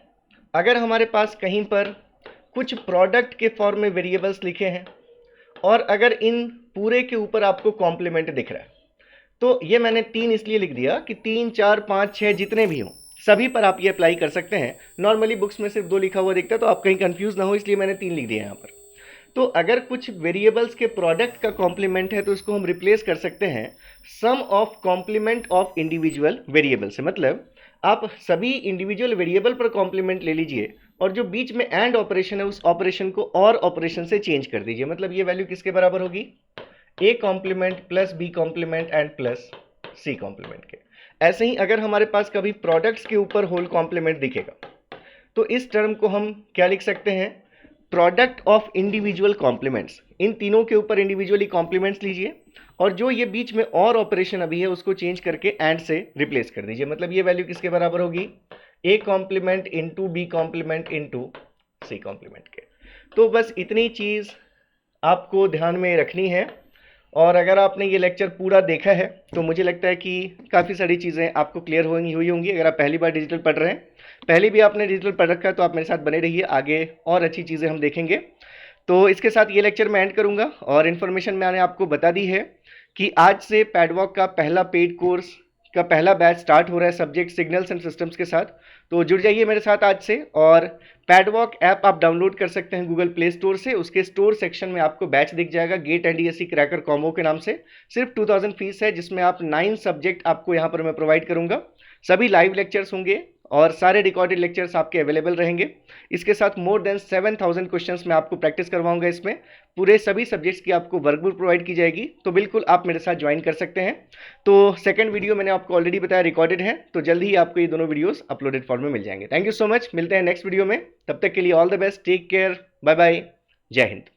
अगर हमारे पास कहीं पर कुछ प्रोडक्ट के फॉर्म में वेरिएबल्स लिखे हैं और अगर इन पूरे के ऊपर आपको कॉम्प्लीमेंट दिख रहा है, तो ये मैंने 3 इसलिए लिख दिया कि 3, 4, 5, 6 जितने भी हों सभी पर आप ये अप्लाई कर सकते हैं। नॉर्मली बुक्स में सिर्फ 2 लिखा हुआ दिखता है, तो आप कहीं कंफ्यूज ना हो इसलिए मैंने 3 लिख दिया यहाँ पर। तो अगर कुछ वेरिएबल्स के प्रोडक्ट का कॉम्प्लीमेंट है तो इसको हम रिप्लेस कर सकते हैं sum of complement of individual variable से। मतलब आप सभी इंडिविजुअल वेरिएबल पर कॉम्प्लीमेंट ले लीजिए और जो बीच में एंड ऑपरेशन है उस ऑपरेशन को और ऑपरेशन से चेंज कर दीजिए। मतलब ये वैल्यू किसके बराबर होगी, a complement plus B complement and plus C complement के। ऐसे ही अगर हमारे पास कभी प्रोडक्ट्स के ऊपर होल कॉम्प्लीमेंट दिखेगा तो इस टर्म को हम क्या लिख सकते हैं, प्रोडक्ट ऑफ इंडिविजुअल कॉम्प्लीमेंट्स। इन तीनों के ऊपर इंडिविजुअली कॉम्प्लीमेंट्स लीजिए और जो ये बीच में और ऑपरेशन अभी है उसको चेंज करके एंड से रिप्लेस कर दीजिए। मतलब ये वैल्यू किसके बराबर होगी, a complement into b complement into c complement के। तो बस इतनी चीज़ आपको ध्यान में रखनी है और अगर आपने ये लेक्चर पूरा देखा है तो मुझे लगता है कि काफ़ी सारी चीज़ें आपको क्लियर हुई होंगी। अगर आप पहली बार डिजिटल पढ़ रहे हैं, पहले भी आपने डिजिटल पढ़ रखा है, तो आप मेरे साथ बने रहिए, आगे और अच्छी चीज़ें हम देखेंगे। तो इसके साथ ये लेक्चर मैं एंड करूंगा और इन्फॉर्मेशन मैंने आपको बता दी है कि आज से पैडवॉक का पहला पेड कोर्स का पहला बैच स्टार्ट हो रहा है सब्जेक्ट सिग्नल्स एंड सिस्टम्स के साथ। तो जुड़ जाइए मेरे साथ आज से और पैडवॉक ऐप आप डाउनलोड कर सकते हैं गूगल प्ले स्टोर से। उसके स्टोर सेक्शन में आपको बैच दिख जाएगा गेट एनडीएससी क्रैकर कॉम्बो के नाम से। सिर्फ 2000 फीस है जिसमें आप 9 सब्जेक्ट आपको यहाँ पर मैं प्रोवाइड करूँगा। सभी लाइव लेक्चर्स होंगे और सारे रिकॉर्डेड लेक्चर्स आपके अवेलेबल रहेंगे। इसके साथ मोर देन 7000 क्वेश्चंस मैं आपको प्रैक्टिस करवाऊंगा। इसमें पूरे सभी सब्जेक्ट्स की आपको वर्कबुक प्रोवाइड की जाएगी, तो बिल्कुल आप मेरे साथ ज्वाइन कर सकते हैं। तो सेकंड वीडियो मैंने आपको ऑलरेडी बताया रिकॉर्डेड है, तो जल्द ही आपको ये दोनों वीडियोस अपलोडेड फॉर्म में मिल जाएंगे। थैंक यू सो मच, मिलते हैं नेक्स्ट वीडियो में। तब तक के लिए all the best, take care, bye bye, जय हिंद।